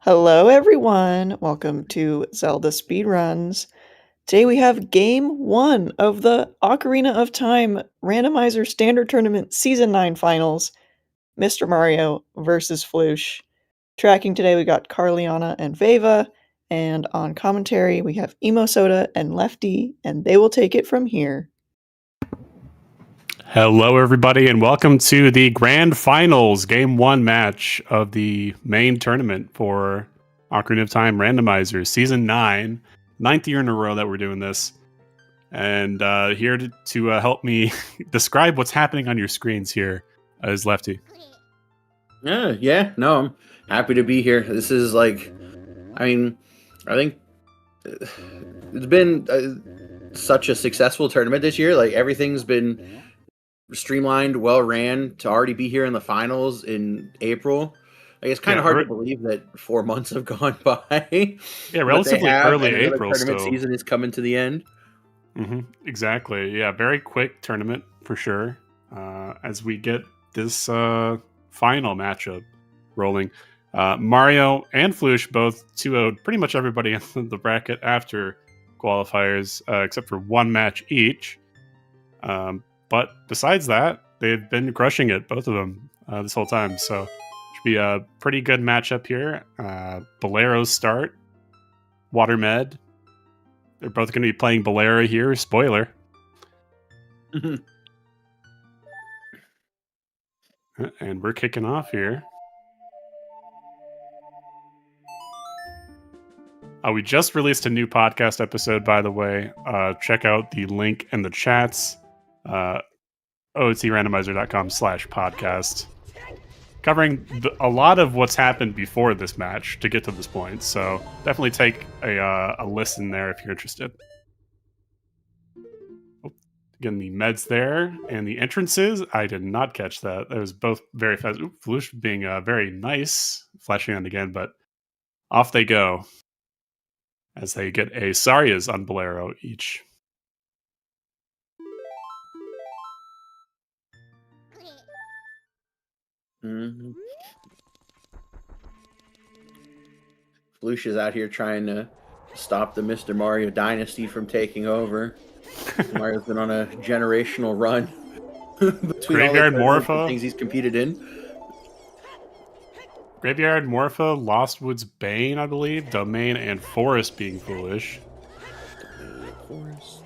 Hello, everyone. Welcome to Zelda Speedruns. Today we have Game 1 of the Ocarina of Time Randomizer Standard Tournament Season 9 Finals, Mr. Mario versus Flouche. Tracking today we got Carliana and Veva, and on commentary we have Emo Soda and Lefty, and they will take it from here. Hello, everybody, and welcome to the Grand Finals Game 1 match of the main tournament for Ocarina of Time Randomizer Season 9. 9th year in a row that we're doing this. And here to help me describe what's happening on your screens here is Lefty. I'm happy to be here. This is I think it's been such a successful tournament this year. Like, everything's been streamlined, well ran to already be here in the finals in April. Like, it's kind of hard to believe that 4 months have gone by. Yeah, relatively early April. Tournament season is coming to the end. Exactly. Yeah, very quick tournament for sure. As we get this final matchup rolling, Mario and Flouche both 2-0'd pretty much everybody in the bracket after qualifiers, except for one match each. But besides that, they've been crushing it, both of them, this whole time. So should be a pretty good matchup here. Bolero start, Water Med. They're both going to be playing Bolero here. Spoiler. And we're kicking off here. We just released a new podcast episode, by the way. Check out the link in the chats. OOTrandomizer.com/podcast. Covering a lot of what's happened before this match to get to this point. So definitely take a listen there if you're interested. Again, the meds there and the entrances. I did not catch that. That was both very fast. Flouche being very nice, flashing on again, but off they go as they get a Sarias on Bolero each. Flouche is out here trying to stop the Mr. Mario dynasty from taking over. Mario's been on a generational run between Graveyard all the Morpha things he's competed in. Graveyard Morpha, Lost Woods Bane, I believe, Domain and Forest being foolish. Domain and Forest.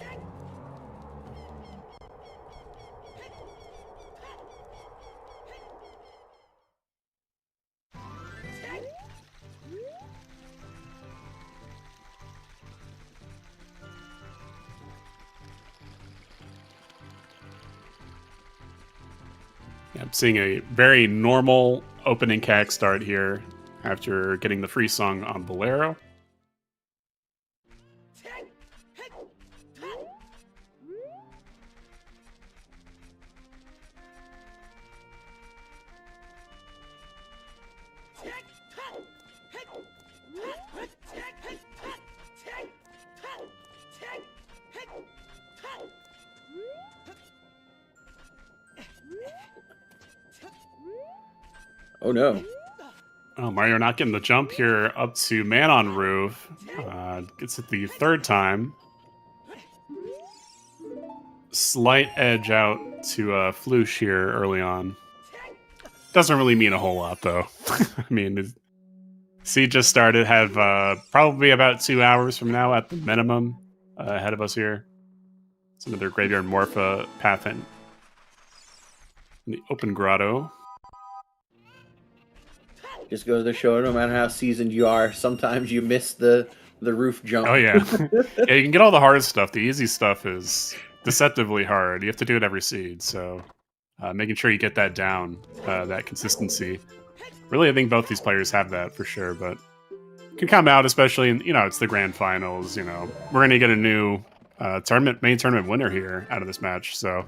I'm seeing a very normal opening cack start here after getting the free song on Bolero. Oh no. Oh, Mario not getting the jump here up to Man on Roof. Gets it the third time. Slight edge out to Flouche here early on. Doesn't really mean a whole lot, though. I mean, Seed just started, have probably about 2 hours from now at the minimum ahead of us here. It's another Graveyard Morpha path in the open grotto. Just goes to show, no matter how seasoned you are, sometimes you miss the roof jump. Oh, yeah. Yeah, you can get all the hard stuff. The easy stuff is deceptively hard. You have to do it every seed, so making sure you get that down, that consistency. Really, I think both these players have that for sure, but can come out, especially in, it's the grand finals, We're going to get a new main tournament winner here out of this match, so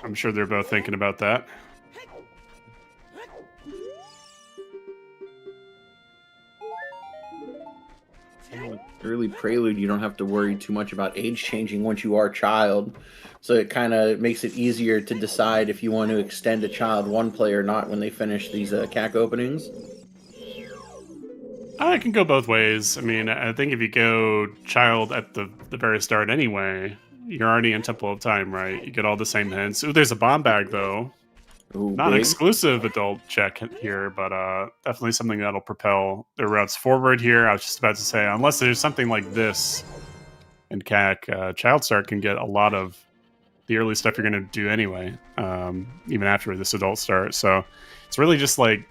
I'm sure they're both thinking about that. Early Prelude, you don't have to worry too much about age changing once you are a child. So it kind of makes it easier to decide if you want to extend a child one play or not when they finish these CAC openings. I can go both ways. I mean, I think if you go child at the very start anyway, you're already in Temple of Time, right? You get all the same hints. Ooh, there's a bomb bag, though. Ooh, Not an big. exclusive adult check here, but definitely something that'll propel their routes forward here. I was just about to say, unless there's something like this in CAC, Child Start can get a lot of the early stuff you're going to do anyway, even after this adult start. So it's really just like,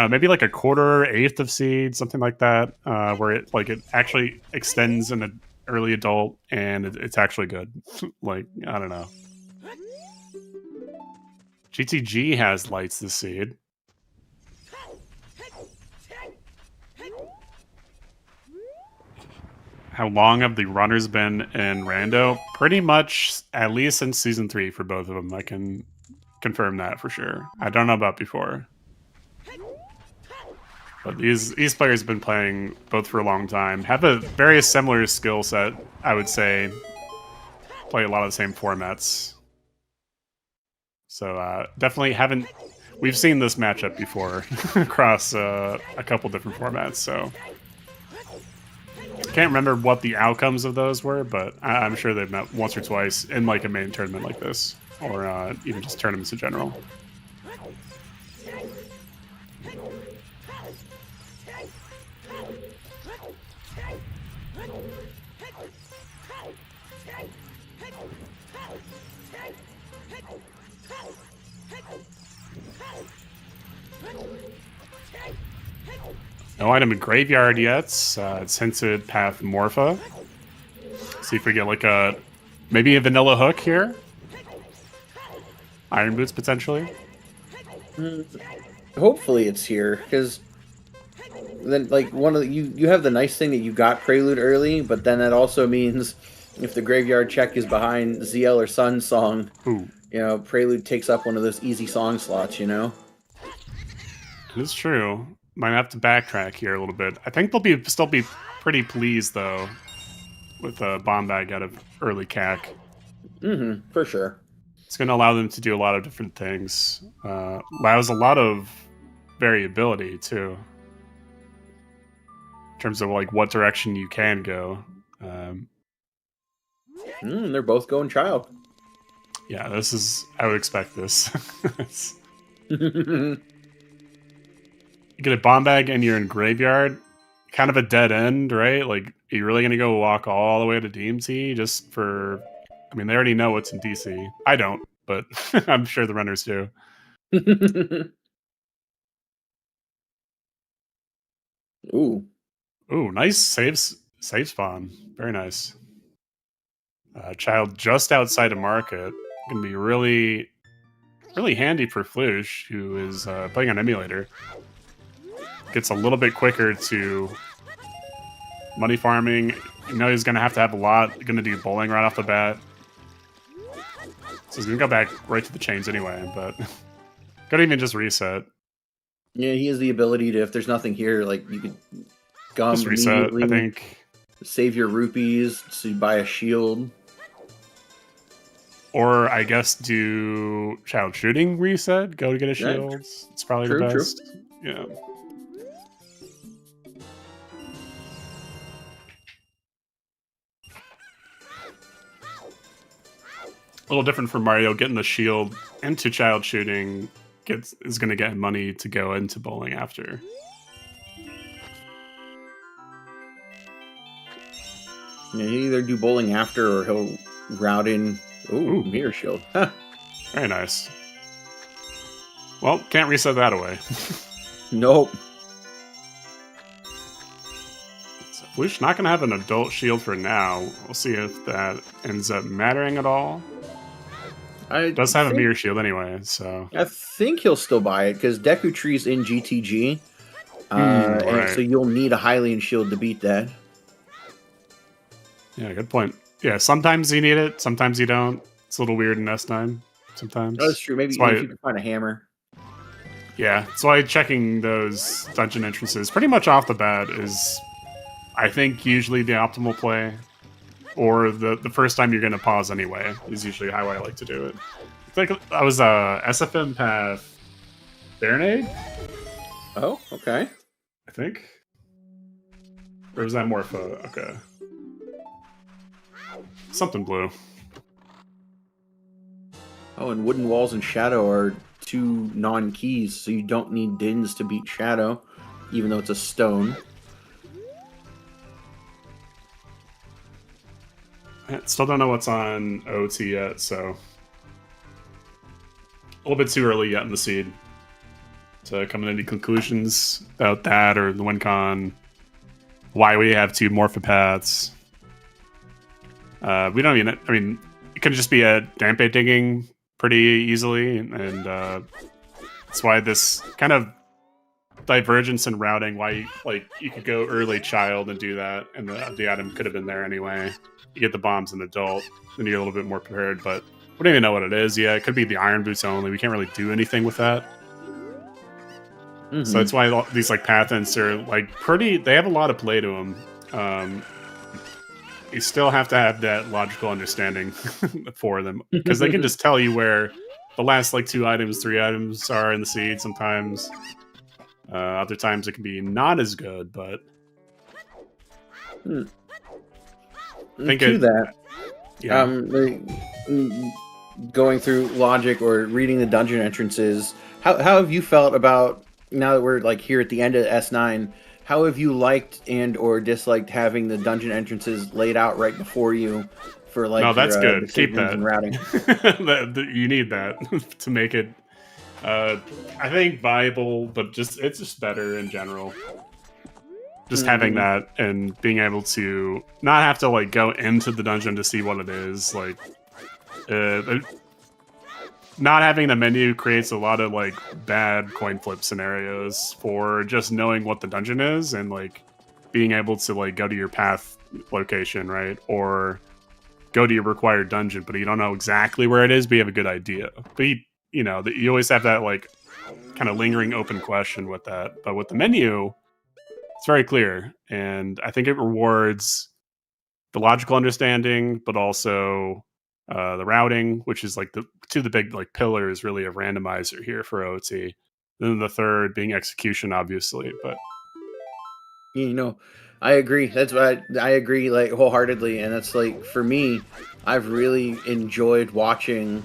maybe like a quarter, eighth of seed, something like that, where it actually extends an early adult and it's actually good. Like, I don't know. GTG has lights this seed. How long have the runners been in Rando? Pretty much at least since season 3 for both of them. I can confirm that for sure. I don't know about before. But these players have been playing both for a long time. Have a very similar skill set, I would say. Play a lot of the same formats. So definitely haven't... We've seen this matchup before across a couple different formats, so... Can't remember what the outcomes of those were, but I'm sure they've met once or twice in like a main tournament like this, or even just tournaments in general. No item in Graveyard yet. It's hinted Path Morpha. See if we get like maybe a vanilla hook here. Iron Boots potentially. Hopefully it's here, because then like you have the nice thing that you got Prelude early, but then that also means if the Graveyard check is behind ZL or Sun song, Ooh. Prelude takes up one of those easy song slots. It is true. Might have to backtrack here a little bit. I think they'll still be pretty pleased though with a bomb bag out of early CAC. For sure. It's going to allow them to do a lot of different things. Allows a lot of variability too, in terms of like what direction you can go. They're both going child. Yeah, I would expect this. You get a bomb bag and you're in Graveyard, kind of a dead end, right? Like, are you really going to go walk all the way to DMT just for... I mean, they already know what's in DC. I don't, but I'm sure the runners do. Ooh. Ooh, nice save spawn. Very nice. Child just outside of market. Going to be really, really handy for Flouche, who is playing on emulator. Gets a little bit quicker to money farming. He's going to have a lot. Going to do bowling right off the bat. So he's going to go back right to the chains anyway, but could even just reset. Yeah, he has the ability to, if there's nothing here, like, you could gum just reset, I think. Save your rupees to buy a shield. Or, I guess, do Child Shooting reset, go to get a shield. It's probably the best. True. Yeah. A little different for Mario. Getting the shield into Child Shooting is going to get money to go into bowling after. Yeah, he'll either do bowling after or he'll route in. Ooh, mirror shield. Huh. Very nice. Well, can't reset that away. Nope. So Flouche not going to have an adult shield for now. We'll see if that ends up mattering at all. Does have a mirror shield anyway, so... I think he'll still buy it, because Deku Tree's in GTG. Right. And so you'll need a Hylian shield to beat that. Yeah, good point. Yeah, sometimes you need it, sometimes you don't. It's a little weird in S9, sometimes. Oh, that's true. Maybe if you can find a hammer. Yeah, that's why checking those dungeon entrances pretty much off the bat is... I think usually the optimal play, or the first time you're going to pause anyway, is usually how I like to do it. It's like that was SFM path Baronade? Oh, okay. I think. Or was that Morpho? Okay. Something blue. Oh, and Wooden Walls and Shadow are 2 non-keys, so you don't need Dins to beat Shadow, even though it's a stone. I still don't know what's on OT yet, so a little bit too early yet in the seed to come to any conclusions about that or the WinCon. Why we have 2 morphopaths. We don't even. I mean, it could just be a Dampe digging pretty easily, and that's why this kind of divergence in routing. Why you could go early child and do that, and the item could have been there anyway. You get the bombs in adult, then you're a little bit more prepared. But we don't even know what it is yet. It could be the iron boots only. We can't really do anything with that. So that's why these like path ends are like pretty. They have a lot of play to them. You still have to have that logical understanding for them, because they can just tell you where the last like 2 items, 3 items are in the seed. Sometimes, other times it can be not as good, but I think that. Yeah. Going through logic or reading the dungeon entrances, how have you felt about, now that we're like here at the end of S9, how have you liked and or disliked having the dungeon entrances laid out right before you for like no, that's your, good. Keep that. And routing? You need that to make it, I think, viable, but it's just better in general. Just having that and being able to not have to like go into the dungeon to see what it is, like not having the menu creates a lot of like bad coin flip scenarios for just knowing what the dungeon is and like being able to like go to your path location, right? Or go to your required dungeon, but you don't know exactly where it is, but you have a good idea. But you know, you always have that like kind of lingering open question with that. But with the menu, it's very clear, and I think it rewards the logical understanding, but also the routing, which is like the 2 of the big like pillars really of Randomizer here for OT. Then the third being execution, obviously. But you know, I agree. That's why I agree like wholeheartedly, and that's like for me, I've really enjoyed watching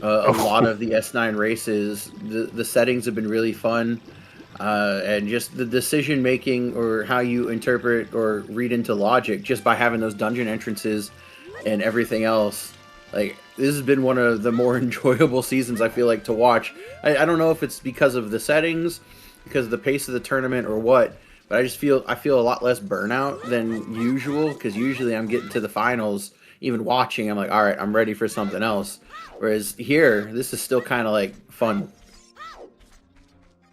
a lot of the S9 races. The settings have been really fun. And just the decision making or how you interpret or read into logic just by having those dungeon entrances and everything else. Like, this has been one of the more enjoyable seasons, I feel like, to watch. I don't know if it's because of the settings, because of the pace of the tournament, or what, but I feel a lot less burnout than usual, because usually I'm getting to the finals, even watching, I'm like, all right, I'm ready for something else. Whereas here, this is still kind of like fun.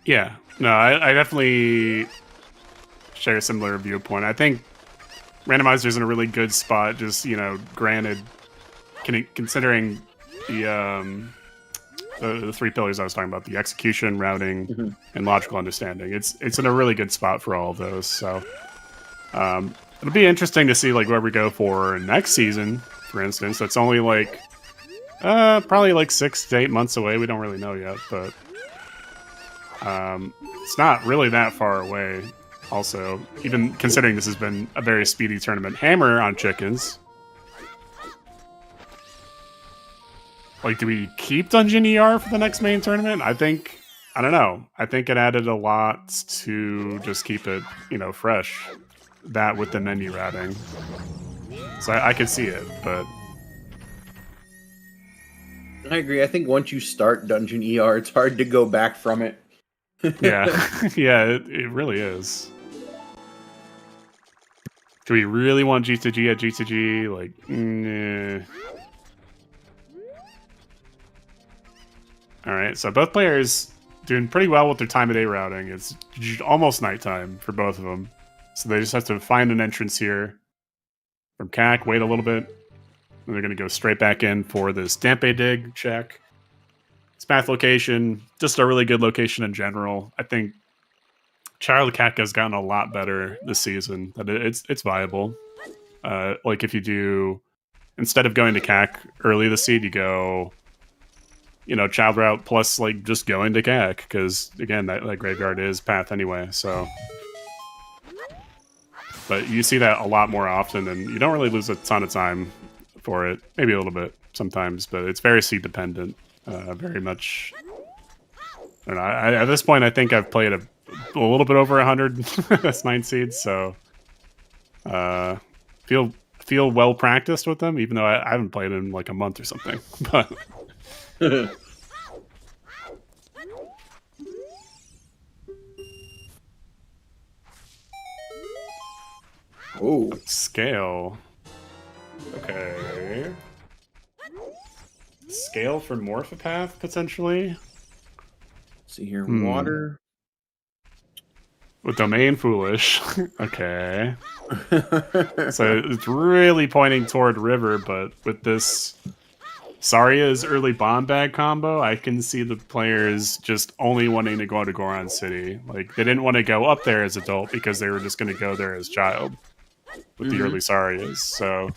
Yeah, no, I definitely share a similar viewpoint. I think Randomizer's in a really good spot, just, you know, granted, considering the 3 pillars I was talking about, the execution, routing, and logical understanding. It's in a really good spot for all of those. So it'll be interesting to see like where we go for next season, for instance. That's only like probably like 6 to 8 months away. We don't really know yet, but it's not really that far away. Also, even considering this has been a very speedy tournament. Hammer on chickens. Like, do we keep Dungeon ER for the next main tournament? I don't know. I think it added a lot to just keep it, you know, fresh. That with the menu routing. So I could see it, but I agree. I think once you start Dungeon ER, it's hard to go back from it. yeah, yeah, it really is. Do we really want G2G at G2G? Like, nah. All right, so both players doing pretty well with their time of day routing. It's almost nighttime for both of them, so they just have to find an entrance here from CAC, wait a little bit, and they're going to go straight back in for this Dampe dig check. This path location, just a really good location in general. I think Child Cat has gotten a lot better this season. That it's viable. Like if you do, instead of going to CAC early this seed, you go, child route plus like just going to CAC, because again that graveyard is path anyway. So, but you see that a lot more often, and you don't really lose a ton of time for it. Maybe a little bit sometimes, but it's very seed dependent. Very much. And at this point, I think I've played a little bit over 100 that's 9 seeds, so feel well practiced with them, even though I haven't played in like a month or something. But oh, scale. Okay. Scale for Morphopath potentially. See here, water. With Domain Foolish. Okay. So it's really pointing toward River, but with this Saria's early bomb bag combo, I can see the players just only wanting to go to Goron City. Like, they didn't want to go up there as adult because they were just going to go there as child with the early Sarias. So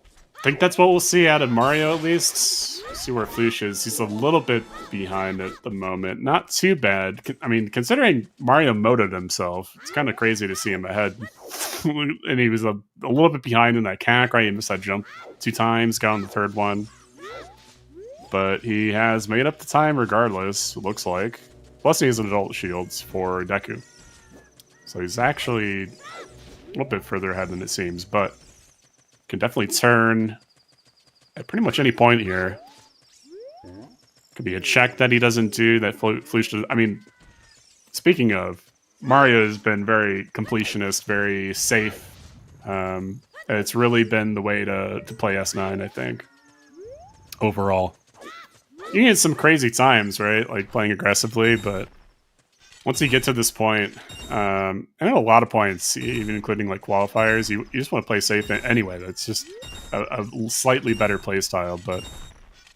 I think that's what we'll see out of Mario, at least. See where Flouche is. He's a little bit behind at the moment. Not too bad. I mean, considering Mario motoed himself, it's kind of crazy to see him ahead. And he was a little bit behind in that CAC, right? He missed that jump 2 times, got on the 3rd one. But he has made up the time regardless, it looks like. Plus he has adult shields for Deku. So he's actually a little bit further ahead than it seems, but can definitely turn at pretty much any point here. Could be a check that he doesn't do, that Flouche does. I mean, speaking of, Mario has been very completionist, very safe. It's really been the way to play S9, I think, overall. You get some crazy times, right? Like playing aggressively, but once you get to this point, and at a lot of points, even including like qualifiers, you just want to play safe anyway. That's just a slightly better play style. But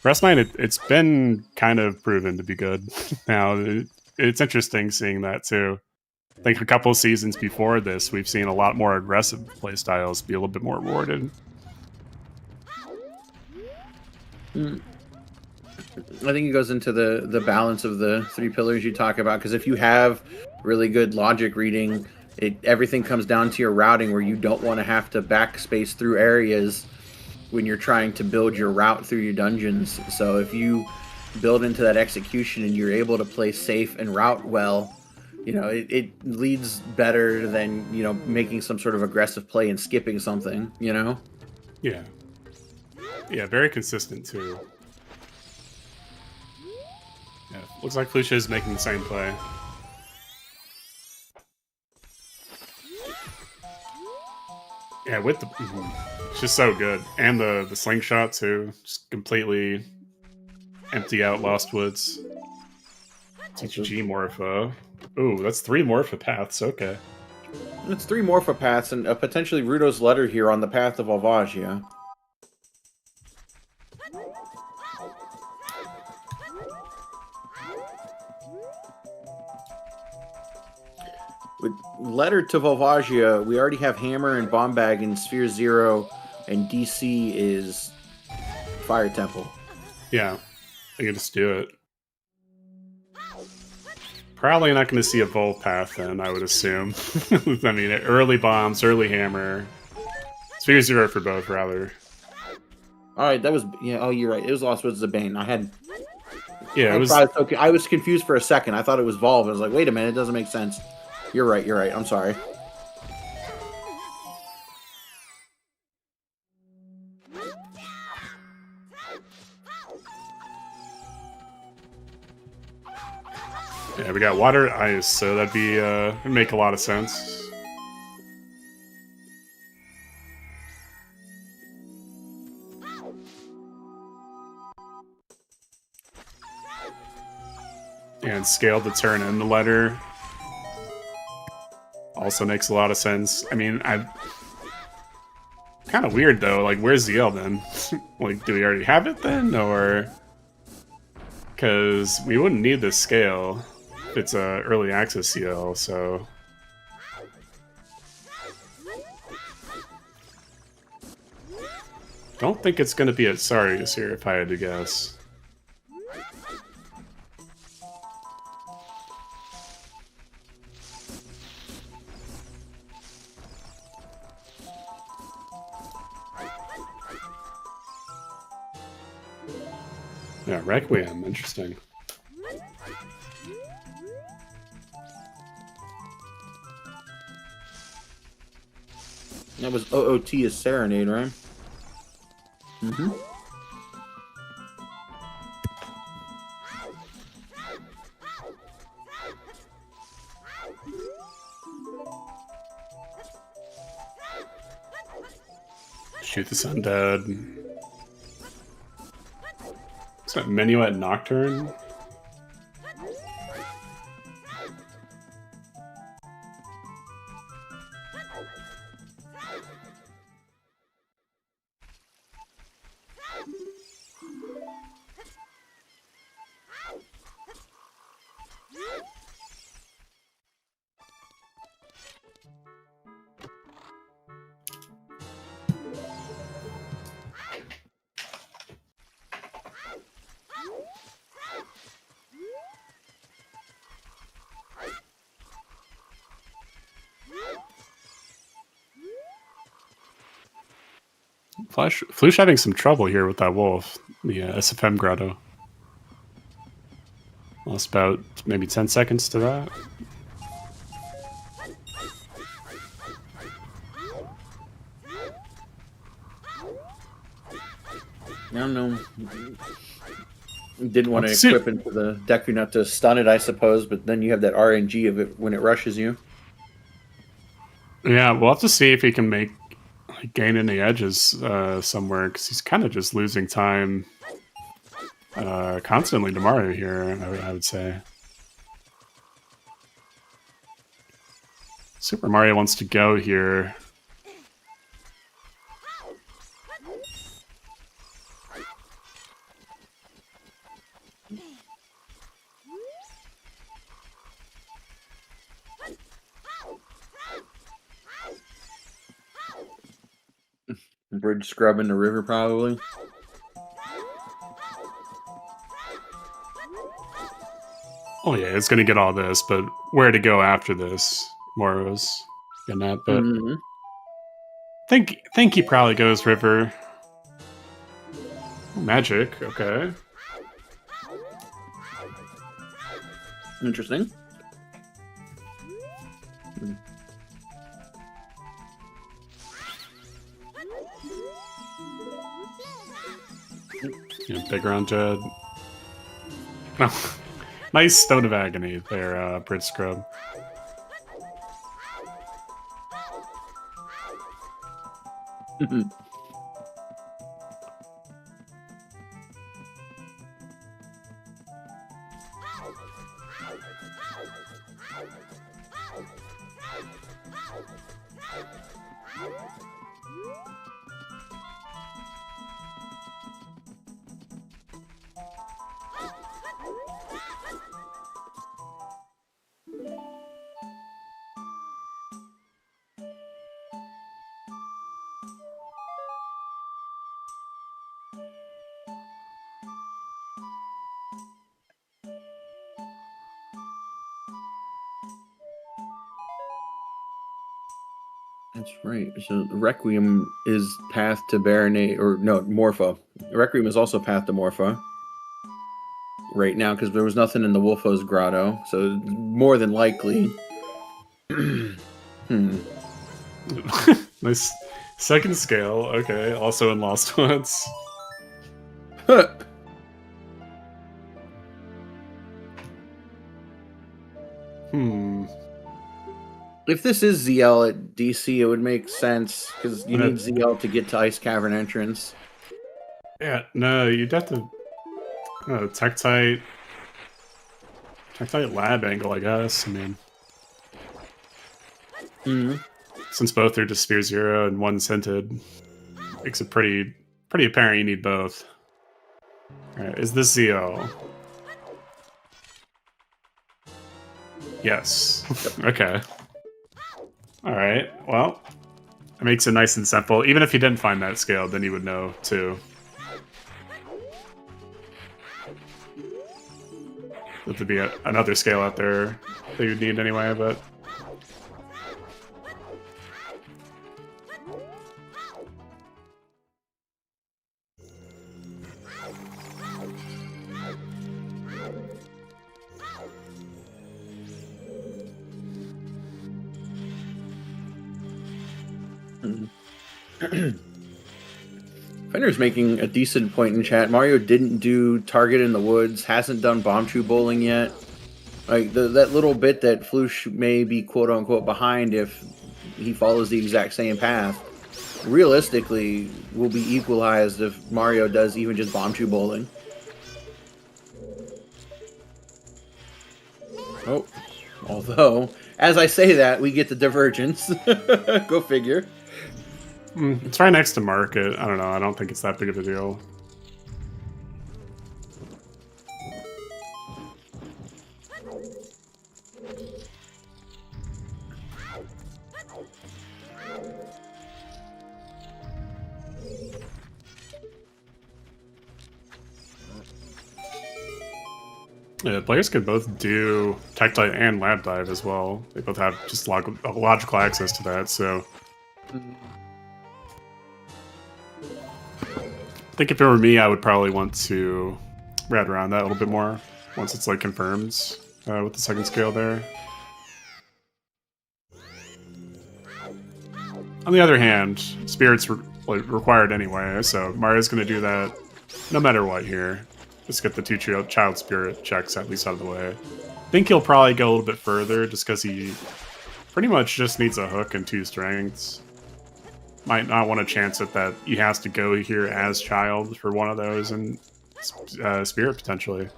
for S9, it's been kind of proven to be good. Now, it's interesting seeing that too. I think a couple of seasons before this, we've seen a lot more aggressive play styles be a little bit more rewarded. I think it goes into the balance of the 3 pillars you talk about, because if you have really good logic reading, everything comes down to your routing, where you don't want to have to backspace through areas when you're trying to build your route through your dungeons. So if you build into that execution and you're able to play safe and route well, it leads better than, making some sort of aggressive play and skipping something, Yeah. Yeah, very consistent too. Yeah, looks like Felicia is making the same play. Yeah, with the... It's just so good. And the slingshot, too. Just completely empty out Lost Woods. TGG Morpho. Ooh, that's 3 Morpho paths. Okay. It's 3 Morpho paths and potentially Rudo's letter here on the path of Volvagia. With letter to Volvagia, we already have Hammer and Bomb Bag in Sphere 0, and DC is Fire Temple. Yeah, I can just do it. Probably not going to see a Volt path then, I would assume. I mean, early bombs, early hammer. Sphere 0 for both, rather. Alright, that was... Yeah, oh, you're right. It was Lost Woods of Bane. Yeah, it was... Okay, I was confused for a second. I thought it was Volve. I was like, wait a minute, it doesn't make sense. You're right, you're right. I'm sorry. Yeah, we got water, ice, so that'd be it'd make a lot of sense. And scale the turn in the letter also makes a lot of sense. I mean, kind of weird though. Like, where's ZL then? Like, do we already have it then, or because we wouldn't need this scale it's a early access CL, so don't think it's going to be at Sarius here if I had to guess. Yeah, Requiem, interesting. That was OOT as Serenade, right? Mm-hmm. Shoot this undead. Is that Minuet Nocturne? Flouche having some trouble here with that wolf, the SFM grotto. Lost about maybe 10 seconds to that. I don't know. Didn't want to equip into the Deku Nut to stun it, I suppose, but then you have that RNG of it when it rushes you. Yeah, we'll have to see if he can make gain in the edges somewhere, because he's kind of just losing time constantly to Mario here, I would say. Super Mario wants to go here. Bridge scrub in the river, probably. Oh yeah, it's gonna get all this, but where to go after this? More was getting at, but think he probably goes river. Magic, okay. Interesting. Yeah, big round Jed. Oh, nice Stone of Agony there, Brit Scrub. That's right. So Requiem is path to Baronate, or no, Morpha. Requiem is also path to Morpha right now, because there was nothing in the Wolfo's grotto, so more than likely. Nice second scale, okay. Also in Lost Ones. If this is ZL at DC, it would make sense, because you need ZL to get to Ice Cavern entrance. Yeah, no, you'd have to Tektite lab angle, I guess. I mean, since both are just Sphere Zero and one scented, makes it pretty apparent you need both. All right, is this ZL? Yes. Okay. All right. Well, it makes it nice and simple. Even if you didn't find that scale, then you would know too. There'd be another scale out there that you'd need anyway, but. Fender's making a decent point in chat. Mario didn't do Target in the Woods, hasn't done Bomb Chew Bowling yet. Like that little bit that Flouche may be quote unquote behind if he follows the exact same path, realistically will be equalized if Mario does even just Bomb Chew Bowling. Oh, although, as I say that, we get the divergence. Go figure. It's right next to Market. I don't know. I don't think it's that big of a deal. Yeah, players can both do Tech Dive and Lab Dive as well. They both have just logical access to that, so... I think if it were me, I would probably want to rat around that a little bit more once it's like confirmed with the second scale there. On the other hand, Spirit's required anyway, so Mario's going to do that no matter what here. Just get the two Child Spirit checks at least out of the way. I think he'll probably go a little bit further just because he pretty much just needs a hook and 2 strengths. Might not want to chance it that he has to go here as Child for one of those and Spirit potentially.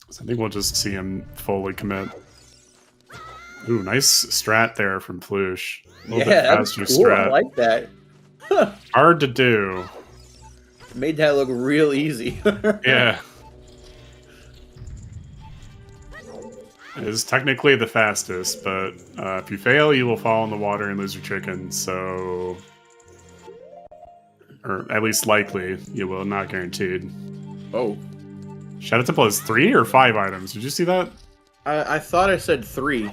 So I think we'll just see him fully commit. Ooh, nice strat there from Flouche. A little bit faster cool. strat. I like that. Hard to do. Made that look real easy. Yeah. It is technically the fastest, but if you fail, you will fall in the water and lose your chicken, so... Or at least likely, you will, not guaranteed. Oh. Shadow Temple has 3 or 5 items. Did you see that? I thought I said 3.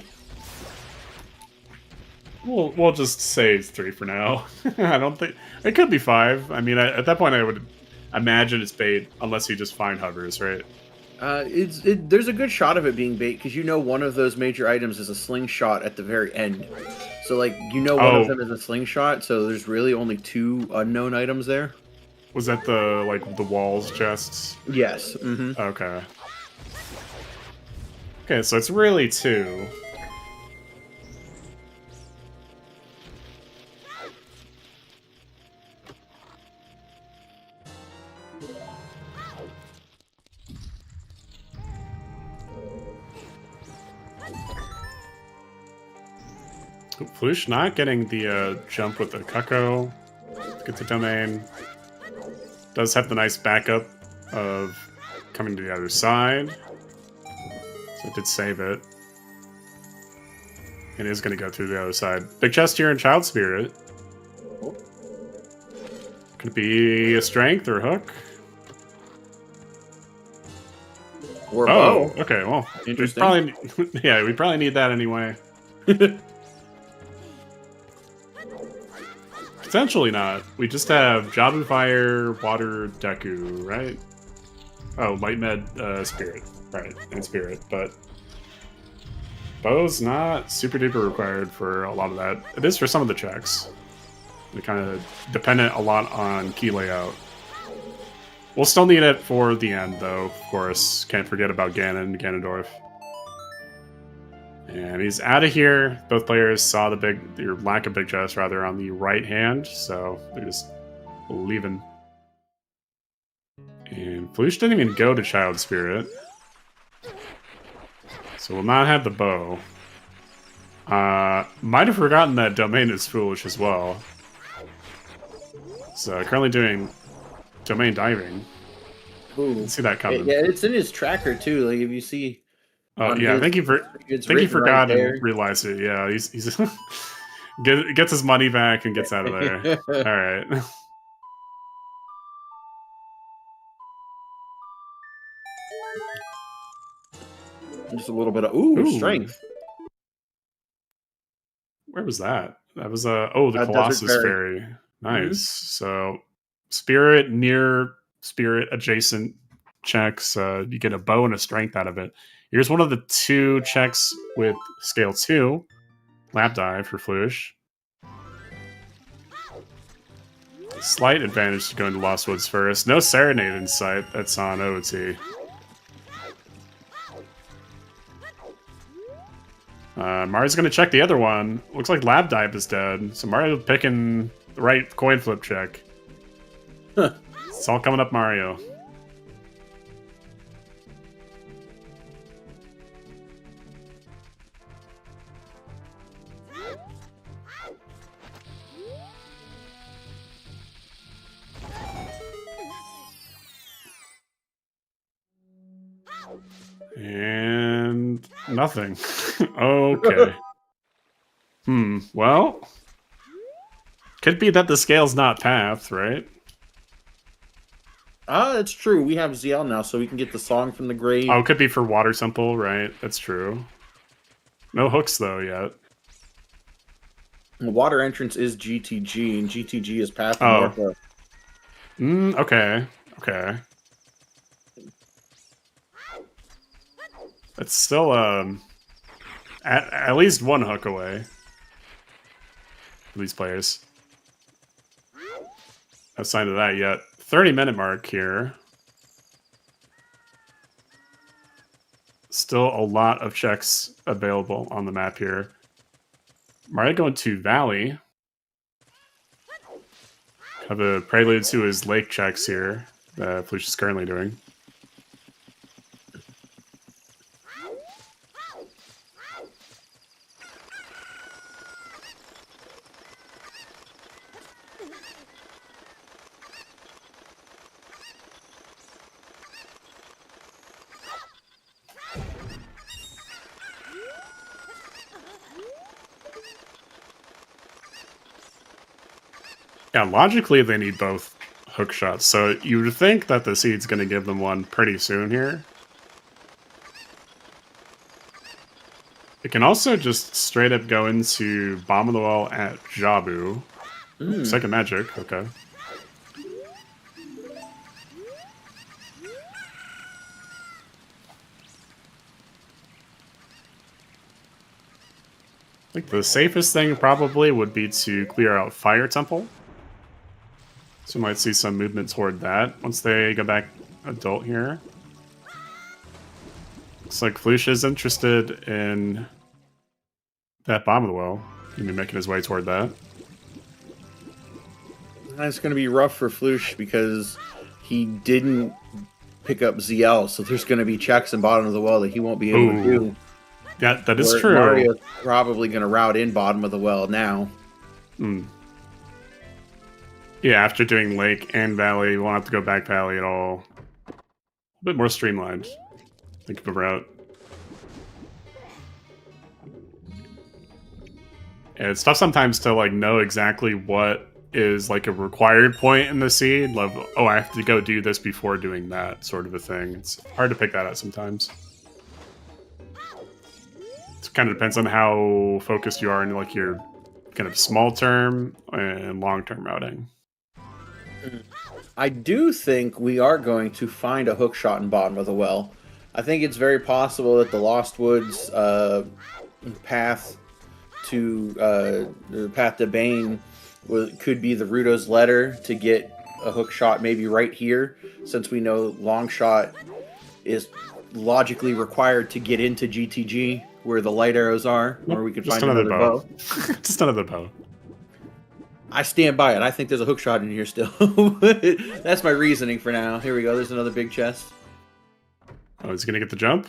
We'll just say it's 3 for now. I don't think... It could be 5. I mean, at that point, I would imagine it's bait, unless you just find hovers, right? There's a good shot of it being bait, because you know one of those major items is a slingshot at the very end. So, like, you know one of them is a slingshot, so there's really only 2 unknown items there. Was that the, like, the walls chests? Yes. Mm-hmm. Okay. Okay, so it's really 2. Flouche not getting the jump with the Cucko. Get the domain. Does have the nice backup of coming to the other side. So it did save it. It is going to go through the other side. Big chest here in Child Spirit. Could it be a strength or a hook? Or a bow. Okay, well. Interesting. We probably need that anyway. Potentially not. We just have Jabu Fire, Water, Deku, right? Oh, Light Med, Spirit. Right, and Spirit, but... Bow's not super duper required for a lot of that. It is for some of the checks. They're kind of dependent a lot on key layout. We'll still need it for the end, though, of course. Can't forget about Ganondorf. And he's out of here. Both players saw the lack of big chest rather on the right hand, so they're just leaving. And Flouche didn't even go to Child Spirit, so we'll not have the bow. Might have forgotten that domain is foolish as well. So currently doing domain diving. Ooh. Didn't see that coming. Yeah, it's in his tracker too. Like if you see. Oh yeah, I think he forgot right and realized it. Yeah, he's gets his money back and gets out of there. All right. Just a little bit of Ooh. strength. Where was that? That was the Colossus Fairy. Nice. So spirit, near spirit, adjacent checks. You get a bow and a strength out of it. Here's one of the 2 checks with scale 2. Lap dive for Flouche. Slight advantage to going to Lost Woods first. No Serenade in sight. That's on OoT. Mario's going to check the other one. Looks like Lab Dive is dead. So Mario picking the right coin flip check. It's all coming up Mario. And nothing. Okay. Well, could be that the scale's not path, right? It's true. We have ZL now, so we can get the song from the grave. Oh, it could be for Water Temple, right? That's true. No hooks, though, yet. The water entrance is GTG, and GTG is path. Oh. Okay. Okay. It's still, at least 1 hook away. For these players. No sign of that yet. 30-minute mark here. Still a lot of checks available on the map here. Mario going to Valley. Have a prelude to his lake checks here that Flouche is currently doing. Yeah, logically they need both hook shots, so you would think that the seed's going to give them one pretty soon here. It can also just straight up go into Bomb of the Well at Jabu. Second magic, okay. I think the safest thing probably would be to clear out Fire Temple. So we might see some movement toward that once they go back adult here. Looks like Flouche is interested in that Bomb of the Well. He'll be making his way toward that. It's going to be rough for Flouche because he didn't pick up ZL, so there's going to be checks in bottom of the well that he won't be able to do. Yeah, that is true. Mario's probably going to route in bottom of the well now. Yeah, after doing Lake and Valley, you won't have to go back Valley at all. A bit more streamlined. Think of a route. Yeah, it's tough sometimes to like know exactly what is like a required point in the seed. Like, oh, I have to go do this before doing that, sort of a thing. It's hard to pick that out sometimes. It kind of depends on how focused you are in like your kind of small term and long term routing. I do think we are going to find a hook shot in bottom of the well. I think it's very possible that the Lost Woods path to Bane could be the Ruto's letter to get a hook shot maybe right here, since we know long shot is logically required to get into GTG where the light arrows are, or we could find another bow. Just another bow. I stand by it. I think there's a hook shot in here still. That's my reasoning for now. Here we go. There's another big chest. Oh, he's gonna get the jump?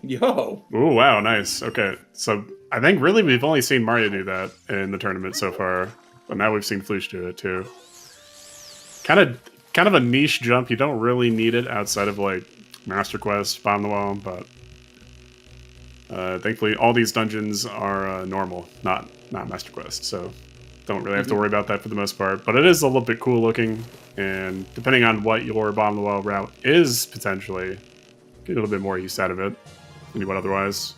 Yo! Oh, wow, nice. Okay, so I think really we've only seen Mario do that in the tournament so far, but now we've seen Flouche do it too. Kind kind of a niche jump. You don't really need it outside of like Master Quest, Bomb the Wall, but thankfully all these dungeons are normal, not Master Quest, so don't really have to worry about that for the most part. But it is a little bit cool looking, and depending on what your Bomb the Wall route is, potentially get a little bit more use out of it than you would otherwise.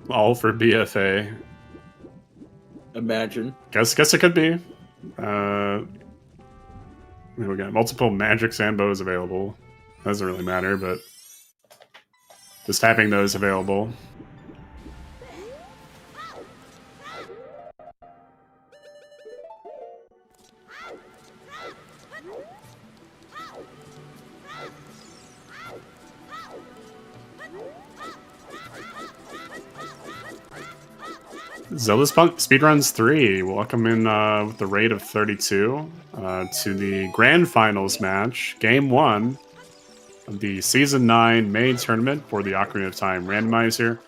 All for BFA. Imagine. Guess it could be. We got multiple magics and bows available. Doesn't really matter, but just having those available. ZeldaSpeedRuns 3 will come in with the rate of 32 to the grand finals match, game 1 of the Season 9 main tournament for the Ocarina of Time Randomizer.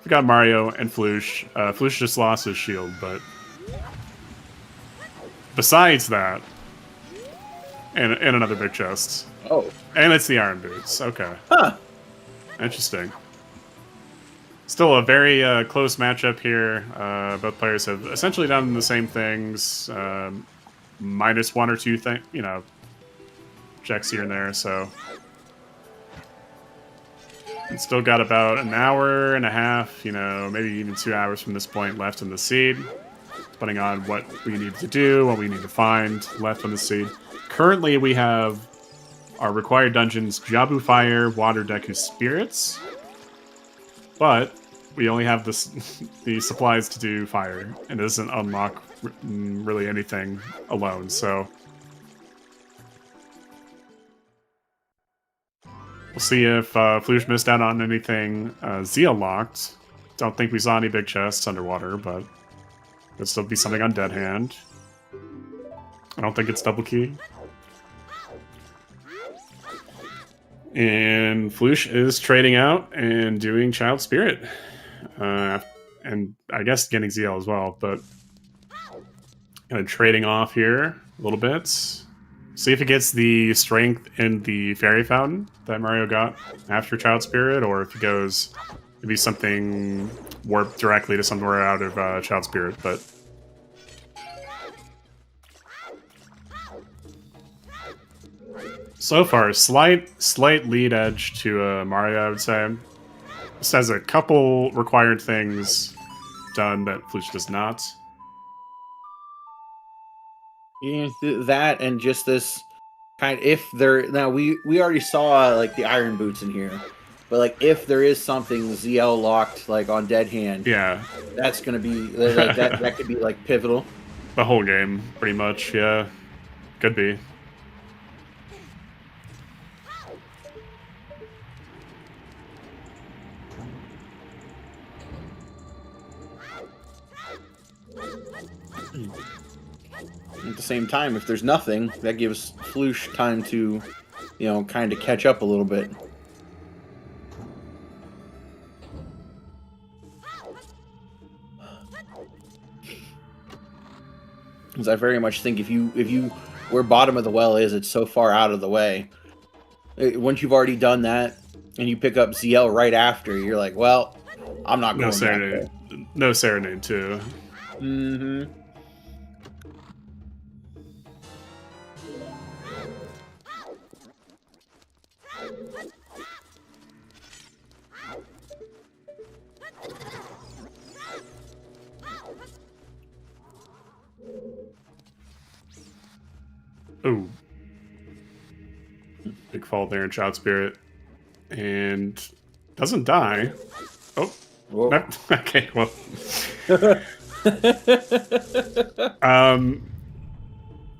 We got Mario and Flouche. Flouche just lost his shield, but besides that, and another big chest. Oh. And it's the Iron Boots. Okay. Huh. Interesting. Still a very close matchup here. Both players have essentially done the same things, minus one or two checks here and there. So it's still got about an hour and a half, maybe even 2 hours from this point left in the seed, depending on what we need to do, what we need to find left on the seed. Currently, we have our required dungeons: Jabu Fire, Water Deku Spirits, but we only have the supplies to do fire, and it doesn't unlock really anything alone, so we'll see if Flouche missed out on anything Z unlocked. Don't think we saw any big chests underwater, but there'll still be something on Dead Hand. I don't think it's double key. And Flouche is trading out and doing Child Spirit. And I guess getting ZL as well, but kind of trading off here a little bit. See if it gets the strength in the Fairy Fountain that Mario got after Child Spirit, or if it goes maybe something warped directly to somewhere out of Child Spirit, but so far, slight lead edge to Mario, I would say. This has a couple required things done that Flouche does not. Yeah, that and just this kind of, if there, now we already saw like the Iron Boots in here, but like if there is something ZL locked like on Dead Hand, yeah, that's gonna be like that could be like pivotal. The whole game, pretty much, yeah, could be. At the same time, if there's nothing, that gives Flouche time to, kind of catch up a little bit. Because I very much think if you where bottom of the well is, it's so far out of the way. Once you've already done that and you pick up ZL right after, you're like, well, I'm not going back there. No Serenade too. Mm-hmm. Ooh. Big fall there in Child Spirit. And doesn't die. Oh. No. Okay, well.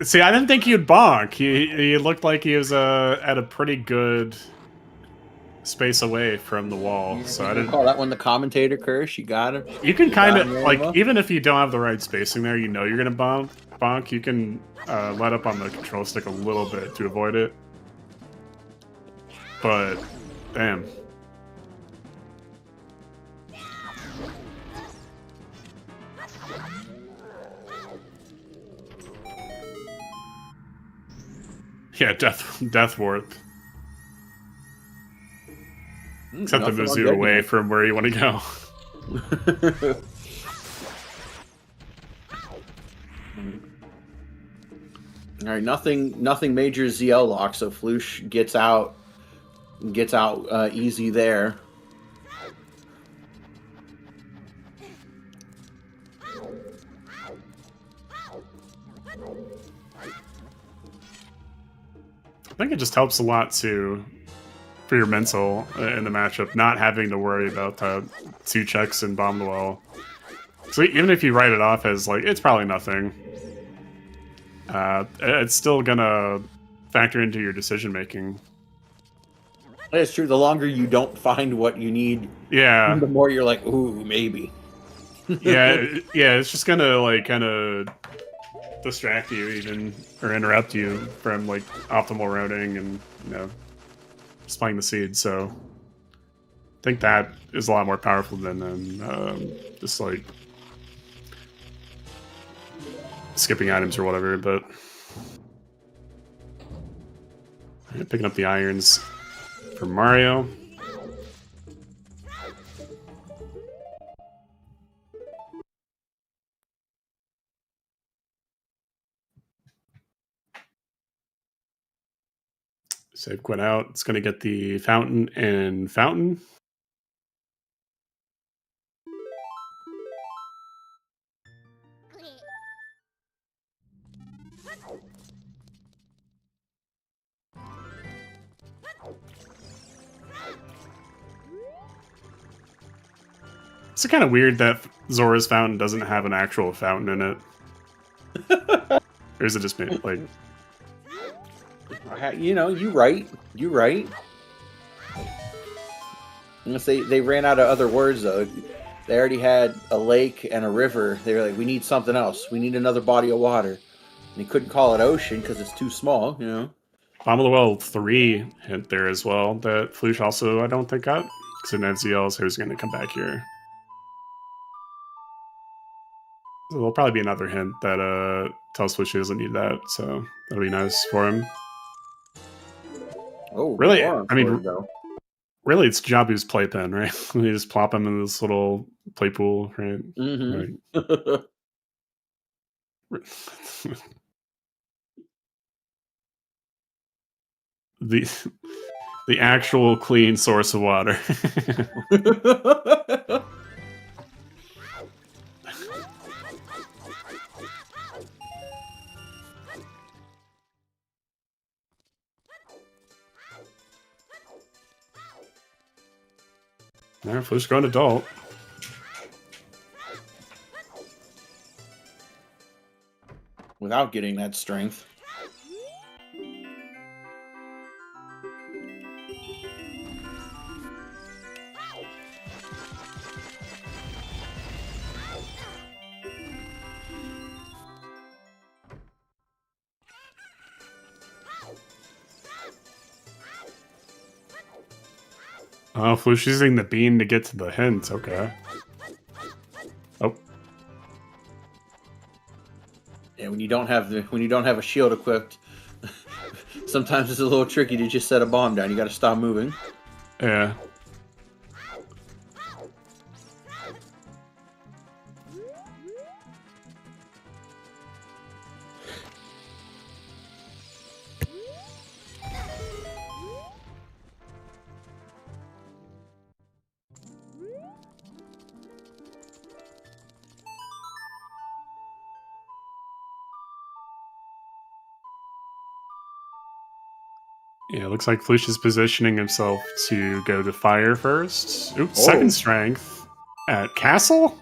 See, I didn't think he'd bonk. He looked like he was at a pretty good space away from the wall. So I didn't call that one the commentator curse. You got him. You can kind of like, even if you don't have the right spacing there, you know you're gonna bonk. You can let up on the control stick a little bit to avoid it. But damn. Yeah, death warp. Except it moves you away from where you want to go. All right, nothing major ZL lock, so Flouche gets out easy there. I think it just helps a lot for your mental in the matchup, not having to worry about the 2 checks and bomb the wall. So even if you write it off as like, it's probably nothing, it's still gonna factor into your decision making. It's true. The longer you don't find what you need, yeah, the more you're like, ooh, maybe. yeah, it's just gonna like kind of distract you even, or interrupt you from like optimal routing and, you know, just playing the seed. So I think that is a lot more powerful than just like skipping items or whatever. But picking up the irons for Mario. Save quit out. It's going to get the fountain and fountain. It's kind of weird that Zora's fountain doesn't have an actual fountain in it. Or is it just me? Like, you know, you right. Unless they ran out of other words though. They already had a lake and a river. They were like, we need something else. We need another body of water. And they couldn't call it ocean because it's too small, you know. Bomb of the Well 3 hint there as well. That Flouche also, I don't think, got. Because in NZL, so he's going to come back here. So there'll probably be another hint that tells Flouche he doesn't need that. So that'll be nice for him. Oh, really? I mean, really, it's Jabu's playpen, right? You just plop him in this little play pool, right? Mm-hmm. Right. the actual clean source of water. Now Flouche going adult. Without getting that strength. Oh, Flouche using the bean to get to the hint. Okay. Oh. Yeah, when you don't have a shield equipped, sometimes it's a little tricky to just set a bomb down. You got to stop moving. Yeah. Yeah, it looks like Flouche is positioning himself to go to fire first. Oops, second strength at Castle?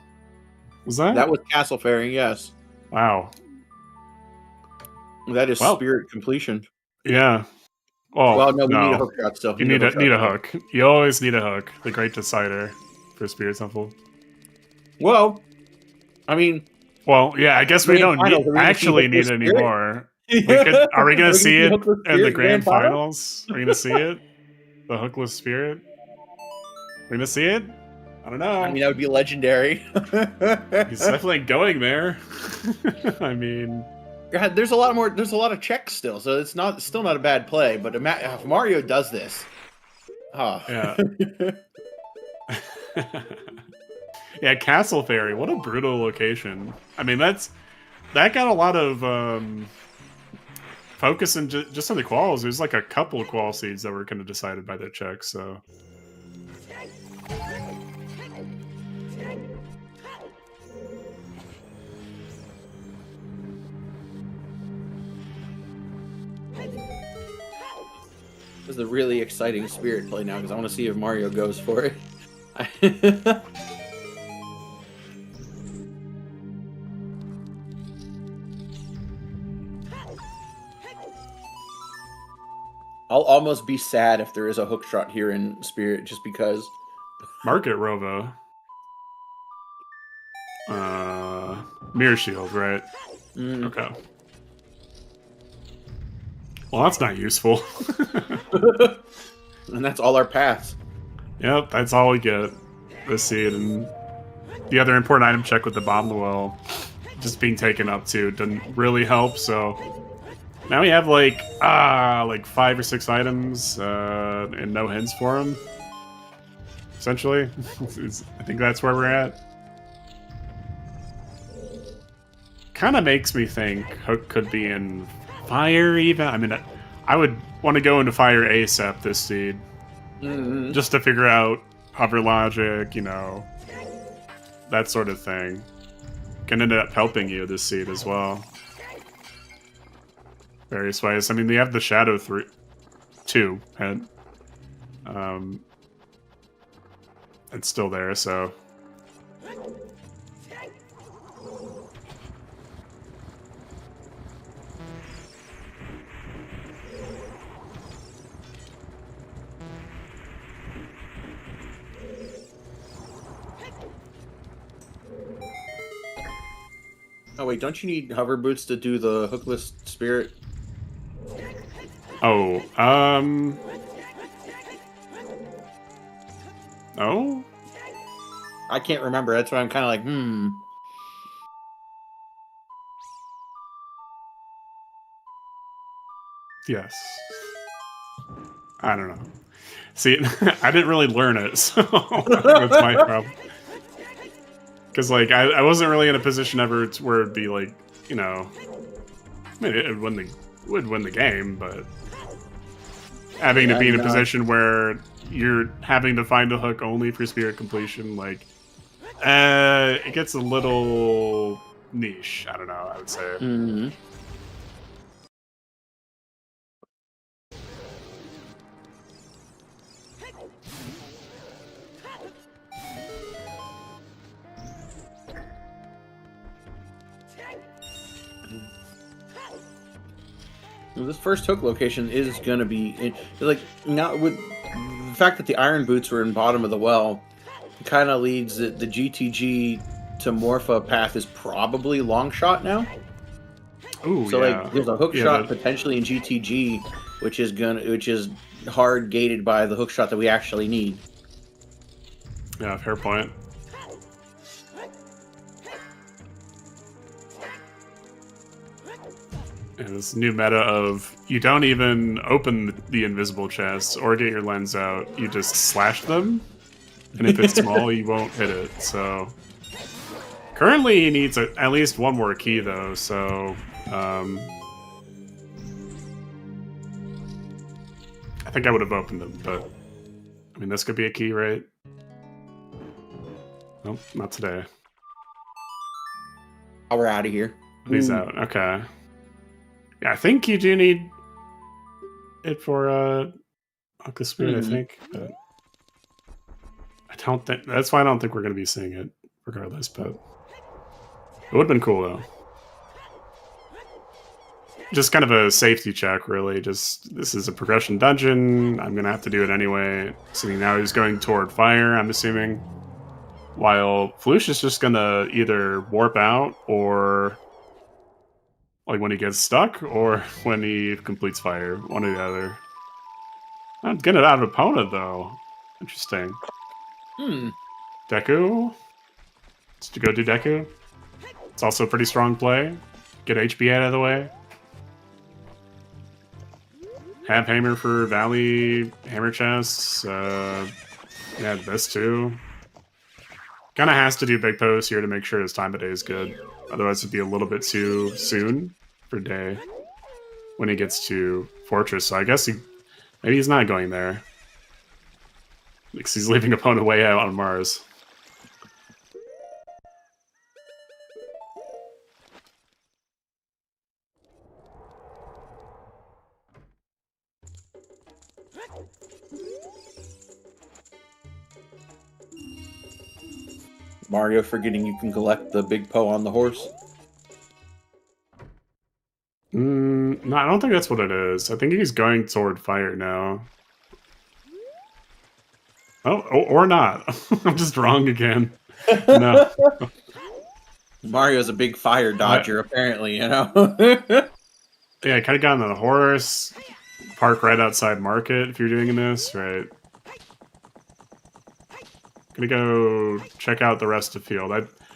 Was that? That was Castle Fairing, yes. Wow. That is spirit completion. Yeah. Well, no, we need a hook shot still. You need a hook. You always need a hook. The great decider for Spirit Temple. Well, I mean... Well, yeah, I guess we don't actually need any more. Are we going to see it in the grand finals? Are we going to see it? The hookless spirit? We're going to see it? I don't know. I mean, that would be legendary. He's definitely going there. I mean... God, there's a lot of checks still, so it's still not a bad play, but if Mario does this... Oh. Yeah. Yeah, Castle Fairy. What a brutal location. I mean, that got a lot of focus in just on the quals. There's like a couple of qual seeds that were kind of decided by their checks. So. This is a really exciting spirit play now because I want to see if Mario goes for it. I'll almost be sad if there is a hook shot here in Spirit, just because. Market Rovo. Mirror Shield, right? Okay. Well, that's not useful. And that's all our paths. Yep, that's all we get. This seed and the other important item check with the bomb the well just being taken up too didn't really help. So now we have like 5 or 6 items and no hints for them. Essentially, I think that's where we're at. Kind of makes me think Hook could be in Fire even. I mean, I would want to go into Fire ASAP this seed. Just to figure out hover logic, you know, that sort of thing. Can end up helping you this seed as well. Various ways. I mean, they have the Shadow 2 head. It's still there, so... Oh wait, don't you need hover boots to do the hookless spirit? Oh, Oh? I can't remember. That's why I'm kind of like, Yes. I don't know. See, I didn't really learn it, so that's my problem. Because, like, I wasn't really in a position ever where it'd be, like, you know... I mean, it would win the game, but... Having to be in a position where you're having to find a hook only for spirit completion, like... it gets a little niche, I don't know, I would say. This first hook location is going to be... like, not with the fact that the iron boots were in bottom of the well, it kind of leads the GTG to Morpha path is probably long shot now. Ooh, so yeah. like there's a hook shot potentially in GTG, which is hard gated by the hook shot that we actually need. Yeah, fair point. And this new meta of you don't even open the invisible chests or get your lens out, you just slash them, and if it's small, you won't hit it. So currently, he needs at least one more key, though. So I think I would have opened them, but I mean, this could be a key, right? Nope, not today. Oh, we're out of here. He's out. Okay. Yeah, I think you do need it for Uncle Spirit, I think. But I don't think... That's why I don't think we're going to be seeing it, regardless. But it would have been cool, though. just kind of a safety check, really. Just, this is a progression dungeon. I'm going to have to do it anyway. So now he's going toward fire, I'm assuming. While Flouche is just going to either warp out or... like when he gets stuck or when he completes fire. One or the other. I'm getting it out of opponent, though. Interesting. Deku? Just to go do Deku. It's also a pretty strong play. Get HP out of the way. Have Hammer for Valley, Hammer Chests. Yeah, this too. Kinda has to do Big Pose here to make sure his time of day is good. Otherwise it'd be a little bit too soon for day when he gets to Fortress. So I guess maybe he's not going there. Because he's leaving opponent way out on Mars. Mario forgetting you can collect the big Poe on the horse. No, I don't think that's what it is. I think he's going toward fire now. Oh, or not. I'm just wrong again. No. Mario's a big fire dodger, apparently, you know? Yeah, I kind of got on the horse. Park right outside market if you're doing this, right? Gonna go check out the rest of field.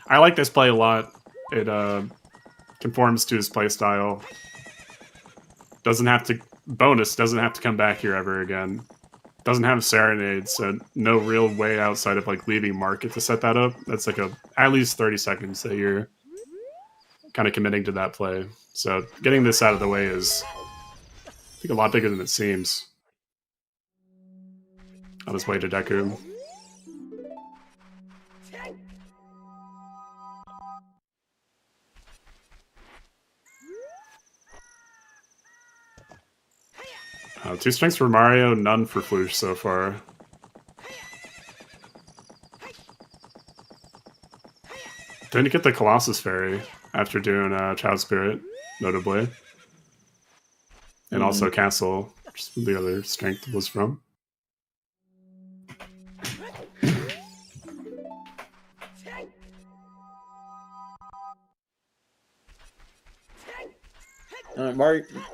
I like this play a lot. It conforms to his play style. Doesn't have to come back here ever again. Doesn't have Serenade, so no real way outside of like leaving market to set that up. That's like at least 30 seconds that you're kind of committing to that play. So getting this out of the way is, I think, a lot bigger than it seems. On his way to Deku. Two strengths for Mario, none for Flouche so far. Didn't get the Colossus Fairy after doing Child Spirit, notably. And also Castle, which is where the other strength was from.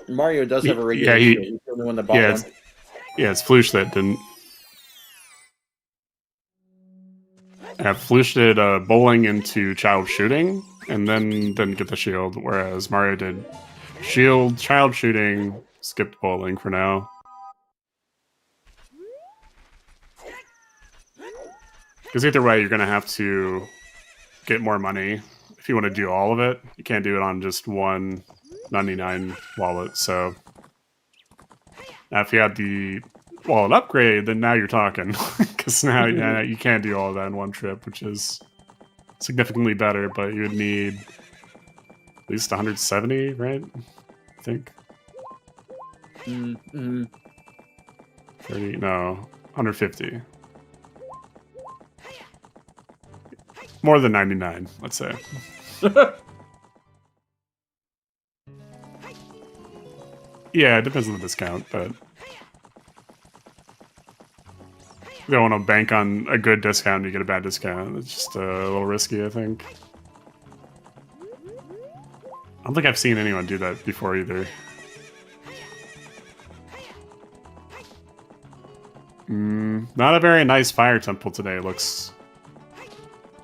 Mario does have a regular shield. He's the only one that bought one. It's Flouche that didn't. Flouche did bowling into child shooting, and then didn't get the shield, whereas Mario did shield, child shooting, skipped bowling for now. Because either way, you're going to have to get more money if you want to do all of it. You can't do it on just one 99 wallet, so now if you had the wallet upgrade, then now you're talking, because now you can't do all of that in one trip, which is significantly better, but you would need at least 170, right? I think. 30, no, 150. More than 99, let's say. Yeah, it depends on the discount, but you don't want to bank on a good discount and you get a bad discount. It's just a little risky, I think. I don't think I've seen anyone do that before either. Not a very nice fire temple today, looks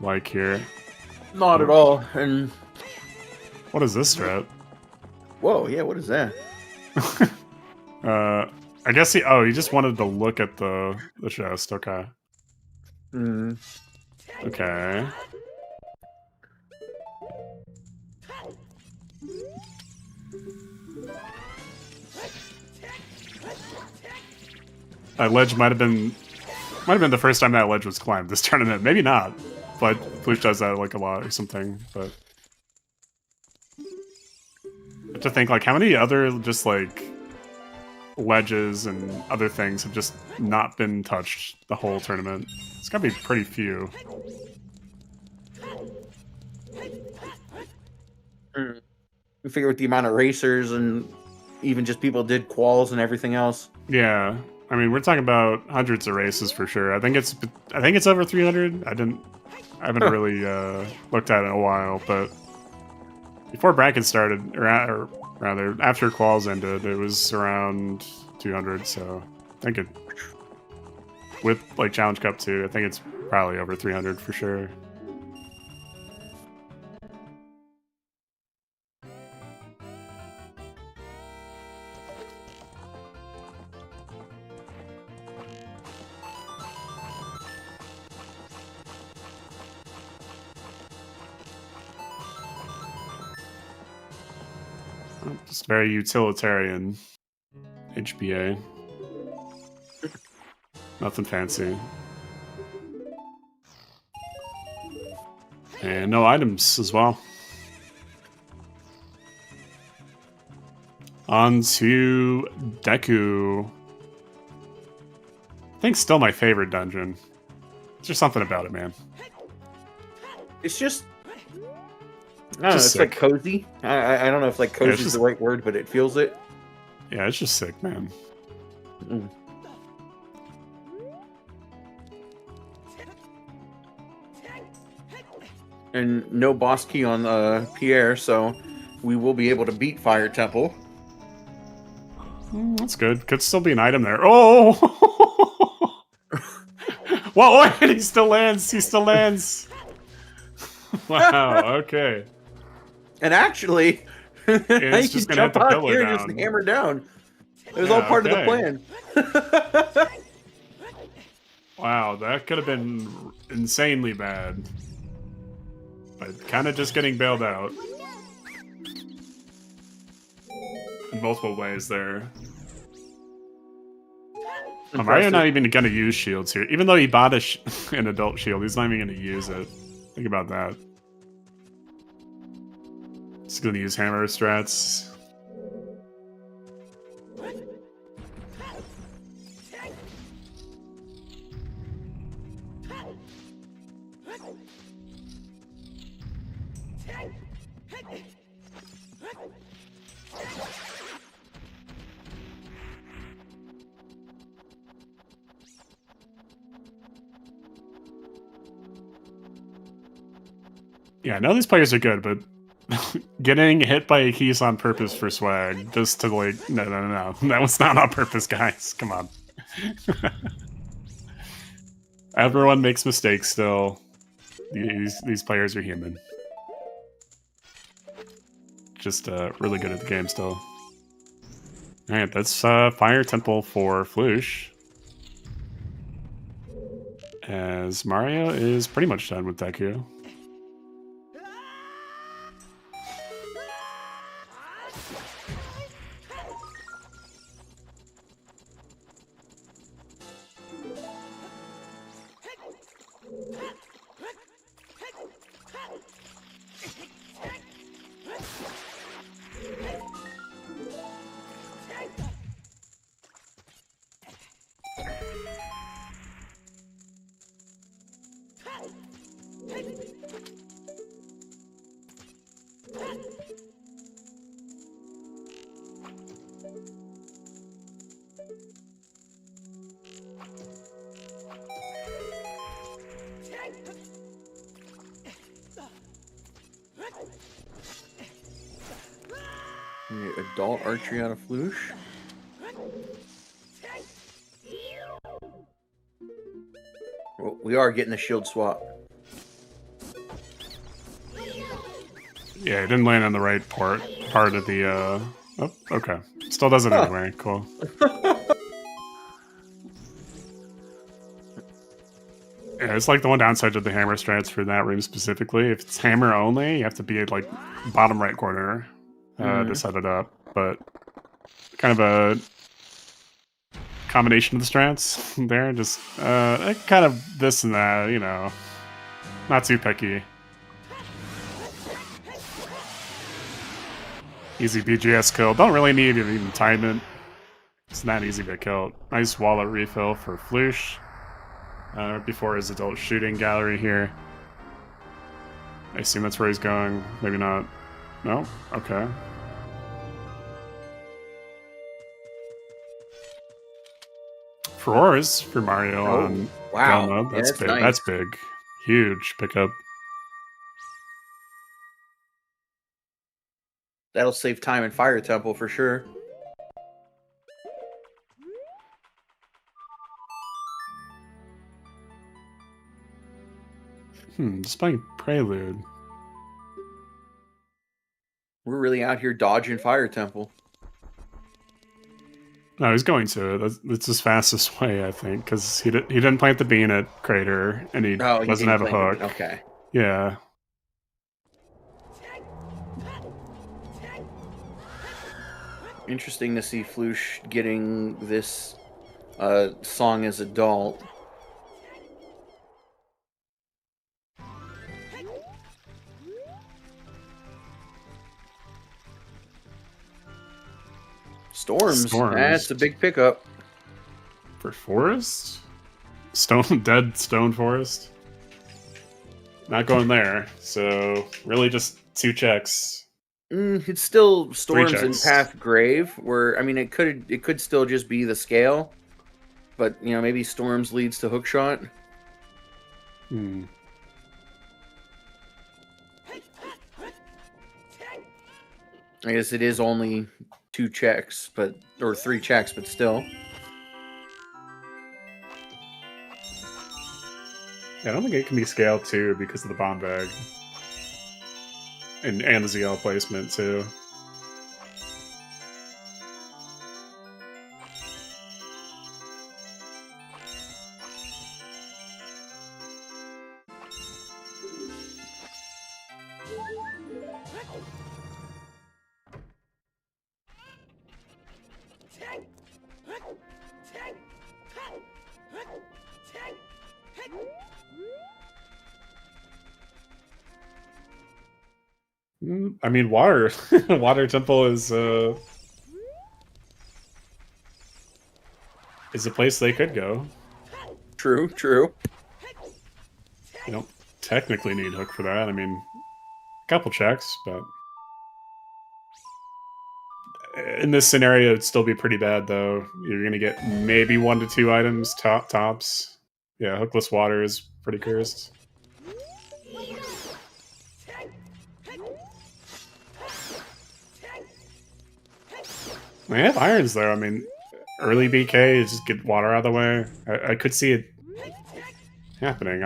like here. Not at all. And what is this strat? Whoa, yeah, what is that? I guess he just wanted to look at the chest. Okay. Okay. That ledge might have been the first time that ledge was climbed this tournament. Maybe not, but Flouche does that like a lot or something. But I have to think, like, how many other just like ledges and other things have just not been touched the whole tournament? It's gotta be pretty few. You figure with the amount of racers and even just people did quals and everything else. Yeah, I mean, we're talking about hundreds of races for sure. I think it's over 300. I haven't really looked at it in a while, but before brackets started, or rather after quals ended, it was around 200. So I think it, with like Challenge Cup 2, I think it's probably over 300 for sure. Just very utilitarian HBA. Nothing fancy. And no items as well. On to Deku. I think still my favorite dungeon. There's just something about it, man. It's just... I don't know, it's sick. Like cozy. I don't know if like cozy is the right word, but it feels it. Yeah, it's just sick, man. Mm. And no boss key on Pierre, so we will be able to beat Fire Temple. That's good. Could still be an item there. Oh! Whoa, wait, he still lands. He still lands. Wow, okay. And actually, it's just gonna jump out here and just hammer down. It was all part of the plan. Wow, that could have been insanely bad. But kind of just getting bailed out. In multiple ways there. Mario not even gonna use shields here. Even though he bought an adult shield, he's not even gonna use it. Think about that. He's gonna use hammer strats. Yeah, I know these players are good, but getting hit by a keys on purpose for swag, just to like, no. That was not on purpose, guys. Come on. Everyone makes mistakes still. These players are human. Just really good at the game still. Alright, that's Fire Temple for Flouche. As Mario is pretty much done with Deku. Adult archery on a Flouche. Well, we are getting the shield swap. Yeah, it didn't land on the right part of the, oh, okay. Still does it anyway, cool. Yeah, it's like the one downside to the hammer strats for that room specifically. If it's hammer only, you have to be at, like, bottom right corner to set it up. But kind of a combination of the strats there. Just kind of this and that, you know. Not too picky. Easy BGS kill. Don't really need to even time it. It's not easy to kill. Nice wallet refill for Flouche. Before his adult shooting gallery here. I assume that's where he's going. Maybe not. No? Okay. 4s for Mario on wow. Go mode. Yeah, That's that's big. nice. That's big. Huge pickup. That'll save time in Fire Temple for sure. Just playing Prelude. We're really out here dodging Fire Temple. No, he's going to. That's his fastest way, I think, because he didn't plant the bean at Crater, and he doesn't have a hook. Okay. Yeah. Interesting to see Flouche getting this song as adult. Storms. That's a big pickup. For Forest? Dead Stone Forest? Not going there. So, really just 2 checks. It's still Storms and Path Grave, where, I mean, it could still just be the scale. But, you know, maybe Storms leads to Hookshot. I guess it is only 2 checks, or 3 checks, but still. Yeah, I don't think it can be scaled too because of the bomb bag. And the ZL placement too. I mean, water temple is a place they could go. True. You don't technically need hook for that. I mean, a couple checks, but in this scenario, it'd still be pretty bad, though. You're gonna get maybe 1 to 2 items tops. Yeah, hookless water is pretty cursed. They have irons, though. I mean, early BK, just get water out of the way. I could see it happening.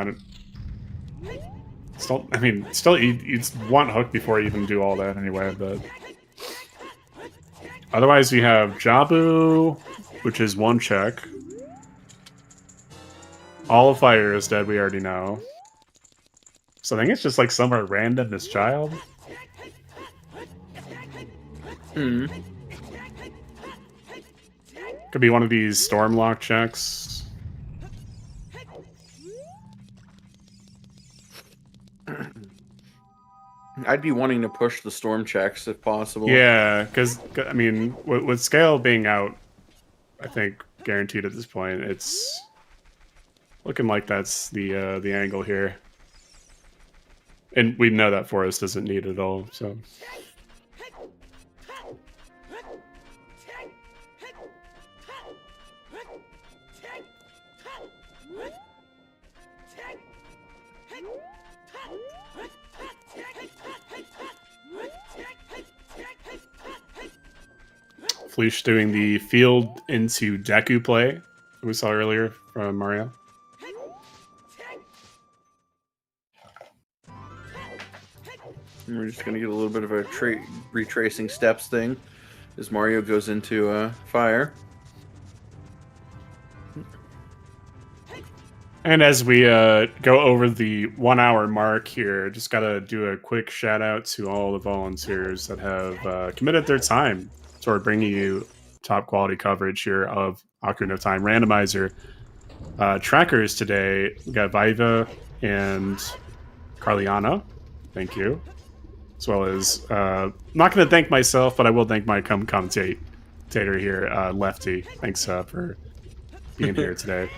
Still, you'd want hook before you even do all that anyway, but... Otherwise, we have Jabu, which is 1 check. All of Fire is dead, we already know. So I think it's just like somewhere random this child. Could be one of these Stormlock checks. I'd be wanting to push the storm checks if possible. Yeah, because, I mean, with scale being out, I think, guaranteed at this point, it's looking like that's the angle here. And we know that Forest doesn't need it all, so... Flouche doing the field into Deku play that we saw earlier from Mario. We're just going to get a little bit of a retracing steps thing as Mario goes into fire. And as we go over the 1 hour mark here, just got to do a quick shout out to all the volunteers that have committed their time toward bringing you top quality coverage here of Ocarina of Time Randomizer. Trackers today, we got Viva and Carliana. Thank you. As well as, I'm not going to thank myself, but I will thank my commentator here, Lefty. Thanks for being here today.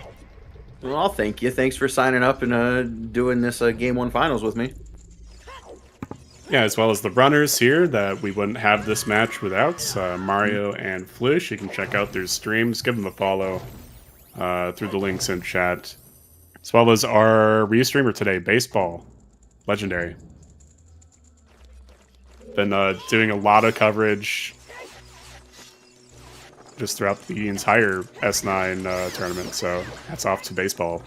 Well, I'll thank you. Thanks for signing up and doing this Game 1 Finals with me. Yeah, as well as the runners here that we wouldn't have this match without. Mario and Flouche. You can check out their streams. Give them a follow. through the links in chat, as well as our restreamer today, Baseball, legendary. Been doing a lot of coverage just throughout the entire S9 tournament, so hats off to Baseball.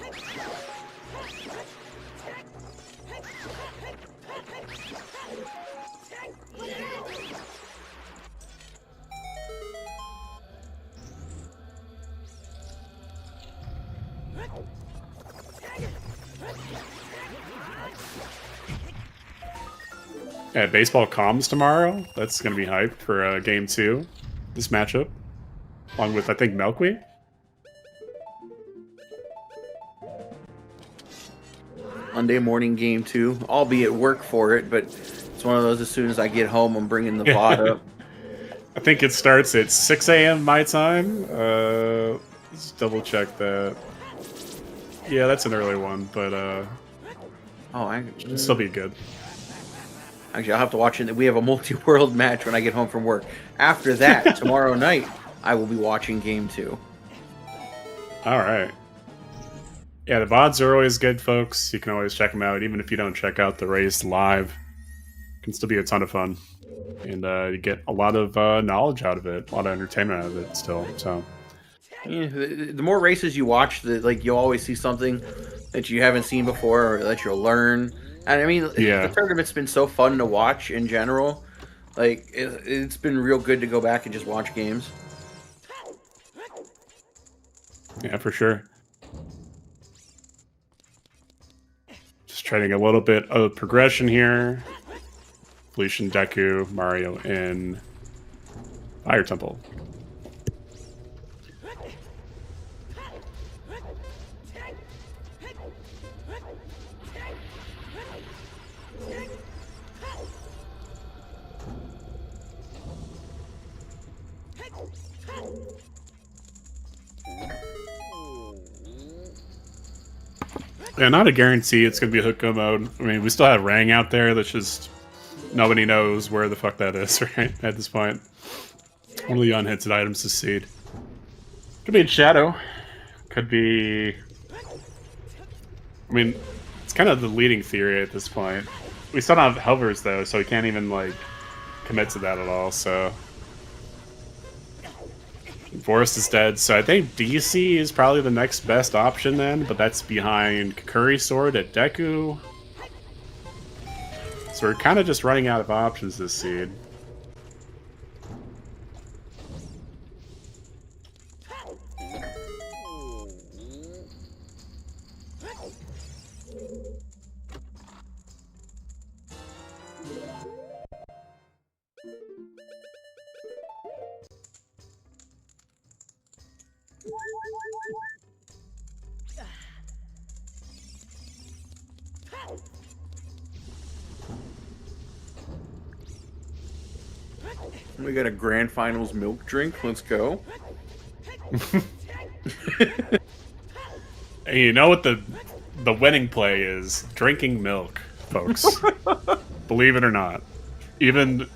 Yeah, Baseball comms tomorrow. That's going to be hyped for Game 2, this matchup. Along with, I think, Milkweed. Monday morning Game 2. I'll be at work for it, but it's one of those as soon as I get home, I'm bringing the VOD up. I think it starts at 6 a.m. my time. Let's double check that. Yeah, that's an early one, but it'll still be good. Actually, I'll have to watch it. We have a multi-world match when I get home from work. After that, tomorrow night, I will be watching Game 2. All right. Yeah, the VODs are always good, folks. You can always check them out, even if you don't check out the race live. It can still be a ton of fun. And you get a lot of knowledge out of it, a lot of entertainment out of it still. So, yeah, the more races you watch, you'll always see something that you haven't seen before or that you'll learn. And I mean, yeah. The tournament's been so fun to watch in general. Like, it's been real good to go back and just watch games. Yeah, for sure. Just trying a little bit of progression here. Flouche and Deku, Mario in Fire Temple. Yeah, not a guarantee it's going to be hook go mode. I mean, we still have Rang out there that's just... Nobody knows where the fuck that is, right? At this point. One of the unhinted items to seed. Could be in Shadow. Could be... I mean, it's kind of the leading theory at this point. We still don't have hovers, though, so we can't even, like, commit to that at all, so... Forest is dead, so I think DC is probably the next best option then, but that's behind Kakuri Sword at Deku. So we're kind of just running out of options this seed. We got a grand finals milk drink. Let's go. Hey, you know what the winning play is? Drinking milk, folks. Believe it or not. Even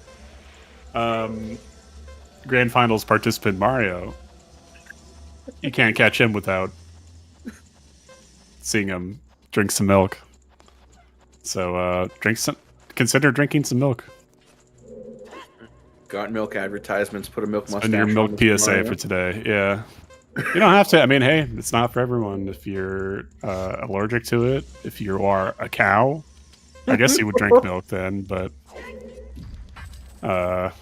grand finals participant Mario, you can't catch him without seeing him drink some milk. So consider drinking some milk. Got milk advertisements. Put a milk mustache. And your milk PSA for today. Yeah, you don't have to. I mean, hey, it's not for everyone. If you're allergic to it, if you are a cow, I guess you would drink milk then. But I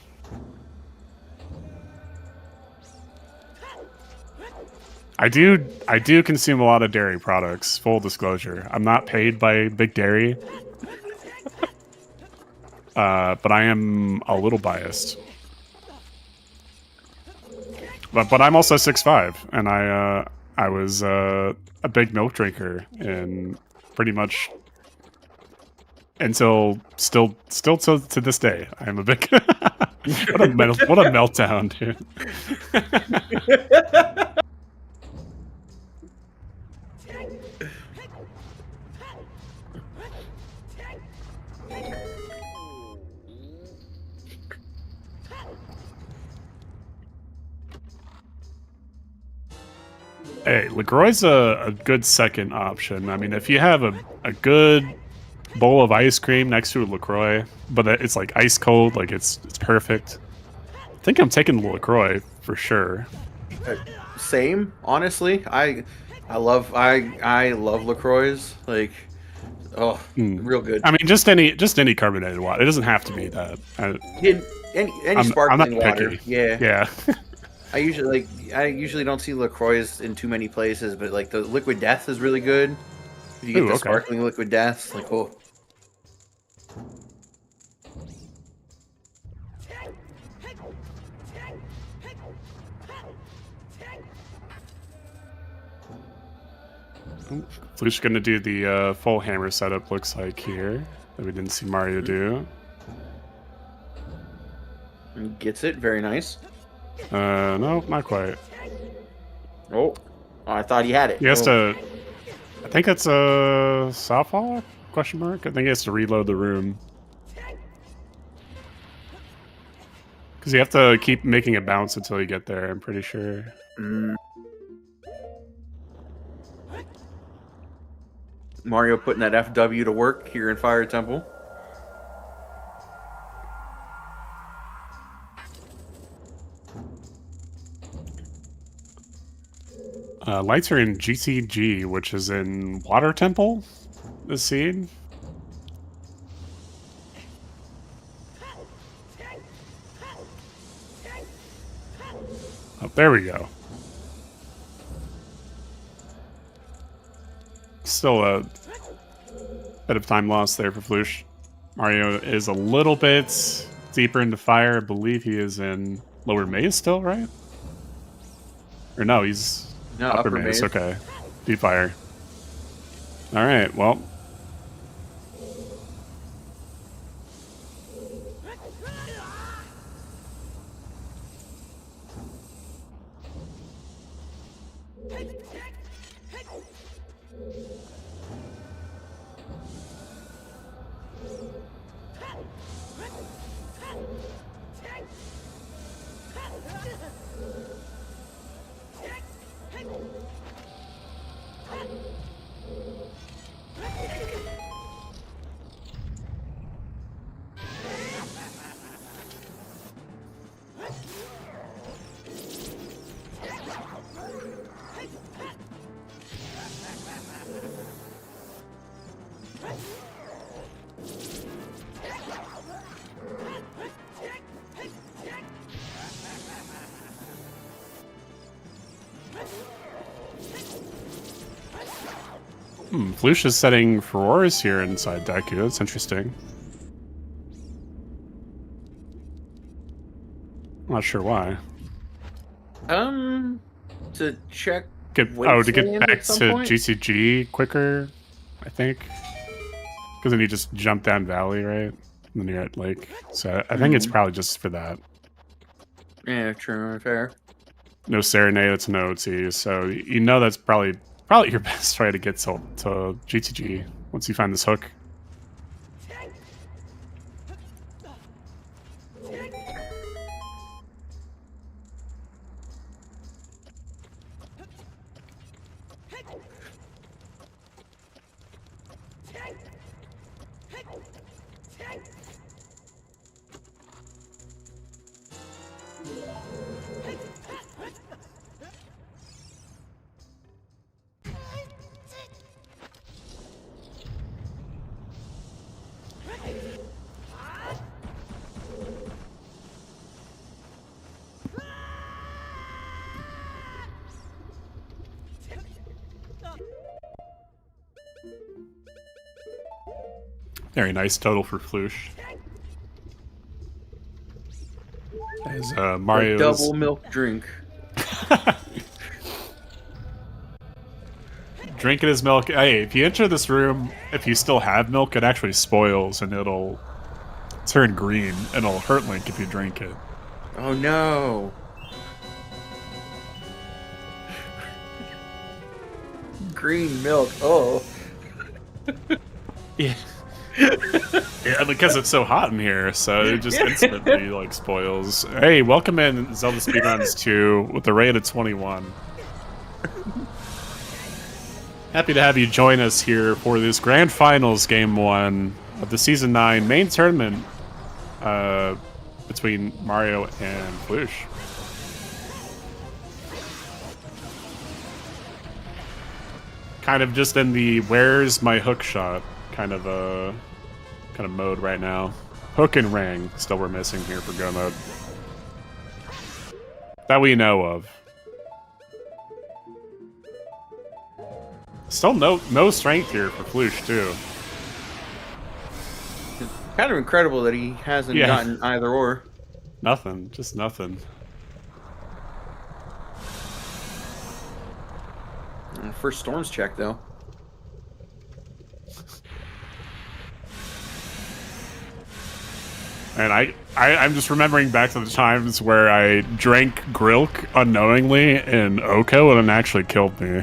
do consume a lot of dairy products. Full disclosure, I'm not paid by Big Dairy. But I am a little biased. But I'm also 6'5", and I was a big milk drinker, and pretty much until still to this day, I'm a big. what a meltdown, dude. Hey, LaCroix's a good second option. I mean, if you have a good bowl of ice cream next to a LaCroix, but it's like ice cold, like it's perfect. I think I'm taking the LaCroix for sure. Same, honestly. I love LaCroix. Like, oh, real good. I mean, just any carbonated water. It doesn't have to be that. Any sparkling water. Picky. Yeah. Yeah. I usually don't see LaCroix in too many places, but like the Liquid Death is really good. If you get the sparkling Liquid Death, like, oh. Flouche gonna do the full hammer setup, looks like here, that we didn't see Mario do. And gets it, very nice. No, not quite. Oh, I thought he had it. He has to. I think it's a softball? Question mark. I think he has to reload the room because you have to keep making it bounce until you get there. I'm pretty sure. Mario putting that FW to work here in Fire Temple. Lights are in GCG, which is in Water Temple. This scene. Oh, there we go. Still a bit of time lost there for Flouche. Mario is a little bit deeper into fire. I believe he is in Lower Maze still, right? Or no, he's Upper Maze. Okay. Deep fire. Alright, well. Flouche is setting Furores here inside Deku. That's interesting. Not sure why. To check. To get back to GCG quicker, I think. Because then you just jump down Valley, right? And then you're at Lake. So I think it's probably just for that. Yeah, true, fair. No Serenade, it's no OT. So you know that's probably your best way to get to GTG once you find this hook. Very nice total for Flouche. As Mario's double milk drink. Drinking his milk. Hey, if you enter this room, if you still have milk, it actually spoils and it'll turn green and it'll hurt Link if you drink it. Oh no. Green milk. Oh. Yeah. Yeah, because it's so hot in here, so it just instantly like spoils. Hey, welcome in Zelda Speedruns 2 with the rate of 21. Happy to have you join us here for this Grand Finals Game 1 of the Season 9 main tournament between Mario and Flouche. Kind of just in the where's my hook shot kind of mode right now. Hook and ring still we're missing here for Go mode. That we know of. Still no strength here for Flouche too. It's kind of incredible that he hasn't gotten either or. Nothing, just nothing. First storms check though. And I'm just remembering back to the times where I drank Grilk unknowingly in Oko and it actually killed me.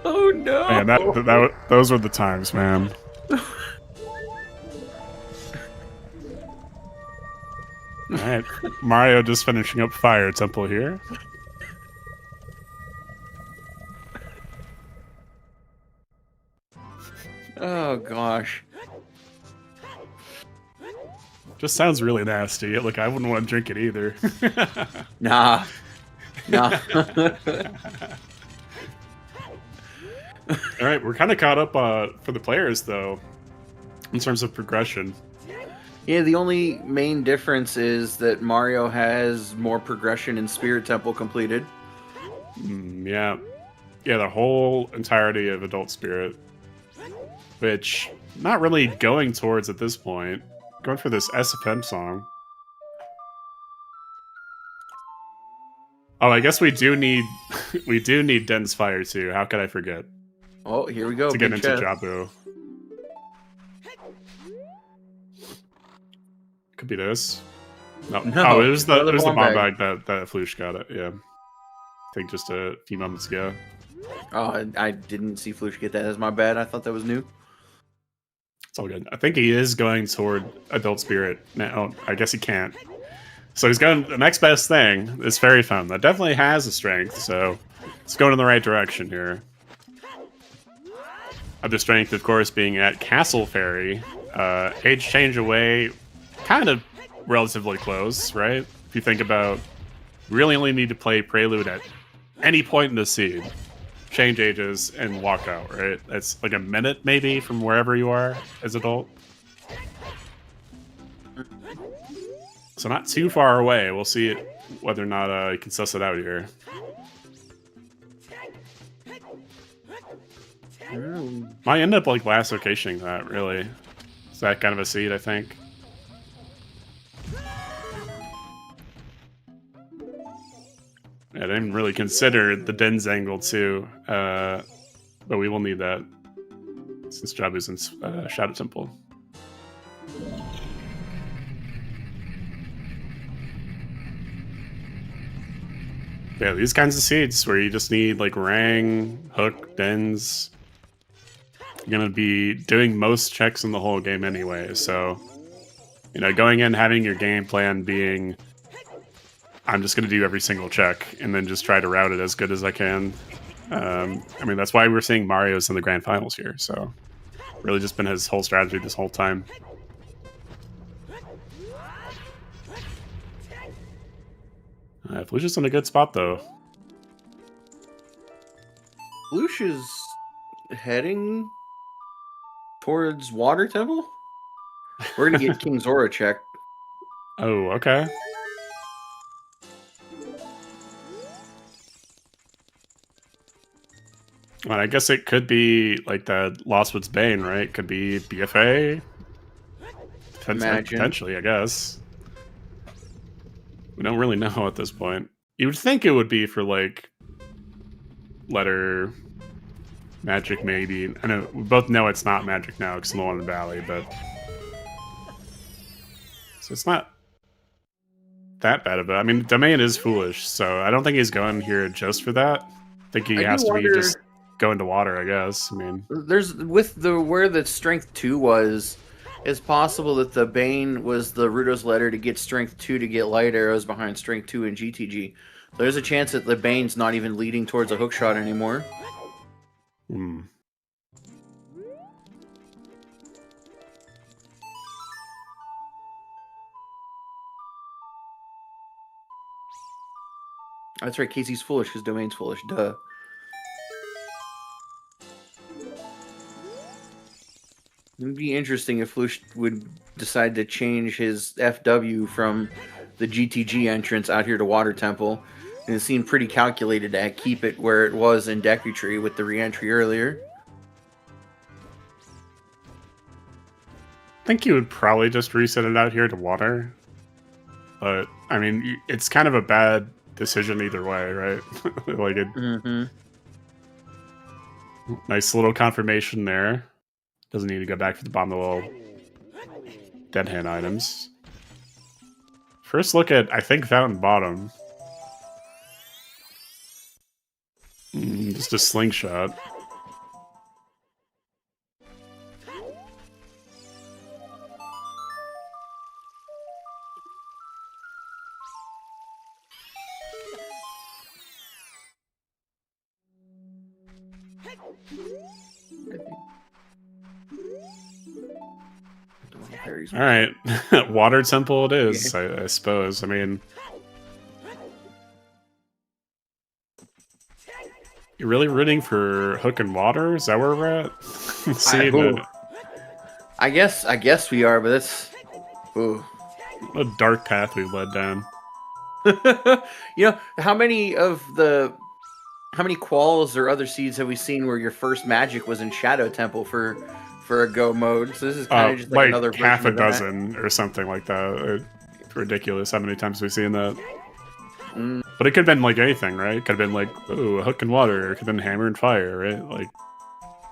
Oh no! Man, those were the times, man. Alright, Mario just finishing up Fire Temple here. Oh gosh. Just sounds really nasty. Like, I wouldn't want to drink it either. Nah. Alright, we're kind of caught up for the players, though, in terms of progression. Yeah, the only main difference is that Mario has more progression in Spirit Temple completed. Yeah. Yeah, the whole entirety of Adult Spirit. Which, not really going towards at this point. Going for this SFM song. Oh, I guess we do need Dense Fire too. How could I forget? Oh, here we go. To get into Jabu. Could be this. No. Oh, it was the bomb bag that Flouche got it. Yeah. I think just a few moments ago. Oh, I didn't see Flouche get that. That's my bad. I thought that was new. It's all good. I think he is going toward Adult Spirit now. I guess he can't. So he's going the next best thing is Fairy Fountain. That definitely has a strength, so it's going in the right direction here. Other strength, of course, being at Castle Fairy. Age change away, kind of relatively close, right? If you think about, you really only need to play Prelude at any point in the seed. Change ages and walk out, right? That's like a minute maybe from wherever you are as adult. So not too far away. We'll see whether or not you can suss it out here. Might end up like last locationing that, really. Is that kind of a seed, I think? I didn't really consider the Den's angle too, but we will need that since Jabu's in Shadow Temple. Yeah, these kinds of seeds where you just need like Rang, Hook, Dens. You're gonna be doing most checks in the whole game anyway, so you know, going in having your game plan being I'm just going to do every single check and then just try to route it as good as I can. I mean, that's why we're seeing Mario's in the Grand Finals here, so really just been his whole strategy this whole time. Flouche is in a good spot, though. Flouche is heading towards Water Temple? We're going to get King Zora checked. Oh, okay. Well, I guess it could be like the Lostwood's Bane, right? Could be BFA. Potentially, I guess. We don't really know at this point. You would think it would be for like letter magic, maybe. I know we both know it's not magic now because Lowland Valley, but so it's not that bad of it. I mean, Domain is foolish, so I don't think he's going here just for that. I think he has to be just going to water, I guess. I mean, there's with the where the strength 2 was, it's possible that the Bane was the Ruto's letter to get strength 2 to get light arrows behind strength 2 and GTG. There's a chance that the Bane's not even leading towards a hook shot anymore. Hmm. That's right, Casey's foolish because Domain's foolish. Duh. It would be interesting if Flouche would decide to change his FW from the GTG entrance out here to Water Temple. And it seemed pretty calculated to keep it where it was in Deku Tree with the re-entry earlier. I think you would probably just reset it out here to water. But, I mean, it's kind of a bad decision either way, right? Like it. Mm-hmm. Nice little confirmation there. Doesn't need to go back for the bottom of the little dead hand items. First look at, I think, Fountain Bottom. Just a slingshot. All right, Water Temple it is, I suppose. I mean, you're really rooting for Hook and Water? Is that where we're at? I guess we are, but that's what a dark path we led down. You know, how many quals or other seeds have we seen where your first magic was in Shadow Temple for a go mode? So this is kind of just like another half a version of dozen or something like that. It's ridiculous how many times we've seen that. But it could have been like anything, right? It could have been like, ooh, Hook and Water. It could have been Hammer and Fire, right? Like,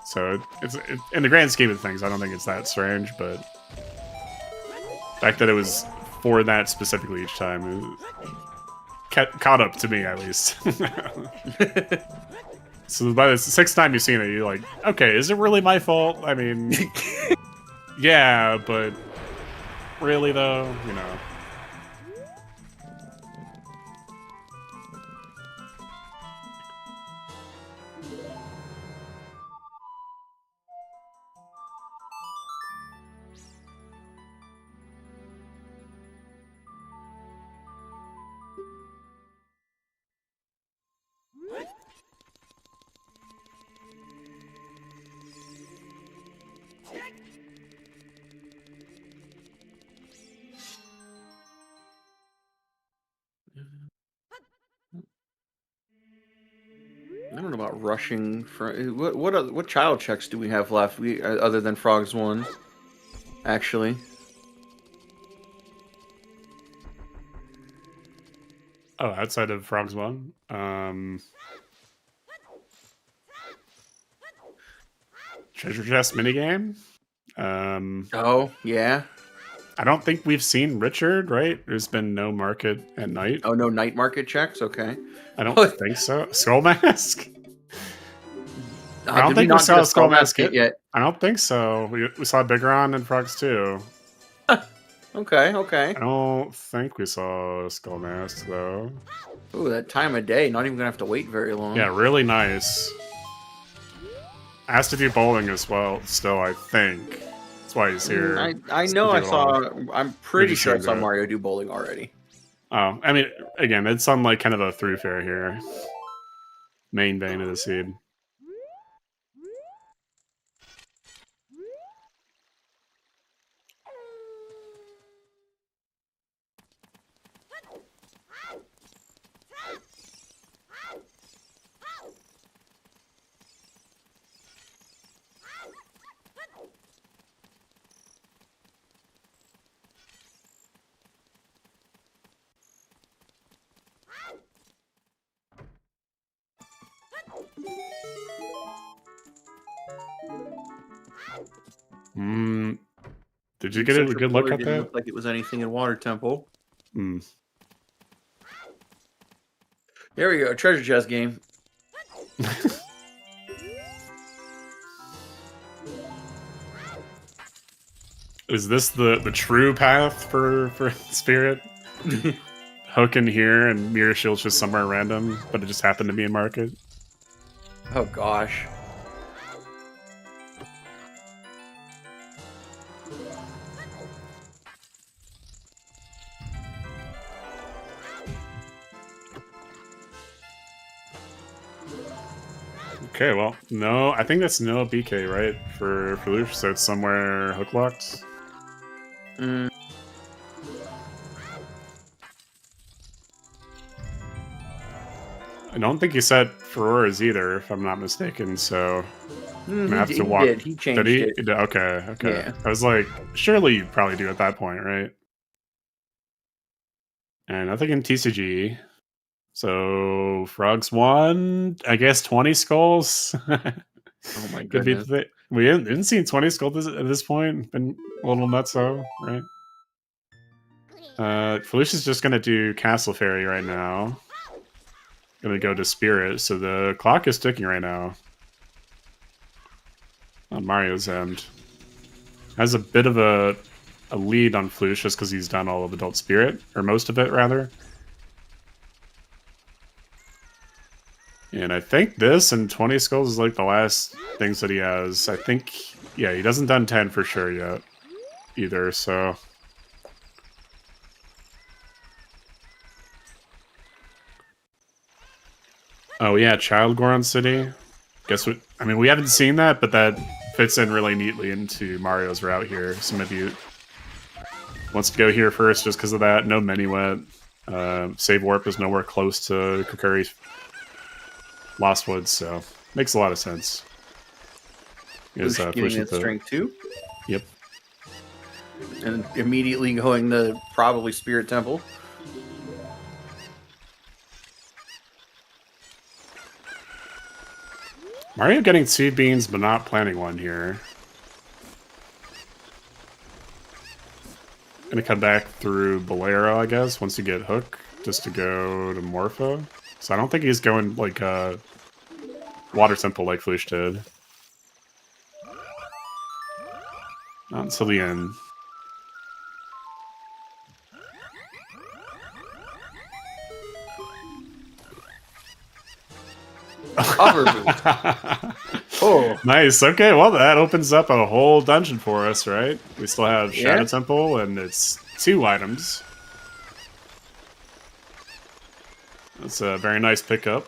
so it's in the grand scheme of things, I don't think it's that strange. But the fact that it was for that specifically each time caught up to me, at least. So by the sixth time you've seen it, you're like, okay, is it really my fault? I mean, yeah, but really though, you know. I don't know about rushing. What child checks do we have left? Other than Frogs 1, actually. Oh, outside of Frogs 1? Treasure chest minigame? Oh, yeah. I don't think we've seen Richard, right? There's been no market at night. Oh, no night market checks? Okay. I don't think so. Skull Mask? I don't Did think we saw a Skull Mask yet. I don't think so. We saw Bigron and Frogs 2. Okay. I don't think we saw a Skull Mask, though. Ooh, that time of day. Not even gonna have to wait very long. Yeah, really nice. Has to do bowling as well, still, I think. That's why he's here. I know I saw... I'm pretty sure I saw Mario do bowling already. Oh, I mean, again, it's on, like, kind of a throughfare here. Main vein of the seed. Did you get a good look at that? Look like it was anything in Water Temple. There we go, treasure chest game. Is this the true path for Spirit? hook in here and mirror shield's just somewhere random, but it just happened to be in market. Oh gosh. Okay, well, no, I think that's no BK, right? For Flouche, so it's somewhere hook locked. Mm. I don't think he said Ferora's either, if I'm not mistaken, so I'm gonna have to walk. Did. He changed it. He did? Okay, okay. Yeah. I was like, surely you'd probably do at that point, right? And nothing in TCG. So Frogs won, I guess 20 skulls. Oh my Could be goodness. we didn't see 20 skulls at this point. Been a little nutso, right? Felicia's just gonna do Castle Fairy right now. Gonna go to Spirit, so the clock is ticking right now. On Mario's end. Has a bit of a lead on Flouche just because he's done all of Adult Spirit, or most of it, rather. And I think this and 20 skulls is like the last things that he has. I think, yeah, he doesn't done 10 for sure yet, either, so... Oh yeah, Child Goron City. Guess what? I mean, we haven't seen that, but that fits in really neatly into Mario's route here. So maybe wants to go here first just because of that. No Mini-Wet. Save Warp is nowhere close to Kokuri's Lost Woods, so makes a lot of sense. Is getting its strength too? Yep. And immediately going to probably Spirit Temple. Mario getting seed beans, but not planting one here. Gonna come back through Bolero, I guess, once you get Hook, just to go to Morpho. So I don't think he's going like Water Temple like Flouche did. Not until the end. Oh, nice. Okay, well that opens up a whole dungeon for us, right? We still have Shadow Temple, and it's 2 items. That's a very nice pickup.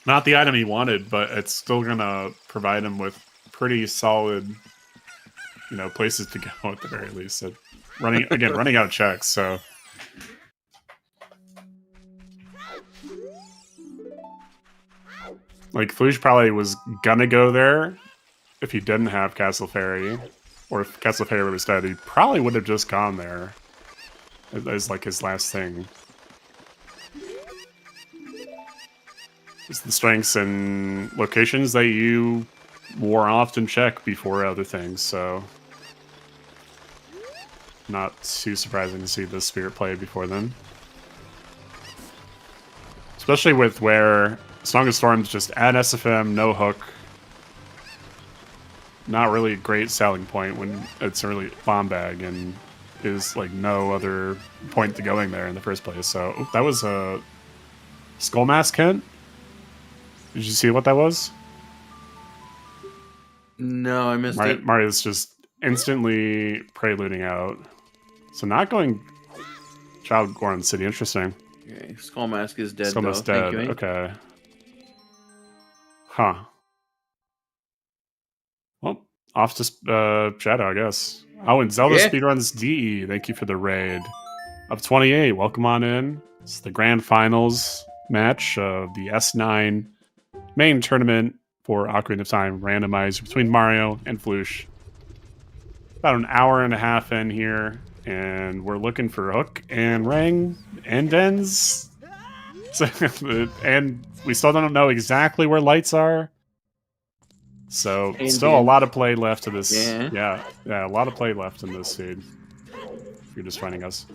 Not the item he wanted, but it's still gonna provide him with pretty solid, you know, places to go at the very least. So running out of checks, so. Like, Flouche probably was gonna go there if he didn't have Castle Fairy. Or if Castle Fairy was dead, he probably would have just gone there as like his last thing. It's the strengths and locations that you more often check before other things, so... Not too surprising to see the Spirit play before then. Especially with where Song of Storms just add SFM, no hook. Not really a great selling point when it's a really bomb bag and is like no other point to going there in the first place. So that was a Skull Mask hint. Did you see what that was? No, I missed it. Mario's just instantly preluding out. So not going Child Goron City. Interesting. Okay, Skull Mask is dead. Skull Mask dead. Okay. Huh. Well, off to Shadow, I guess. Oh, and Zelda Speedruns DE. Thank you for the raid. Up 28. Welcome on in. It's the grand finals match of the S9 main tournament for Ocarina of Time randomizer between Mario and Flouche. About an hour and a half in here, and we're looking for Hook and Rang and Dens. And we still don't know exactly where lights are. So still a lot of play left to this. Yeah, a lot of play left in this seed. If you're just finding us.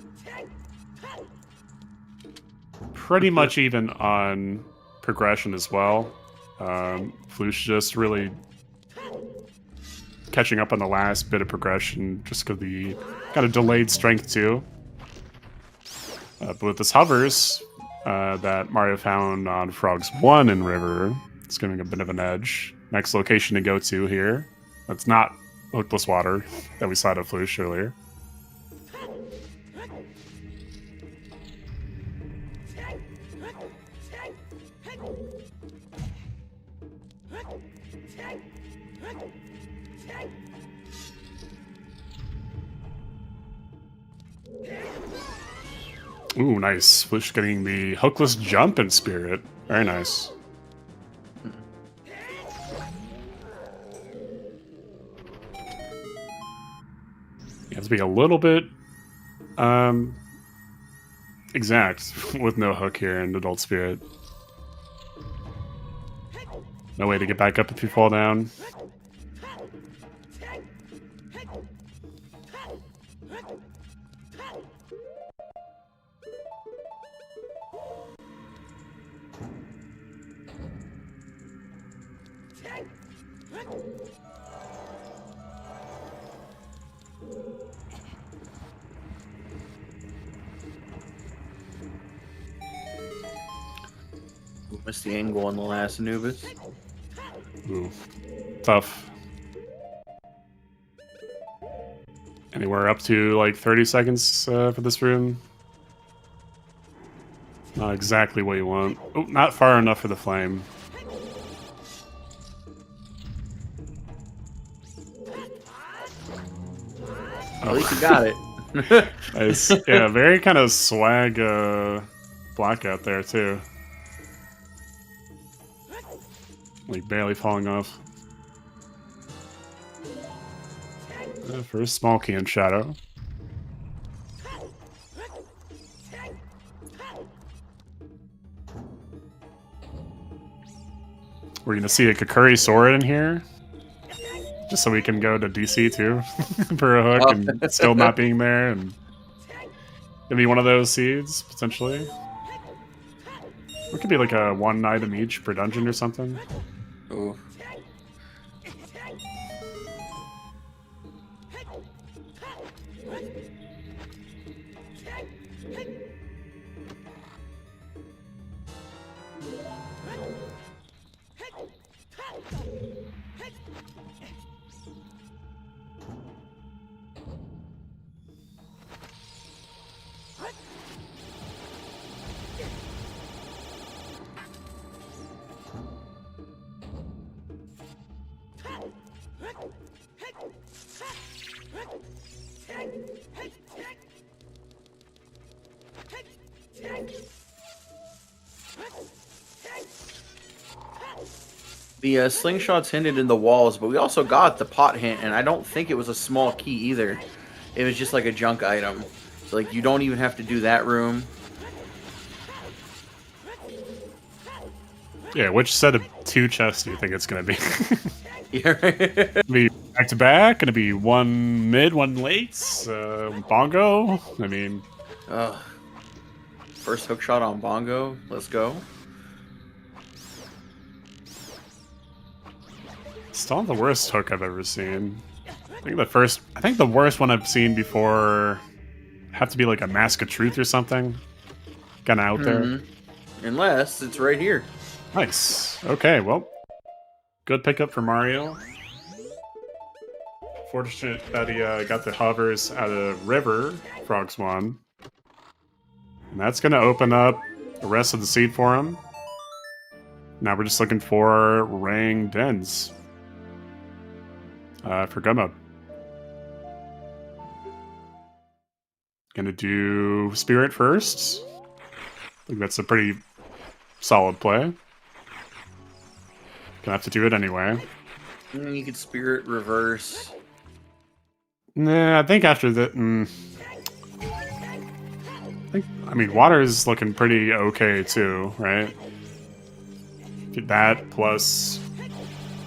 Pretty much even on progression as well. Flouche just really catching up on the last bit of progression just because the kind of delayed strength too. But with this hovers that Mario found on Frogs 1 in River, it's giving a bit of an edge. Next location to go to here. That's not hookless water that we saw at Flouche earlier. Ooh, nice. Flouche getting the hookless jump in Spirit. Very nice. You have to be a little bit exact with no hook here in Adult Spirit. No way to get back up if you fall down. Missed the angle on the last Anubis. Ooh, tough. Anywhere up to like 30 seconds for this room. Not exactly what you want. Oh, not far enough for the flame. At least you got it. Nice. Yeah, very kind of swag blackout there too. Like barely falling off. First small key in shadow. We're gonna see a Kakuri sword in here. Just so we can go to DC too for a hook and still not being there, and gonna be one of those seeds potentially. It could be like a 1 item each per dungeon or something. Ooh. The slingshots hinted in the walls, but we also got the pot hint, and I don't think it was a small key either. It was just like a junk item. So, like, you don't even have to do that room. Yeah, which set of 2 chests do you think it's gonna be? Yeah, right. Be back to back? Gonna be 1 mid, 1 late? Bongo? I mean, First hook shot on Bongo. Let's go. still not the worst hook I've ever seen. I think the worst one I've seen before have to be like a Mask of Truth or something. Kind of out there. Unless it's right here. Nice. Okay, well, good pickup for Mario. Fortunate that he got the hovers out of River, Frog Swan. And that's going to open up the rest of the seed for him. Now we're just looking for Rang Dens for gun mode. Gonna do Spirit first. I think that's a pretty solid play. Gonna have to do it anyway. You could Spirit reverse. Nah, I think after that... I mean, water is looking pretty okay too, right? Get that plus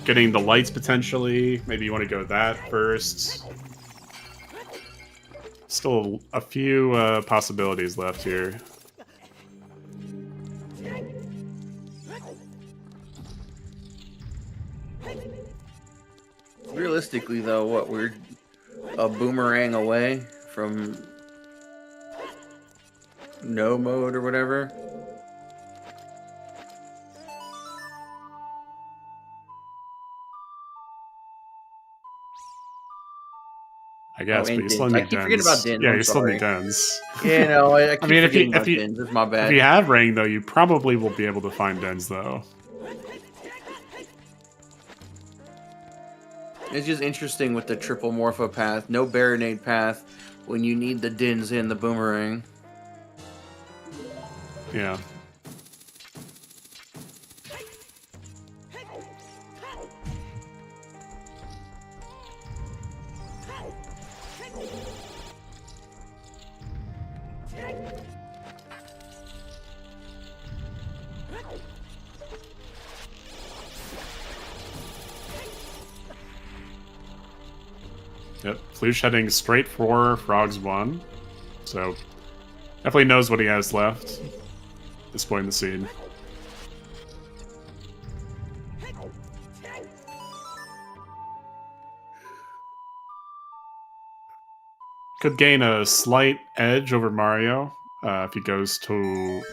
getting the lights potentially. Maybe you want to go that first. Still a few possibilities left here. Realistically, though, what we're a boomerang away from no mode or whatever. I guess, but you still Dins. I need keep forgetting about Dins. Dins. Yeah, I'm you still need sorry. Dins. Yeah, no, I keep mean, forgetting about Dins. It's my if bad. you have Ring, though, you probably will be able to find Dins, though. It's just interesting with the triple Morpho path, no Baronade path, when you need the Dins in the boomerang. Yeah. Yep, Flouche heading straight for Frogs 1. So, definitely knows what he has left at this point in the scene. Could gain a slight edge over Mario if he goes to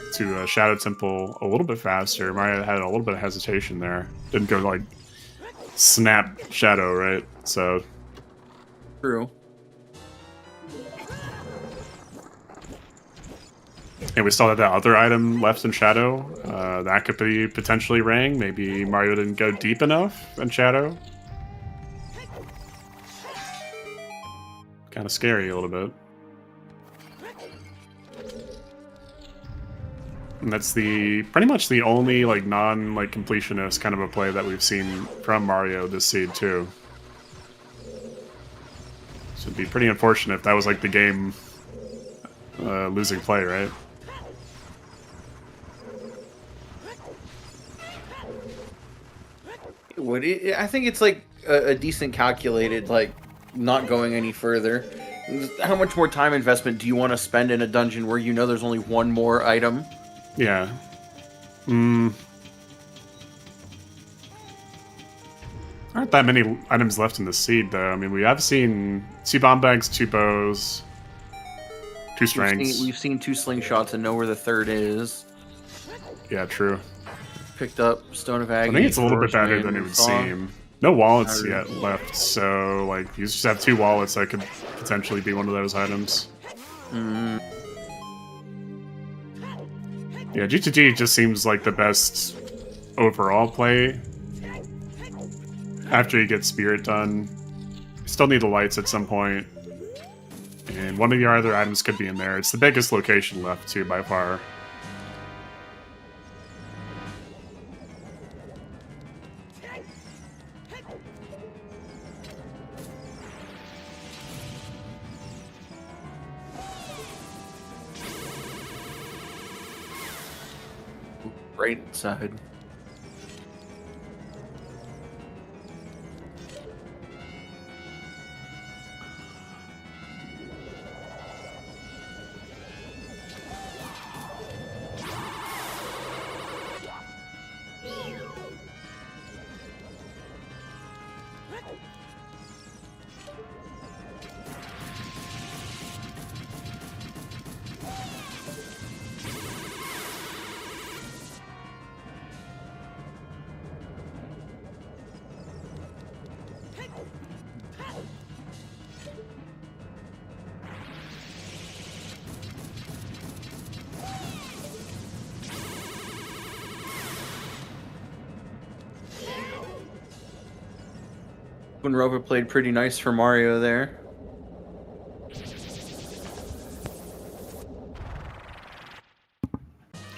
Shadow Temple a little bit faster. Mario had a little bit of hesitation there. Didn't go like snap Shadow, right? So True. and we still have that other item left in Shadow. That could be potentially Rang. Maybe Mario didn't go deep enough in Shadow. Kind of scary a little bit. And that's pretty much the only completionist kind of a play that we've seen from Mario this seed too. So it'd be pretty unfortunate if that was like the game losing play, right? I think it's like a decent calculated, like not going any further. How much more time investment do you want to spend in a dungeon where you know there's only one more item? Yeah. Aren't that many items left in the seed, though. I mean, we have seen 2 bomb bags, 2 bows, 2 strings. We've seen 2 slingshots and know where the third is. Yeah, true. Picked up Stone of Agony. I think it's a little bit better than it would seem. No wallets yet left, so like you just have 2 wallets that could potentially be one of those items. Yeah, G2G just seems like the best overall play. After you get Spirit done, you still need the lights at some point. And one of your other items could be in there. It's the biggest location left, too, by far. Right side. Rover played pretty nice for Mario there.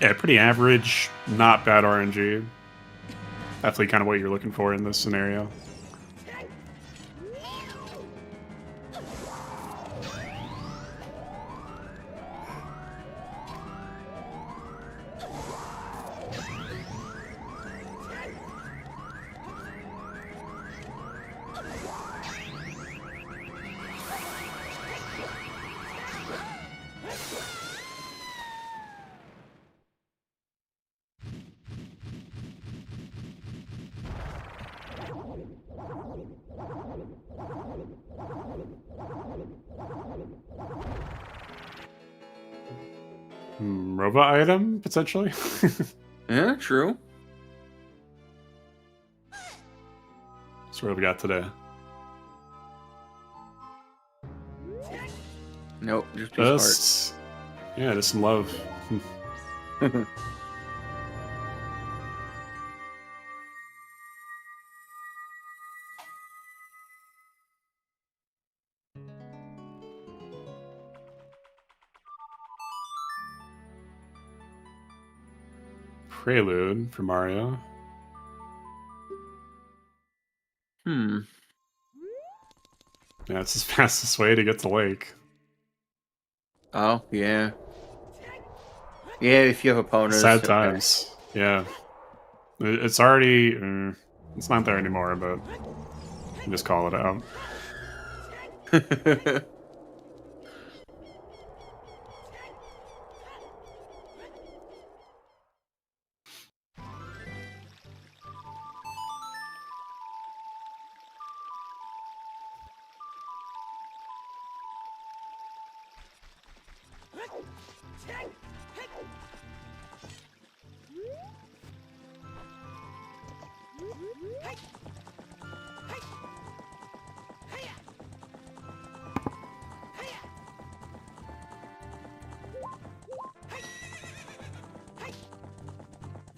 Yeah, pretty average, not bad RNG. Definitely kind of what you're looking for in this scenario. Robot item, potentially? Yeah, true. That's what we got today. Nope, just piece of art. Yeah, just some love. Prelude for Mario. Hmm. Yeah, it's his fastest way to get to Lake. Oh, yeah. Yeah, if you have opponents. Sad times. Okay. Yeah. It's already... it's not there anymore, but... You can just call it out.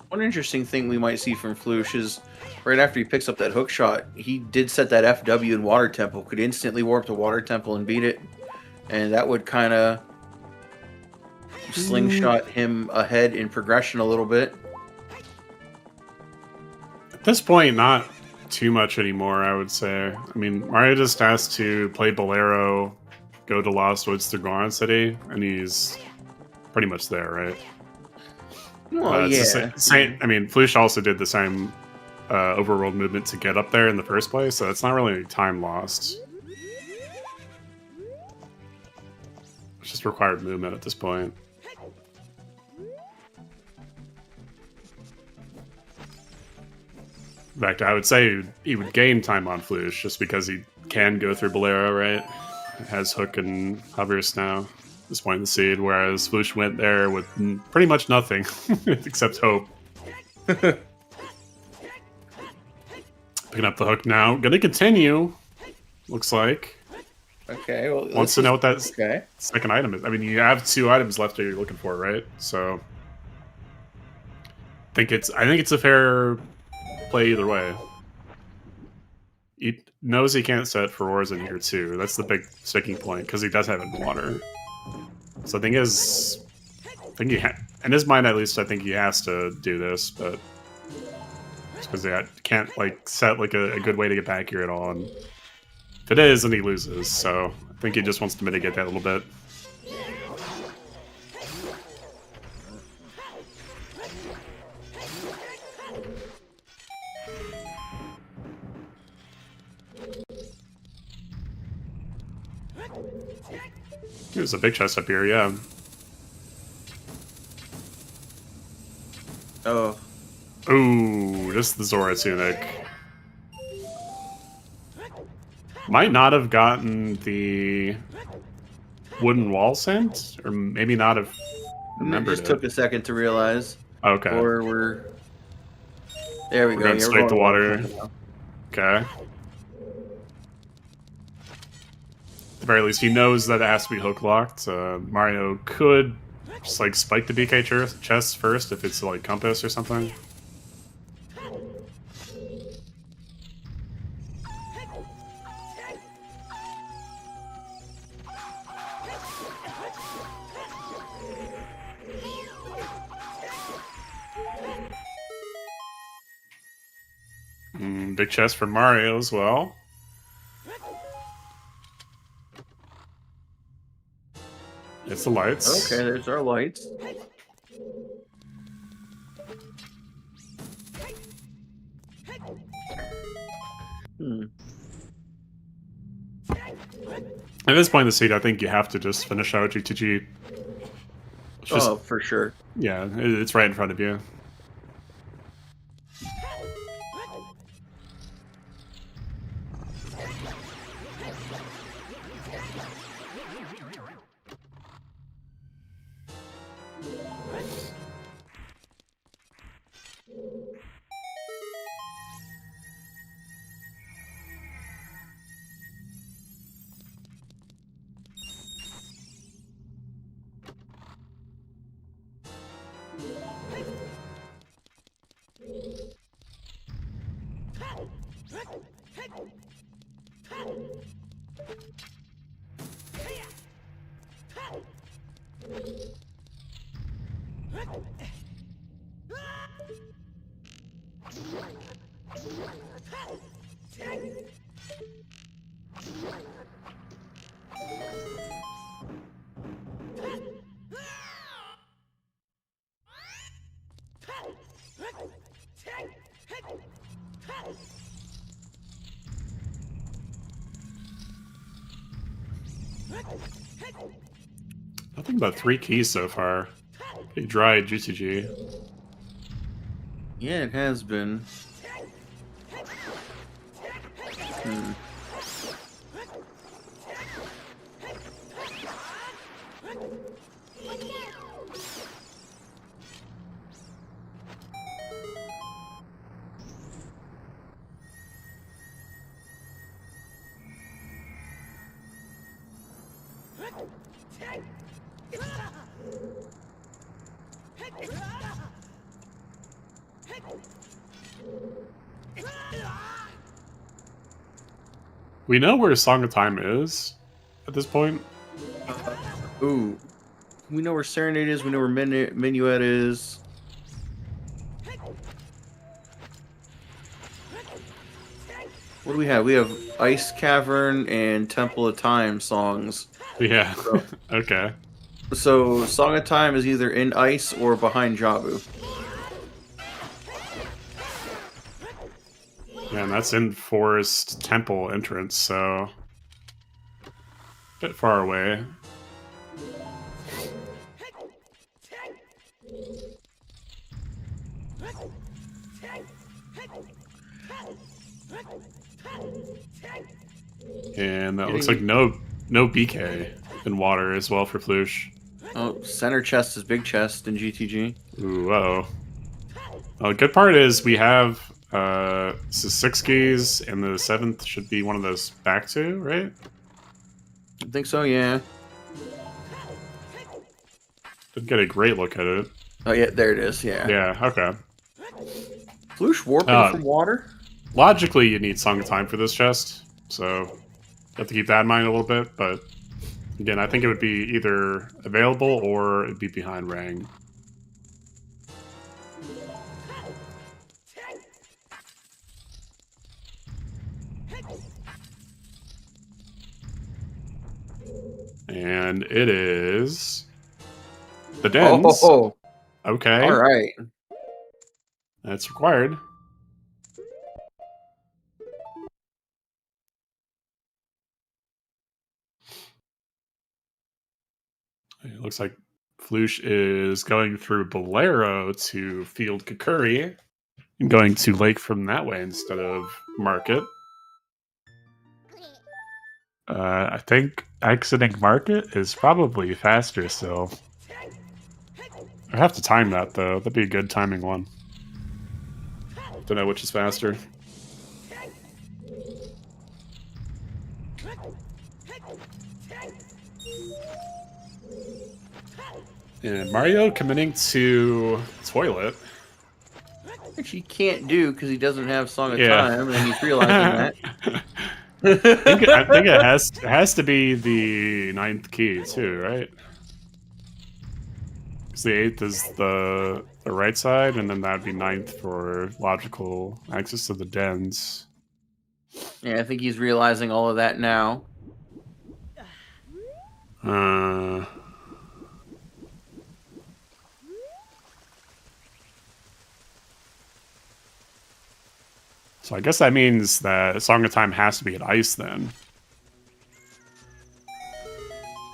One interesting thing we might see from Flouche is right after he picks up that hook shot, he did set that FW in Water Temple, could instantly warp to Water Temple and beat it. And that would kind of slingshot him ahead in progression a little bit. At this point, not too much anymore, I would say. I mean, Mario just has to play Bolero, go to Lost Woods through Goron City, and he's pretty much there, right? Well, yeah. Same, I mean, Flouche also did the same overworld movement to get up there in the first place, so it's not really time lost. It's just required movement at this point. In fact, I would say he would gain time on Flouche just because he can go through Bolero, right? It has Hook and Hovers now. This point in the seed, whereas Flouche went there with pretty much nothing except hope. Picking up the hook now. Gonna continue, looks like. Okay, well... Wants to know what that second item is. I mean, you have 2 items left that you're looking for, right? So... I think it's a fair play either way. He knows he can't set for Ors in here too. That's the big sticking point, because he does have it in water. So the thing is, in his mind at least, I think he has to do this, but it's because he can't like set like a good way to get back here at all. And if it is, then he loses. So I think he just wants to mitigate that a little bit. There's a big chest up here, yeah. Oh. Ooh, just the Zora tunic. Might not have gotten the wooden wall sent, or maybe not have remembered it. Just took a second to realize. Okay. Or we're... There we go. We're going straight to water. Okay. At the very least, he knows that it has to be hook locked. Mario could just like spike the BK chest first if it's like compass or something. Big chest for Mario as well. It's the lights. Okay, there's our lights. At this point in the seed, I think you have to just finish out GTG. Oh, for sure. Yeah, it's right in front of you. Nothing but 3 keys so far. Pretty dry GCG. Yeah, it has been. We know where Song of Time is at this point. Ooh. We know where Serenade is. We know where Minuet is. What do we have? We have Ice Cavern and Temple of Time songs. Yeah. Okay. So Song of Time is either in ice or behind Jabu. Yeah, and that's in Forest Temple entrance, so a bit far away. And that looks like no BK in water as well for Flouche. Oh, center chest is big chest in GTG. Ooh, uh-oh. Well, the good part is we have this is 6 keys, and the 7th should be one of those back 2, right? I think so, yeah. Didn't get a great look at it. Oh, yeah, there it is, yeah. Yeah, okay. Flouche warping from water? Logically, you need Song of Time for this chest, so you have to keep that in mind a little bit, but again, I think it would be either available or it'd be behind Rang. And it is the Dens. Oh, okay. All right. That's required. It looks like Flouche is going through Bolero to Field Kakuri and going to Lake from that way instead of Market. I think exiting Market is probably faster still. I have to time that, though. That'd be a good timing one. Don't know which is faster. And Mario committing to Toilet. Which he can't do because he doesn't have Song of Time, and he's realizing that. I think it has to be the 9th key too, right? Because the 8th is the right side, and then that'd be 9th for logical access to the dens. Yeah, I think he's realizing all of that now. So I guess that means that Song of Time has to be at ice then.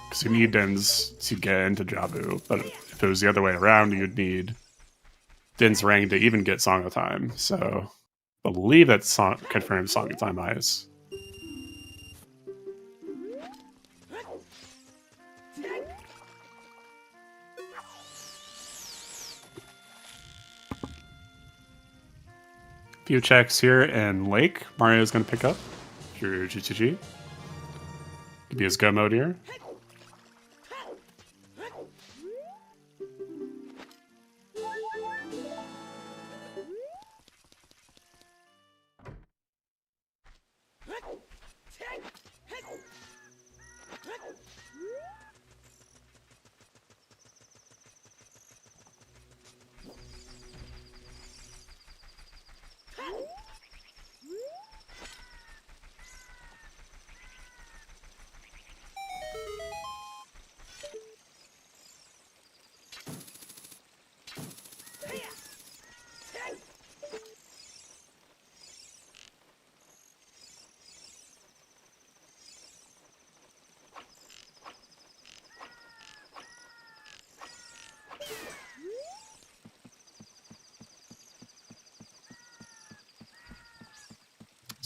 Because you need dens to get into Jabu, but if it was the other way around, you'd need Din's Rang to even get Song of Time. So I believe that's confirmed Song of Time ice. Few checks here, and Lake Mario's going to pick up through GTG. Could be his go mode here.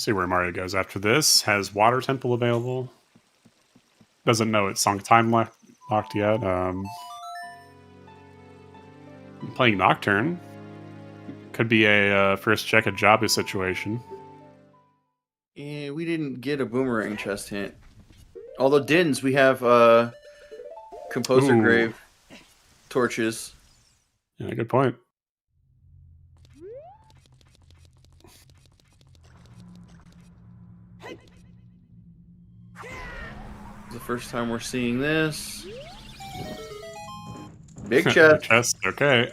See where Mario goes after this. Has Water Temple available. Doesn't know it's Song Time locked yet. Playing Nocturne. Could be a first check a Jabu situation. Yeah, we didn't get a boomerang chest hint. Although Dins, we have Composer Grave torches. Yeah, good point. The first time we're seeing this. Big chest. Big chest, okay.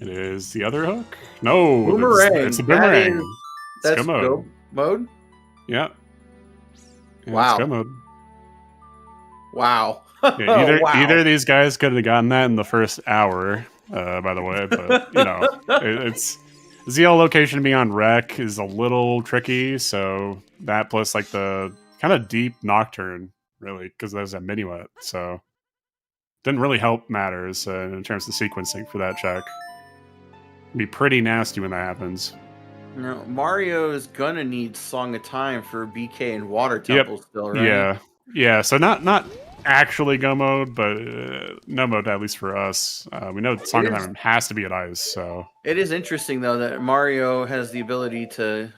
It is the other hook? No, boomerang. It's a boomerang. That's go mode? Yeah. Wow. It's go mode. Wow. Yeah, wow. Either of these guys could have gotten that in the first hour, by the way, but, you know, it's... ZL location being on Rec is a little tricky, so that plus, like, the kind of deep Nocturne, really, because there's a minuet, so... Didn't really help matters in terms of sequencing for that check. It'd be pretty nasty when that happens. No, Mario is gonna need Song of Time for BK and Water Temple still, right? Yeah. So not actually go mode, but no mode at least for us. We know Song of Time has to be at ice. So it is interesting though that Mario has the ability to,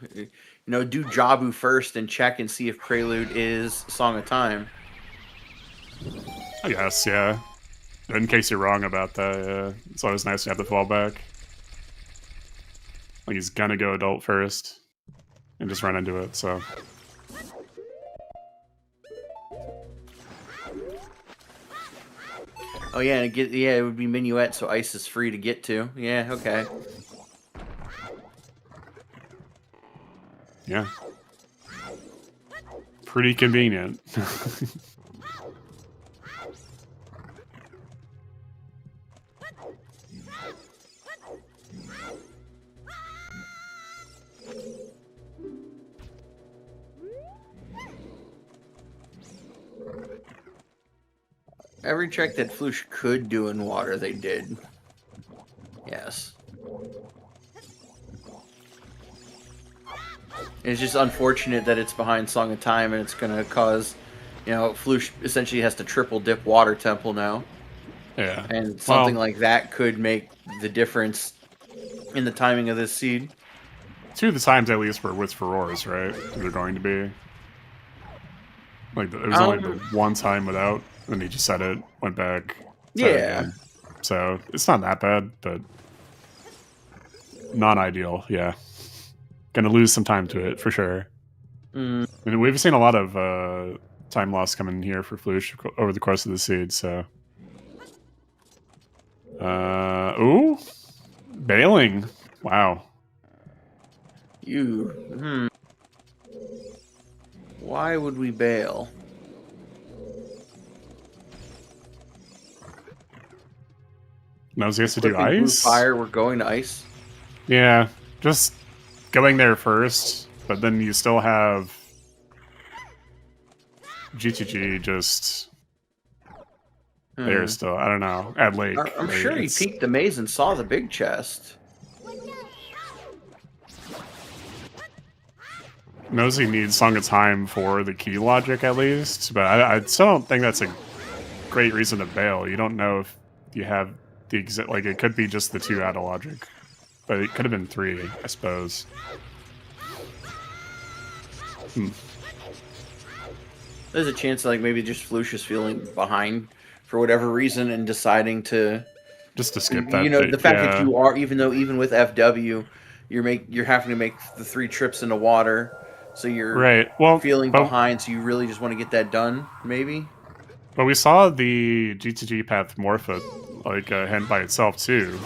do Jabu first and check and see if Prelude is Song of Time. I guess, yeah. In case you're wrong about that, it's always nice to have the fallback. Like he's gonna go adult first and just run into it, so. Oh yeah, and it would be minuet, so ice is free to get to. Yeah, okay. Yeah. Pretty convenient. Every check that Flouche could do in water, they did. Yes. It's just unfortunate that it's behind Song of Time and it's going to cause, Flouche essentially has to triple dip Water Temple now. Yeah. And something like that could make the difference in the timing of this seed. Two of the times at least were with Furores, right? They're going to be. Like, it was only the one time without, and he just said it, went back. Yeah. So, it's not that bad, but non-ideal, yeah. Gonna lose some time to it, for sure. Mm. I mean, we've seen a lot of time loss coming here for Flouche over the course of the seed, so... ooh! Bailing! Wow. Why would we bail? Knows he has to do ice? Fire, we're going to ice? Yeah, just going there first, but then you still have GTG just there still. I don't know. At Lake. I'm sure he peeked the maze and saw the big chest. Knows he needs Song of Time for the key logic at least, but I still don't think that's a great reason to bail. You don't know if you have the exact, like, it could be just the 2 out of logic, but it could have been 3, I suppose. There's a chance like maybe just Flouche is feeling behind for whatever reason and deciding to just to skip that. The fact that you are, even with FW, you're having to make the 3 trips into water. So you're feeling behind, so you really just want to get that done, maybe? But we saw the GTG path Morpha, like, hand by itself, too.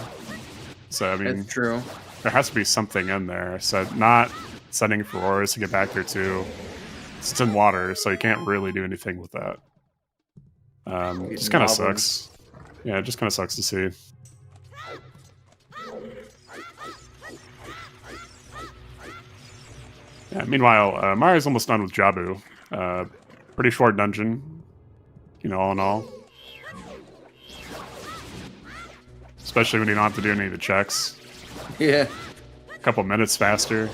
So, I mean... That's true. There has to be something in there. So, not setting Furores to get back there, too. It's in water, so you can't really do anything with that. It just kind of sucks. Yeah, it just kind of sucks to see. Yeah, meanwhile, Mario's almost done with Jabu. Pretty short dungeon, all in all. Especially when you don't have to do any of the checks. Yeah. A couple minutes faster.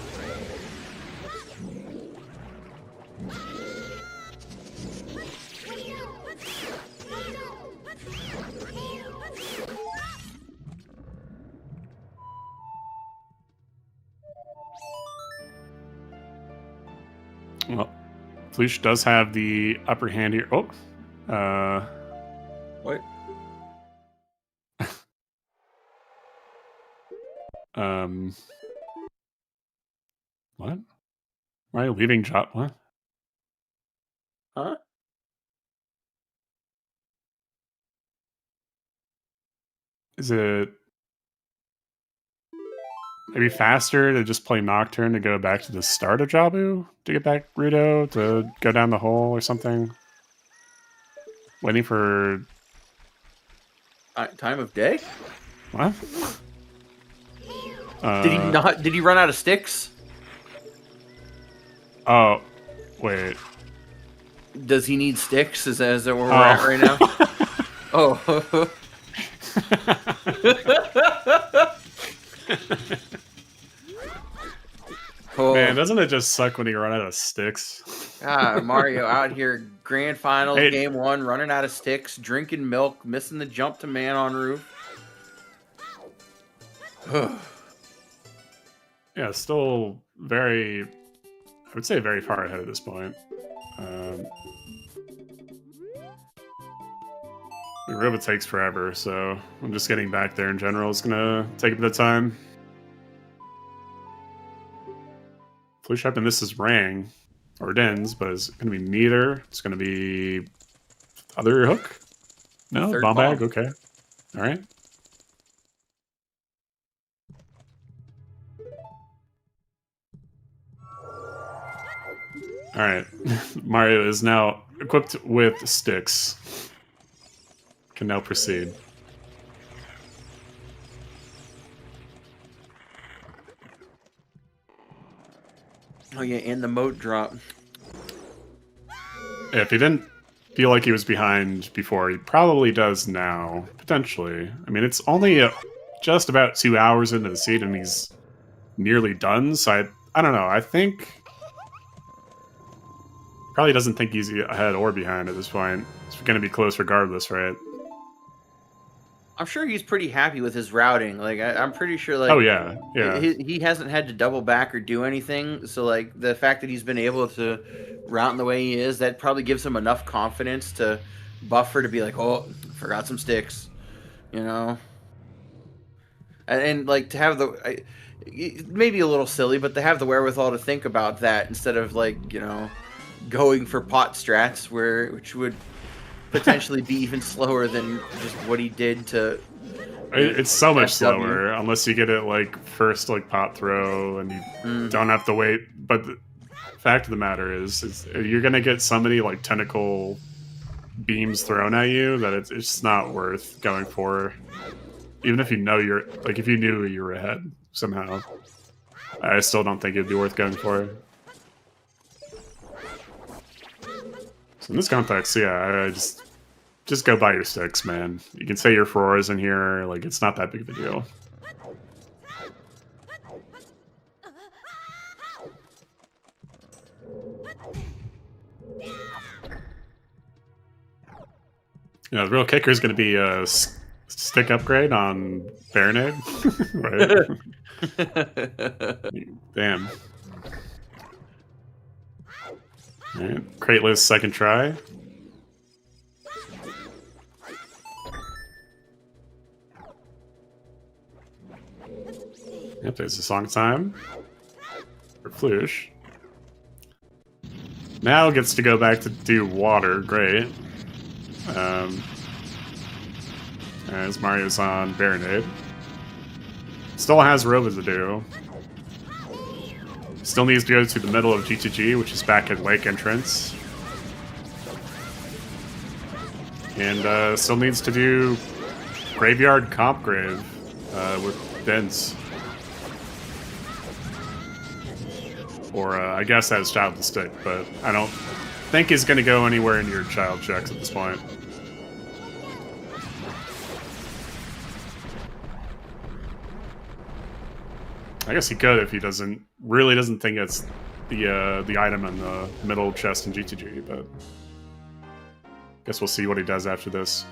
Well, Flouche does have the upper hand here. Oh, What? What? Why are you leaving job? What? Huh? Is it maybe faster to just play Nocturne to go back to the start of Jabu to get back Rudo to go down the hole or something? Waiting for Time of day? what? Did he not? Did he run out of sticks? Oh, wait. Does he need sticks? Is that where we're at right now? Oh. Man, doesn't it just suck when you run out of sticks? Mario out here, grand finals, Hey. game 1, running out of sticks, drinking milk, missing the jump to man on roof. Yeah, still very, I would say very far ahead at this point. The robot takes forever, so I'm just getting back there in general. It's gonna take a bit of time. Flouche up, and this is Rang, or Dens, but it's gonna be neither. It's gonna be other hook? No? Third Bomb bag? bomb. Okay. Alright. Alright. Mario is now equipped with sticks. Can now proceed. Oh yeah, and the moat drop. Yeah, if he didn't feel like he was behind before, he probably does now. Potentially. I mean, it's only just about 2 hours into the seed and he's nearly done, so I don't know. I think probably doesn't think he's ahead or behind at this point. It's going to be close regardless, right? I'm sure he's pretty happy with his routing. Like I'm pretty sure, like, oh yeah, yeah. he hasn't had to double back or do anything. So like the fact that he's been able to route in the way he is, that probably gives him enough confidence to buffer to be like, oh, forgot some sticks, you know. And like to have the maybe a little silly, but to have the wherewithal to think about that instead of like, you know, going for pot strats which would potentially be even slower than just what he did to. It's so much FW. slower unless you get it like first like pot throw and you don't have to wait. But the fact of the matter is you're gonna get so many like tentacle beams thrown at you that it's just not worth going for. Even if you know you're like if you knew you were ahead somehow, I still don't think it'd be worth going for. So in this context, yeah, I just go buy your sticks, man. You can say your fours in here, like it's not that big of a deal. You know, the real kicker is going to be a stick upgrade on Baronade, right? Damn. All right, Crateless second try. Yep, there's a song time for Flouche. Now gets to go back to do water. Great. As Mario's on Baronade. Still has Robo to do. Still needs to go to the middle of G2G, which is back at Lake Entrance. And still needs to do Graveyard Comp Grave with Dens. Or I guess as Child to Stick, but I don't think he's going to go anywhere near Child checks at this point. I guess he could if he really doesn't think it's the item in the middle chest in G2G, but guess we'll see what he does after this.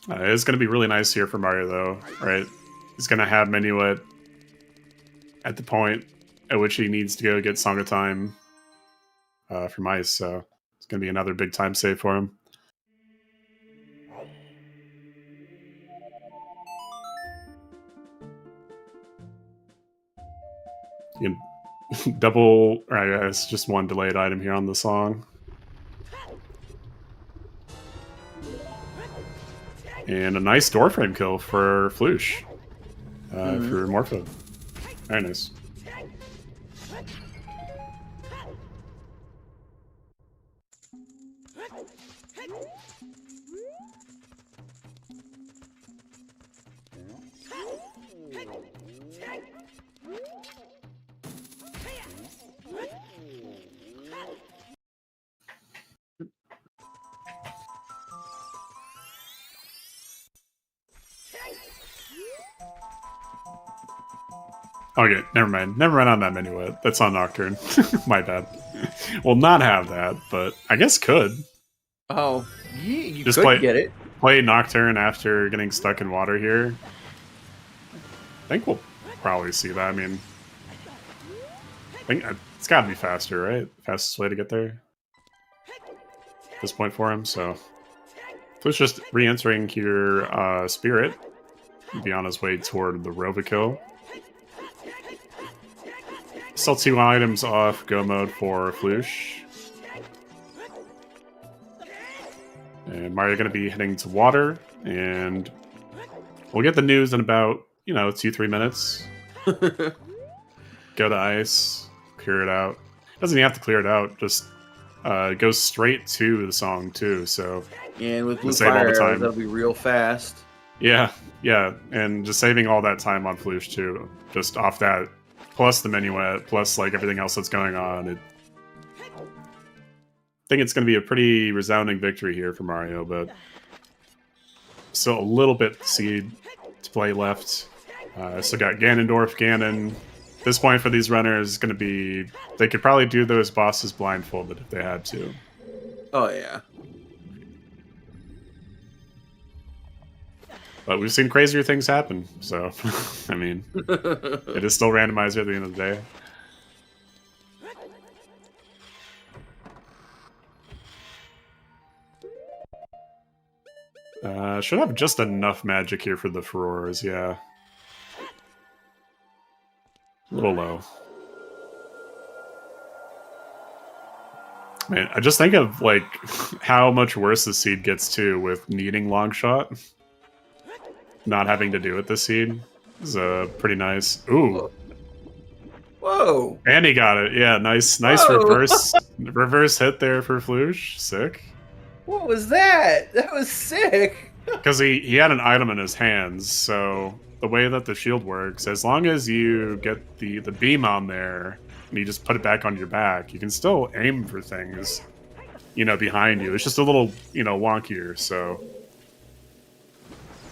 It's going to be really nice here for Mario, though, right? He's going to have Minuet at the point at which he needs to go get Song of Time from Ice, so it's going to be another big time save for him. You can double, right, it's just one delayed item here on the song. And a nice door frame kill for Flouche. For Morpho. Very nice. Okay, never mind. Never mind on that Minuet. That's on Nocturne. My bad. We'll not have that, but I guess could. Oh, yeah, you just could get it. Play Nocturne after getting stuck in water here. I think we'll probably see that. I mean, I think it's got to be faster, right? Fastest way to get there at this point for him. So it's just re-entering here Spirit. Be on his way toward the Robokill. Still 2 items off go mode for Flouche. And Mario going to be heading to water, and we'll get the news in about, 2-3 minutes. Go to ice, clear it out. Doesn't even have to clear it out, just go straight to the song too, so... And with Blue Fire, that'll be real fast. Yeah, and just saving all that time on Flouche too, just off that, plus the Minuet, plus like everything else that's going on. I think it's going to be a pretty resounding victory here for Mario, but still a little bit seed to play left. Still got Ganondorf, Ganon. This point for these runners is going to be, they could probably do those bosses blindfolded if they had to. Oh yeah. But we've seen crazier things happen, so, I mean, it is still Randomizer at the end of the day. Should have just enough magic here for the Furores, yeah. A little low. Man, I just think of, like, how much worse the seed gets, too, with needing Longshot. Not having to do with the seed is pretty nice. Ooh. Whoa. And he got it. Yeah, nice reverse hit there for Flouche. Sick. What was that? That was sick. Because he had an item in his hands, so the way that the shield works, as long as you get the beam on there and you just put it back on your back, you can still aim for things, behind you. It's just a little, wonkier, so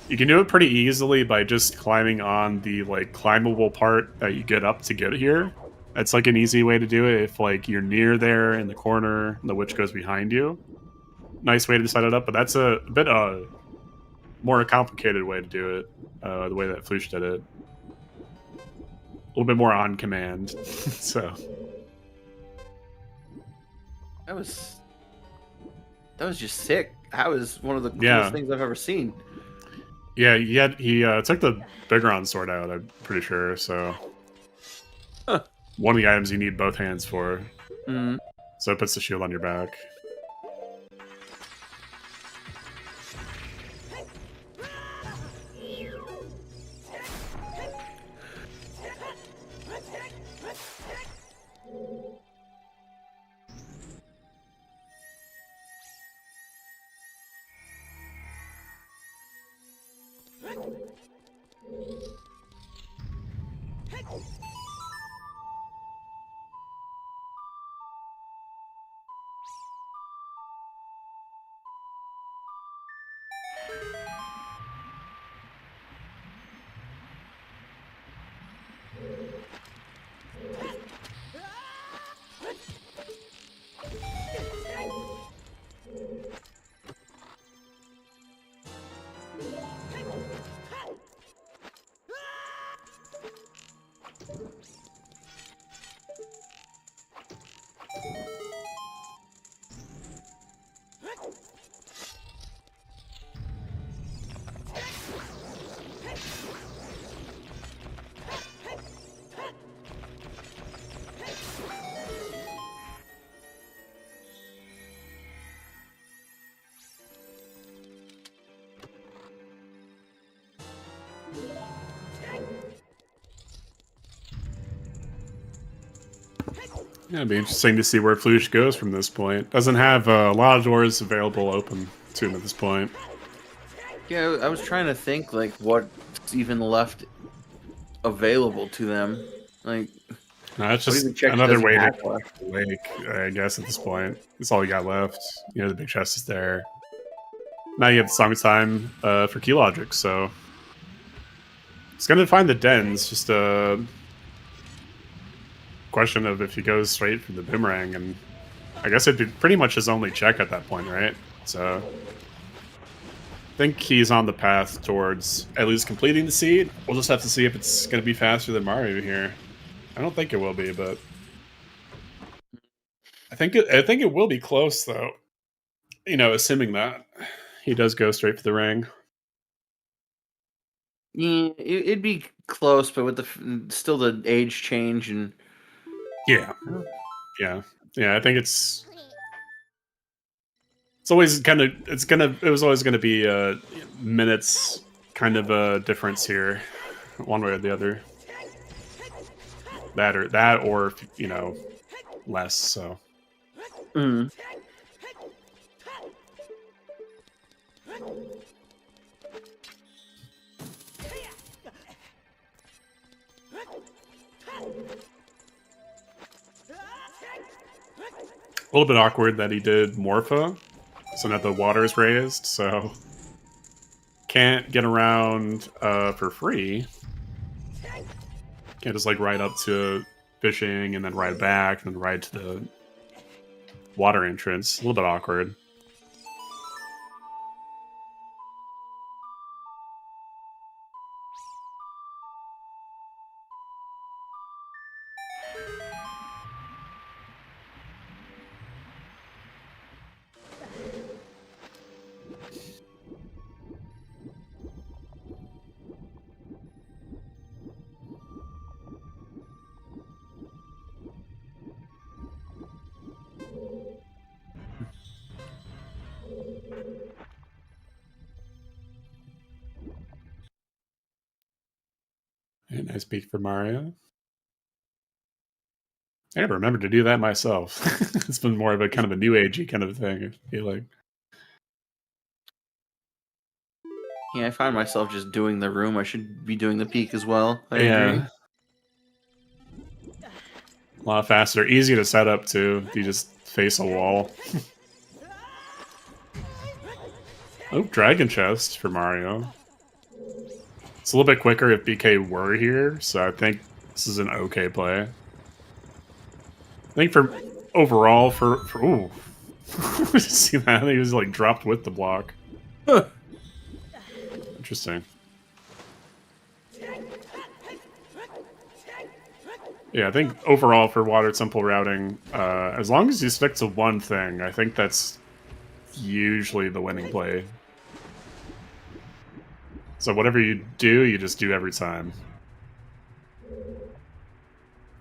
you can do it pretty easily by just climbing on the, like, climbable part that you get up to get here. That's, like, an easy way to do it if, like, you're near there in the corner and the witch goes behind you. Nice way to set it up, but that's a bit more complicated way to do it, the way that Flouche did it. A little bit more on command, so. That was just sick. That was one of the coolest things I've ever seen. Yeah, he took the Bigron sword out, I'm pretty sure, so... Huh. One of the items you need both hands for. Mm-hmm. So it puts the shield on your back. Yeah, it'd be interesting to see where Flouche goes from this point. Doesn't have a lot of doors available open to him at this point. Yeah, I was trying to think like what's even left available to them. Like, No, it's what just even checks another does he way to have left? Lake, I guess, at this point. That's all you got left. You know, the big chest is there. Now you have the song time for key logic, so it's gonna find the dens. Just a question of if he goes straight for the boomerang, and I guess it'd be pretty much his only check at that point, right? So I think he's on the path towards at least completing the seed. We'll just have to see if it's gonna be faster than Mario here. I don't think it will be, but I think it will be close though. You know, assuming that he does go straight for the ring. Yeah, it'd be close, but with the still the age change and Yeah, yeah. I think it's always kind of it was always gonna be minutes kind of a difference here, one way or the other. That or you know less. So. Mm. A little bit awkward that he did Morpha, so now the water's raised, so can't get around for free. Can't just like ride up to fishing and then ride back and then ride to the water entrance. A little bit awkward. A nice peek for Mario. I never remembered to do that myself. It's been more of a kind of a new agey kind of thing, I feel like. Yeah, I find myself just doing the room. I should be doing the peak as well. I agree. A lot faster. Easy to set up too. You just face a wall. Oh, Dragon Chest for Mario. It's a little bit quicker if BK were here, so I think this is an okay play. I think for overall for ooh. See that? He was like dropped with the block. Huh. Interesting. Yeah, I think overall for water temple routing, as long as you stick to one thing, I think that's usually the winning play. So whatever you do, you just do every time.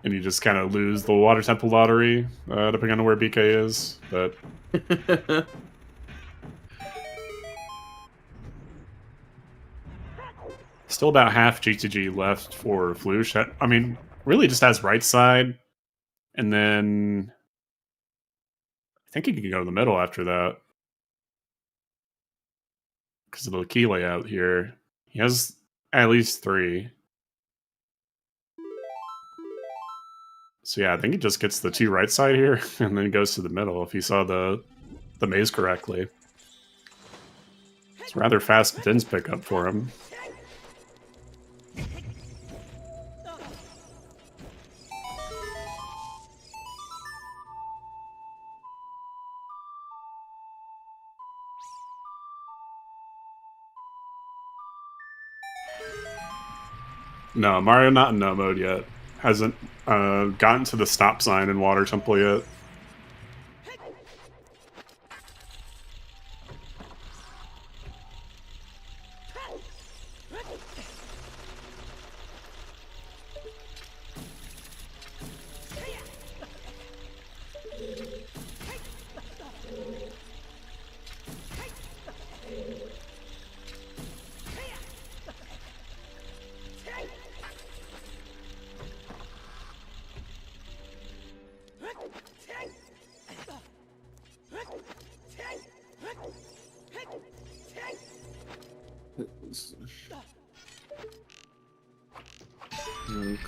And you just kind of lose the water temple lottery, depending on where BK is, but... Still about half GTG left for Flouche. I mean, really just has right side, and then... I think he can go to the middle after that. Because of the key layout here. He has at least 3. So yeah, I think he just gets the 2 right side here, and then goes to the middle if he saw the maze correctly. It's rather fast Din's pickup for him. No, Mario not in no mode yet. Hasn't gotten to the stop sign in Water Temple yet.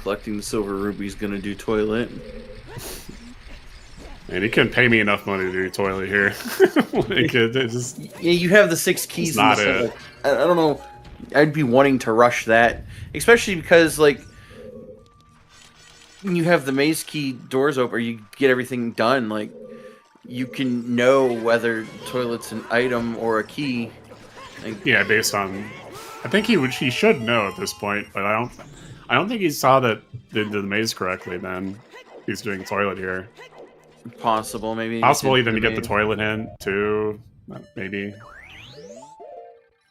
collecting the silver ruby's gonna do toilet. And he couldn't pay me enough money to do toilet here. Yeah, you have the 6 keys in the set. It. I don't know. I'd be wanting to rush that, especially because like when you have the maze key doors open, or you get everything done, like you can know whether toilet's an item or a key. Like, yeah, based on, I think he should know at this point, but I don't think he saw that did the maze correctly. Then he's doing toilet here. Possible, maybe. Possible even to get the toilet in too. Maybe.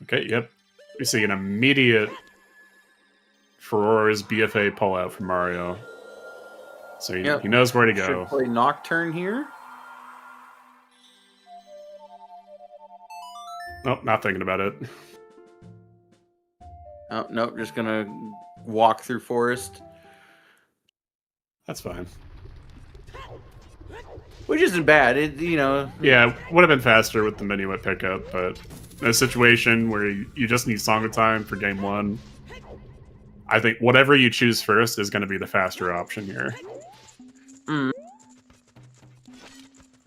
Okay. Yep. We see an immediate Furore's BFA pullout from Mario. So he knows where to go. Should play Nocturne here. Nope, not thinking about it. Oh, nope, just gonna walk through forest. That's fine. Which isn't bad, you know. Yeah, would have been faster with the minuet pickup, but in a situation where you just need Song of Time for game 1, I think whatever you choose first is going to be the faster option here.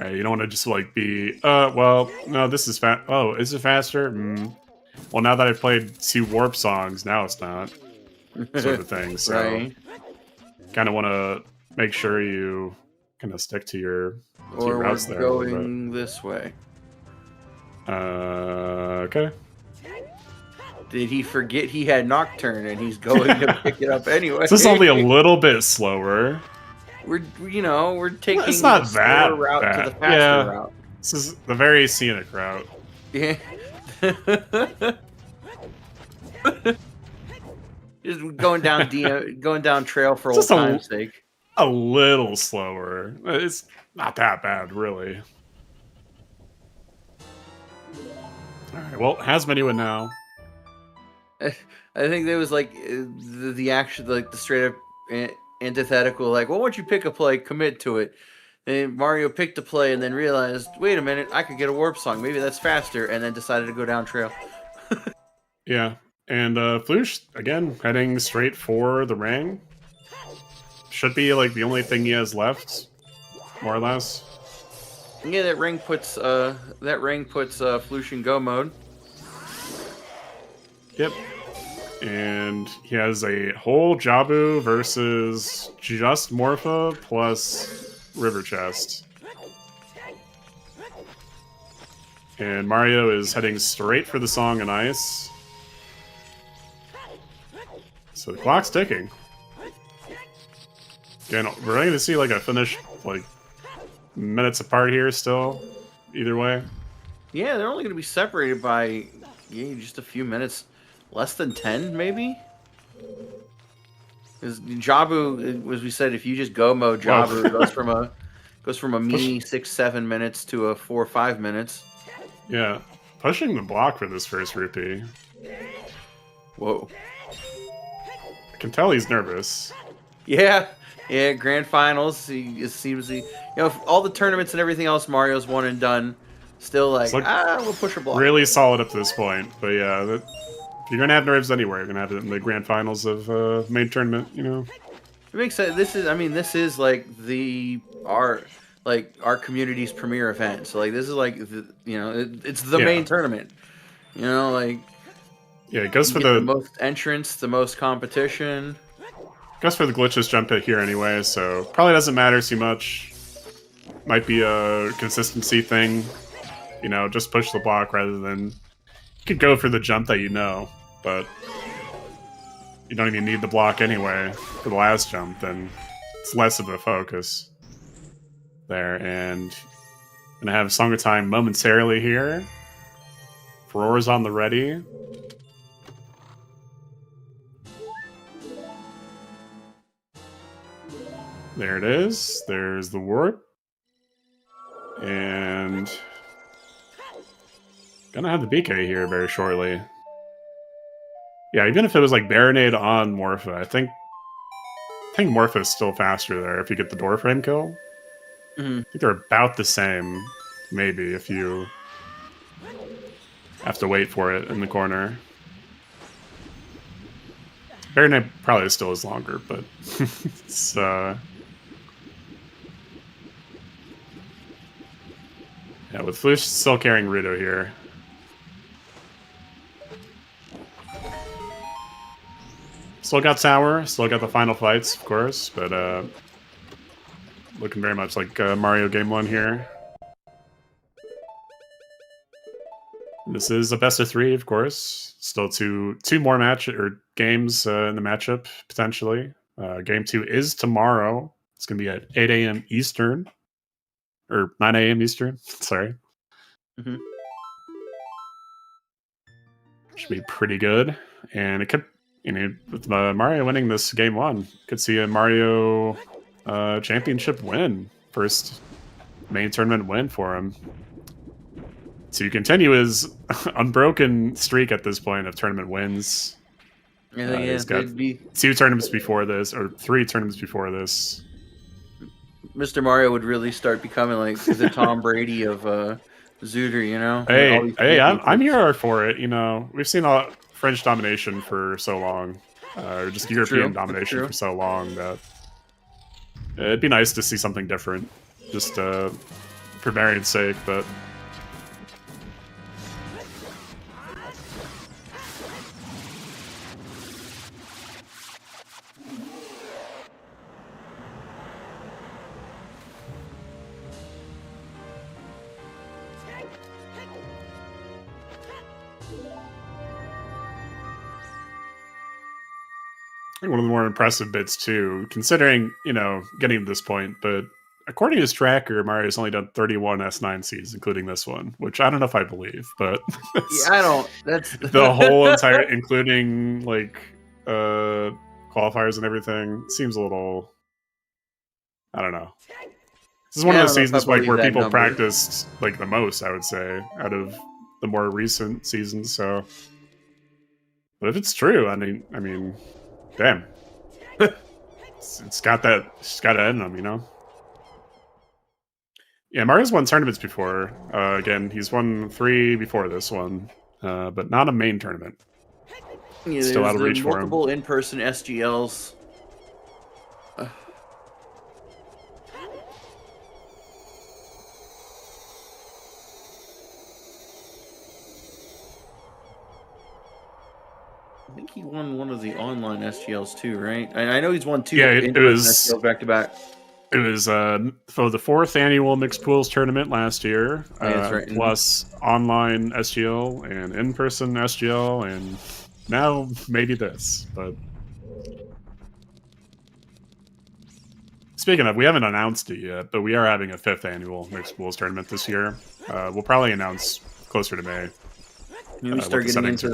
Right, you don't want to just like be, well, no, this is fast. Oh, is it faster? Well, now that I've played 2 warp songs, now it's not. Sort of thing. So, right. Kind of want to make sure you kind of stick to your routes there. Going this way. Okay. Did he forget he had Nocturne and he's going to pick it up anyway? This is only a little bit slower. We're taking it's not the that route bad. to the faster route. This is the very scenic route. Yeah. Just going down trail for old time's sake. A little slower. It's not that bad, really. Alright, well, has Minuet now. I think there was like the action, like the straight up antithetical, like, well, once you pick a play, commit to it. And Mario picked a play and then realized, wait a minute, I could get a warp song. Maybe that's faster, and then decided to go down trail. Yeah, and Flouche, again, heading straight for the ring. Should be like the only thing he has left, more or less. Yeah, that ring puts Flouche in go mode. Yep. And he has a whole Jabu versus just Morpha plus River Chest. And Mario is heading straight for the Song and Ice. So the clock's ticking. Again, we're going to see like a finish like minutes apart here still, either way. Yeah, they're only going to be separated by just a few minutes. Less than 10, maybe? Because Jabu, as we said, if you just go mode Jabu, it goes from a mean 6-7 minutes to a 4-5 minutes. Yeah, pushing the block for this first rupee. Whoa. I can tell he's nervous. Yeah, grand finals. It seems all the tournaments and everything else Mario's won and done. Still like we'll push a block. Really solid up to this point, but yeah, you're gonna have nerves anywhere. You're gonna have it in the grand finals of main tournament. It makes sense. This is like our community's premier event. So like this is like it's the main tournament. Yeah, it goes for the most entrants, the most competition. Goes for the glitches jump hit here anyway, so probably doesn't matter too much. Might be a consistency thing. Just push the block rather than... You could go for the jump that but you don't even need the block anyway for the last jump, then it's less of a focus there. And gonna have Song of Time momentarily here. Furore's on the ready. There it is. There's the warp. And gonna have the BK here very shortly. Yeah, even if it was like Baronade on Morpha, I think Morpha is still faster there if you get the door frame kill. I think they're about the same, maybe, if you have to wait for it in the corner. Fairy Night probably still is longer, but it's yeah, with Flouche still carrying Rudo here. Still got Tower, still got the final fights, of course, but looking very much like Mario Game 1 here. This is a best of 3, of course. Still two more games in the matchup, potentially. Game 2 is tomorrow. It's going to be at 8 a.m. Eastern. Or 9 a.m. Eastern, sorry. Mm-hmm. Should be pretty good. And it could, with Mario winning this Game 1, could see a Mario championship win. First main tournament win for him. To continue his unbroken streak at this point of tournament wins. He's got 2 tournaments before this, or 3 tournaments before this. Mr. Mario would really start becoming like the Tom Brady of Zooter, you know? Hey, I'm here for it, We've seen French domination for so long, or just European domination for so long that it'd be nice to see something different, just for variant's sake, but... I think one of the more impressive bits, too, considering, getting to this point, but according to his tracker, Mario's only done 31 S9 seeds, including this one, which I don't know if I believe, but... yeah, I don't... That's... the whole entire, including, qualifiers and everything, seems a little... I don't know. This is one of those seasons where people practiced, the most, I would say, out of the more recent seasons, so... But if it's true, I mean... Damn. It's got to end them, Yeah, Mario's won tournaments before. Again, he's won 3 before this one, but not a main tournament. Yeah, still out of reach for him. Multiple in-person SGLs. I think he won one of the online SGLs too, right? I know he's won 2 SGLs back to back. It was for the 4th annual Mixed Pools tournament last year, right. plus online SGL and in-person SGL, and now maybe this. But speaking of, we haven't announced it yet, but we are having a 5th annual Mixed Pools tournament this year. We'll probably announce closer to May. We start getting into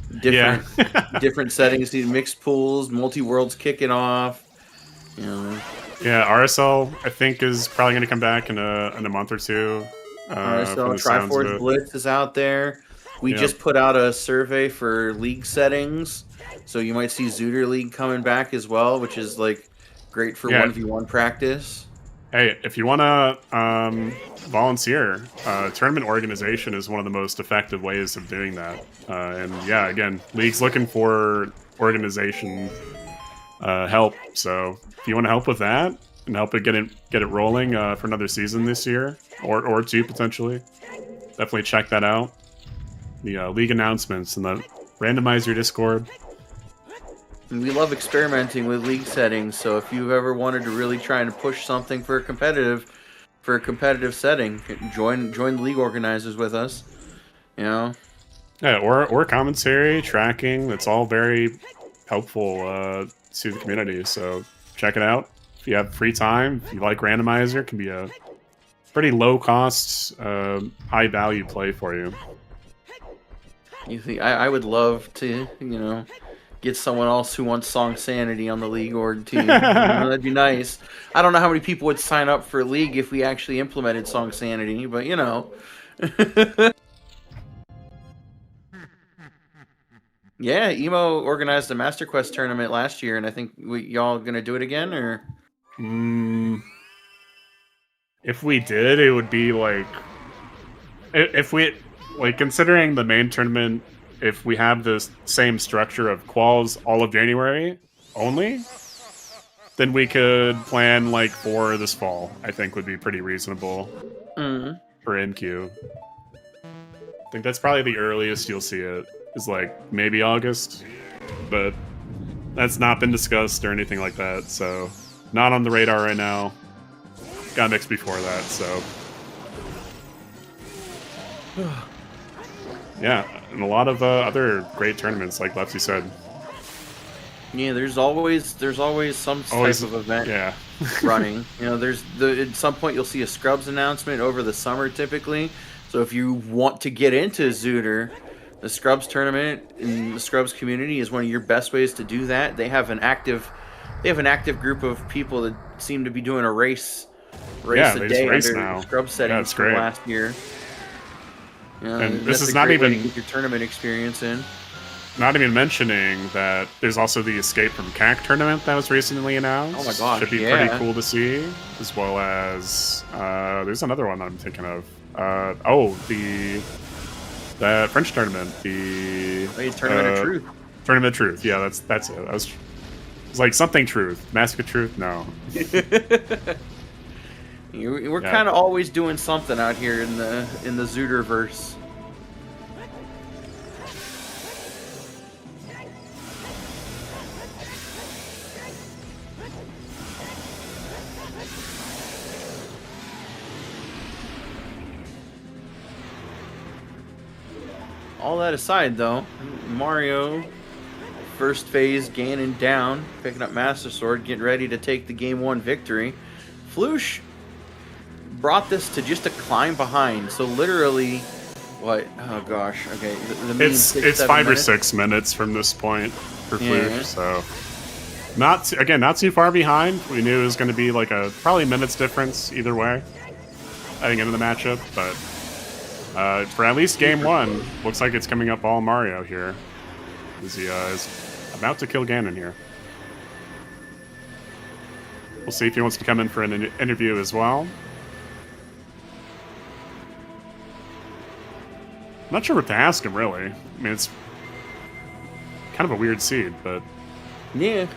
the different settings, mixed pools, multi-worlds kicking off. Yeah, RSL I think is probably going to come back in a month or 2. RSL Triforce Blitz is out there. We just put out a survey for league settings, so you might see Zooter League coming back as well, which is great for 1v1 practice. Hey, if you want to volunteer, tournament organization is one of the most effective ways of doing that. And yeah, again, League's looking for organization help. So if you want to help with that and help it get it rolling for another season this year or 2 potentially, definitely check that out. The League announcements and the Randomizer Discord. We love experimenting with league settings, so if you've ever wanted to really try and push something for a competitive setting, join the league organizers with us. Yeah, or commentary, tracking. That's all very helpful to the community. So check it out if you have free time. If you like Randomizer, it can be a pretty low cost, high value play for you. You think I would love to, get someone else who wants Song Sanity on the League org team. That'd be nice. I don't know how many people would sign up for League if we actually implemented Song Sanity, but Yeah, Emo organized a Master Quest tournament last year, and I think y'all gonna do it again, or? If we did, it would be if we considering the main tournament if we have the same structure of quals all of January only, then we could plan like for this fall. I think would be pretty reasonable for NQ. I think that's probably the earliest you'll see it, is like maybe August, but that's not been discussed or anything like that, so not on the radar right now. Got mixed before that, so yeah, and a lot of other great tournaments, like Lefty said. Yeah, there's always some type of event running. You know, at some point you'll see a Scrubs announcement over the summer typically. So if you want to get into Zooter, the Scrubs tournament in the Scrubs community is one of your best ways to do that. They have an active group of people that seem to be doing a race a day under now. Scrubs settings from last year. And this is not even way to get your tournament experience in. Not even mentioning that there's also the Escape from CAC tournament that was recently announced. Oh my gosh, should be pretty cool to see, as well as there's another one that I'm thinking of. The French tournament, the Tournament of Truth. Tournament of Truth, yeah, that's it. It's like something Truth, Mask of Truth. No, we're kind of always doing something out here in the Zooterverse. All that aside, though, Mario, first phase, Ganon down, picking up Master Sword, getting ready to take the Game 1 victory. Flouche brought this to just a climb behind. So literally, what? Oh gosh. Okay. It's 5 or 6 minutes from this point for Flouche. So not too far behind. We knew it was going to be like a probably minutes difference either way heading into the matchup, but. For at least game 1, looks like it's coming up all Mario here. As he is about to kill Ganon here. We'll see if he wants to come in for an interview as well. I'm not sure what to ask him, really. I mean, it's kind of a weird seed, but... Yeah.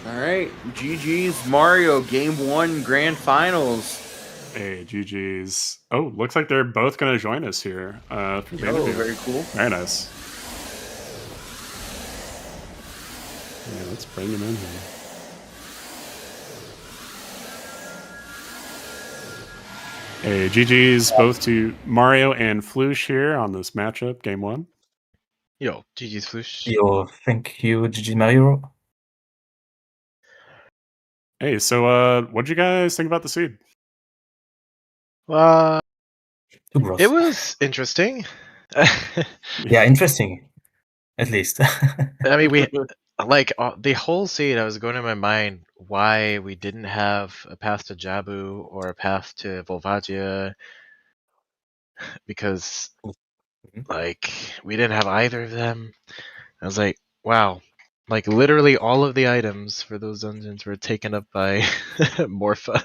Alright, GG's Mario Game 1 Grand Finals. Hey, GG's. Oh, looks like they're both going to join us here. Very cool. Very nice. Yeah, let's bring him in here. Hey, GG's both to Mario and Flouche here on this matchup, game 1. Yo, GG's Flouche. Yo, thank you, GG Mario. Hey, so what'd you guys think about the seed? It was interesting. Yeah, interesting. At least. I mean, we like the whole seed. I was going in my mind why we didn't have a path to Jabu or a path to Volvagia, because like we didn't have either of them. I was like, wow, like literally all of the items for those dungeons were taken up by Morpha.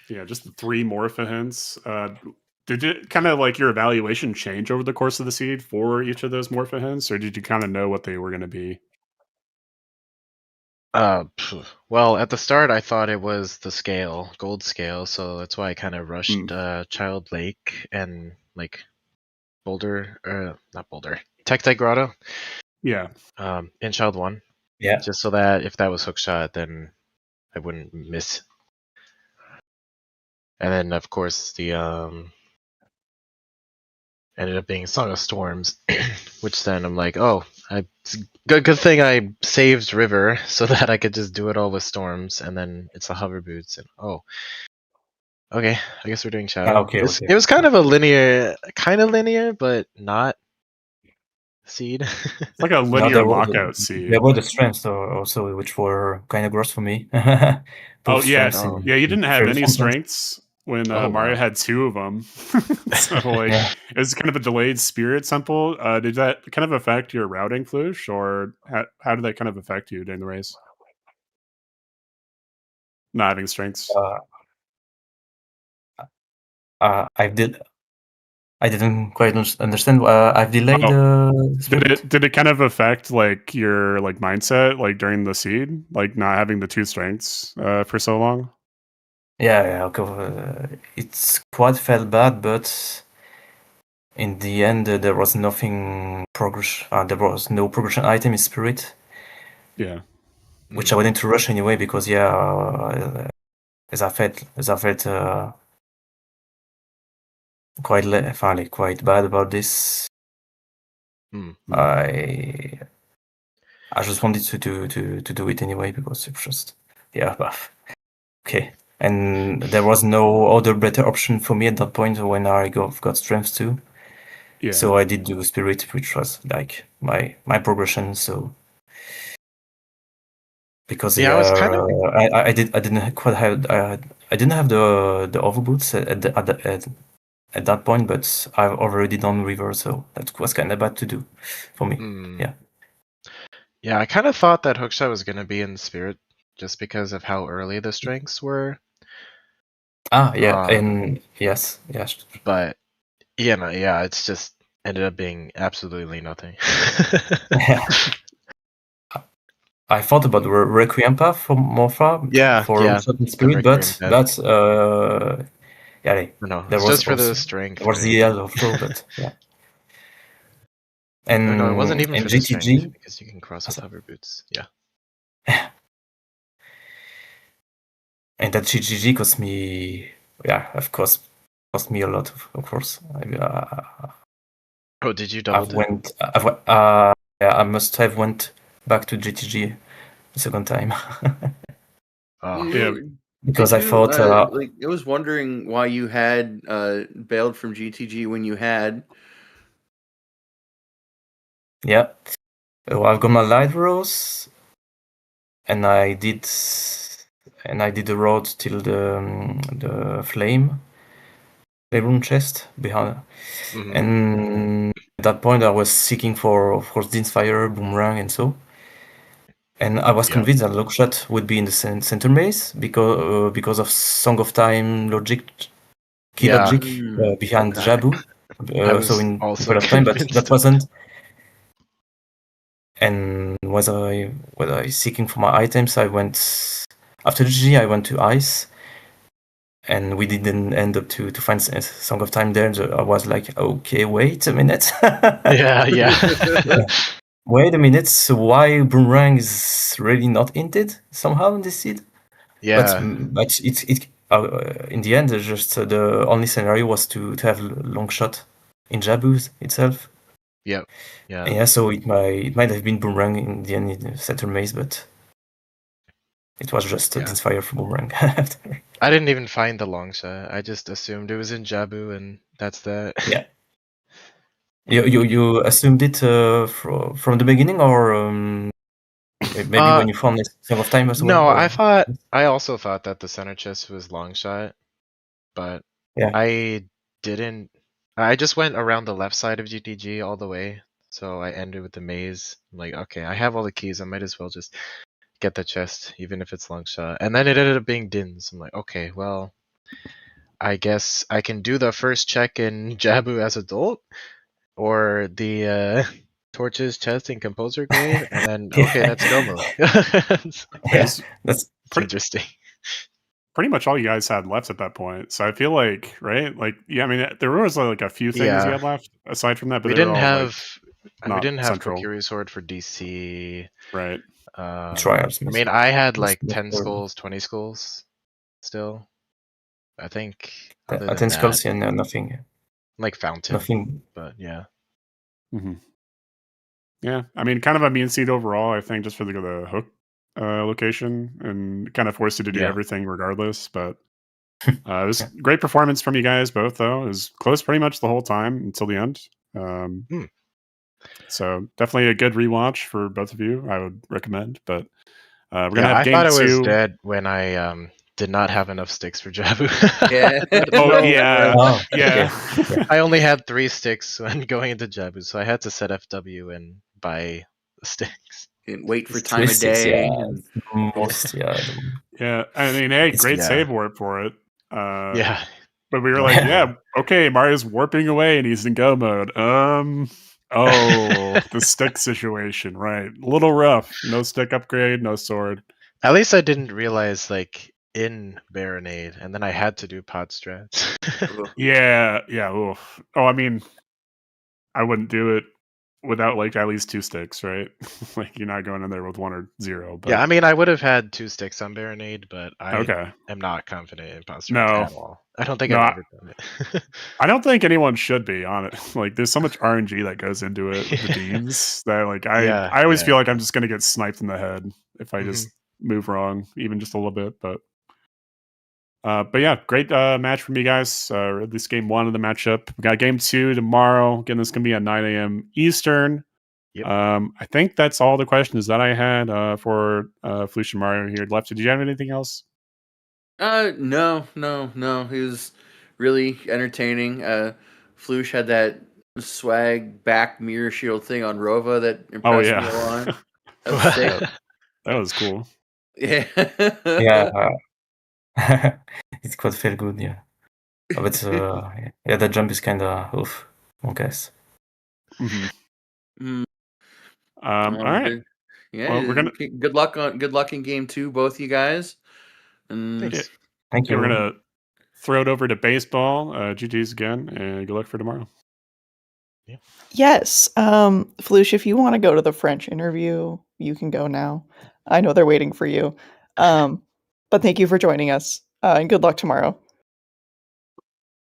Yeah, just the 3 Morpha hints. Did it kind of like your evaluation change over the course of the seed for each of those Morpha hints, or did you kind of know what they were going to be? Well, at the start, I thought it was the gold scale, so that's why I kind of rushed Child Lake and like not Boulder, Tectite Grotto. Yeah. In Child 1. Yeah. Just so that if that was hookshot, then I wouldn't miss. And then, of course, the ended up being Song of Storms, which then I'm like, oh, good thing I saved River so that I could just do it all with Storms, and then it's the hover boots, and okay, I guess we're doing Shadow. Okay. It was kind of linear, but not seed. It's like a linear lockout seed. There were the strengths also, which were kind of gross for me. Yeah, you didn't have any strengths when Mario had 2 of them. So it was kind of a delayed spirit simple. Did that kind of affect your routing, Flouche, or how did that kind of affect you during the race? Not having strengths. I I didn't quite understand. I've delayed Spirit. Did it kind of affect like your like mindset like during the seed, like not having the 2 strengths for so long? Yeah, okay. It's quite felt bad, but in the end, there was nothing progress. There was no progression item in Spirit, Yeah. which I wanted to rush anyway because as I felt quite bad about this. I just wanted to do it anyway because it's just okay. And there was no other better option for me at that point when I got strength too. Yeah. So I did do Spirit, which was like my progression. So because I was kind of I didn't quite have I didn't have the overboots at that point, but I've already done River, so that was kind of bad to do for me. Yeah. Yeah, I kind of thought that hookshot was gonna be in Spirit just because of how early the strengths were. Yeah, and yes. But yeah, it's just ended up being absolutely nothing. I thought about the Requiem path for Morpha. Yeah, for Hookshot and Spirit, but no, there it's was just for the also strength. there was the yellow flow, but yeah. And no, it wasn't even for the strength GTG because you can cross with hover boots. Yeah. And that GTG cost me, cost me a lot, of course. Oh, did you double dip? I must have went back to GTG the second time. Yeah. Because Did I thought like I was wondering why you had bailed from GTG when you had. Yeah. I've got my light rose, and I did the road till the flame room chest behind. And at that point I was seeking for, of course, Din's Fire, Boomerang, and so. And I was convinced that Lockshot would be in the center maze because of Song of Time logic, key logic behind Jabu. So in also of time, but that convinced wasn't. And was I seeking for my items? I went after GG. I went to Ice, and we didn't end up to find Song of Time there. So I was like, okay, wait a minute. Yeah. Wait a minute. So why Boomerang is really not inted somehow in this seed? Yeah. But it in the end, just the only scenario was to have long shot in Jabu itself. Yep. Yeah. And yeah, so it might have been Boomerang in the end in the center maze, but it was just Din's Fire for Boomerang. I didn't even find the long shot. I just assumed it was in Jabu, and that's that. Yeah. You assumed it from the beginning, or maybe when you found this Song of Time as well? No, or... I also thought that the center chest was long shot, but I didn't. I just went around the left side of GTG all the way, so I ended with the maze. I'm like, okay, I have all the keys. I might as well just get the chest, even if it's long shot. And then it ended up being Din's. I'm like, okay, well, I guess I can do the first check in Jabu as adult, or the torches, chest, and composer grave, and then okay, that's go mode. That's interesting. Pretty much all you guys had left at that point. So I feel like, right? Like, yeah, I mean, there was like a few things you had left aside from that, but we they were didn't all have like, we didn't have central. Kokiri Sword for DC. Right. I mean, I had like 10 skulls, 20 skulls still. I think other than 10 that, skulls and nothing. Like fountain. Nothing. But yeah. Yeah, I mean, kind of a mean seed overall, I think, just for the hook location, and kind of forced you to do everything regardless. But it was great performance from you guys both, though. It was close pretty much the whole time until the end. So definitely a good rewatch for both of you. I would recommend. But we're gonna have game 2. I thought I was dead when I did not have enough sticks for Jabu. I only had 3 sticks when going into Jabu, so I had to set FW and buy the sticks. And wait for time of day. Most, yeah, I mean, hey, great save warp for it. But we were like, yeah, okay, Mario's warping away and he's in go mode. The stick situation, right? A little rough. No stick upgrade, no sword. At least I didn't realize in Baronade, and then I had to do pot strats. Yeah. Oof. Oh, I mean, I wouldn't do it without at least 2 sticks, right? You're not going in there with 1 or 0. But... Yeah, I mean, I would have had 2 sticks on Baronade, but I am not confident in pot strats at all. I don't think I've ever done it. I don't think anyone should be on it. There's so much RNG that goes into it with the beams that I always feel like I'm just gonna get sniped in the head if I just move wrong, even just a little bit. But yeah, great match from you guys. At least game 1 of the matchup. We got game 2 tomorrow. Again, this is gonna be at 9 a.m. Eastern. Yep. I think that's all the questions that I had for Flouche and Mario here. Left, did you have anything else? No. He was really entertaining. Flouche had that swag back mirror shield thing on Rova that impressed me a lot. That was sick. That was cool. Yeah. It could feel good, yeah. But yeah, that jump is kind of oof, I guess. All right. Yeah, well, we're gonna good luck in game 2, both you guys. And thank you. We're gonna throw it over to baseball. GG's again, and good luck for tomorrow. Yeah. Yes, Flouche, if you want to go to the French interview, you can go now. I know they're waiting for you. But thank you for joining us, and good luck tomorrow.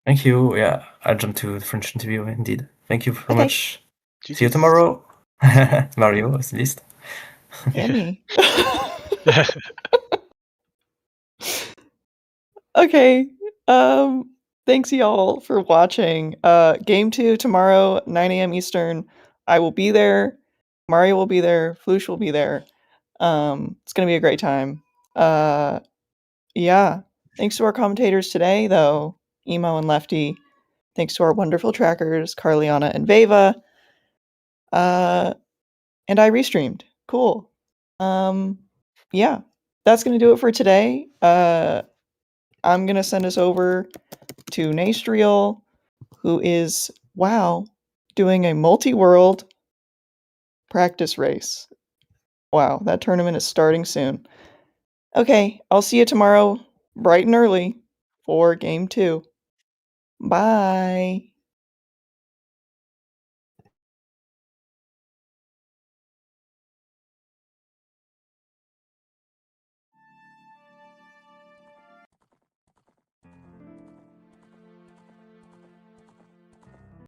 Thank you. Yeah, I'll jump to the French interview indeed. Thank you very much. GG's. See you tomorrow. Mario, at least. And me. Okay. Thanks y'all for watching. Game 2 tomorrow, 9 a.m. Eastern. I will be there. Mario will be there. Flouche will be there. It's gonna be a great time. Yeah. Thanks to our commentators today, though, Emo and Lefty. Thanks to our wonderful trackers, Carliana and Veva. And I restreamed. Cool. Yeah. That's gonna do it for today. I'm gonna send us over to Nastriel, who is, doing a multi-world practice race. Wow, that tournament is starting soon. Okay, I'll see you tomorrow, bright and early, for game 2. Bye.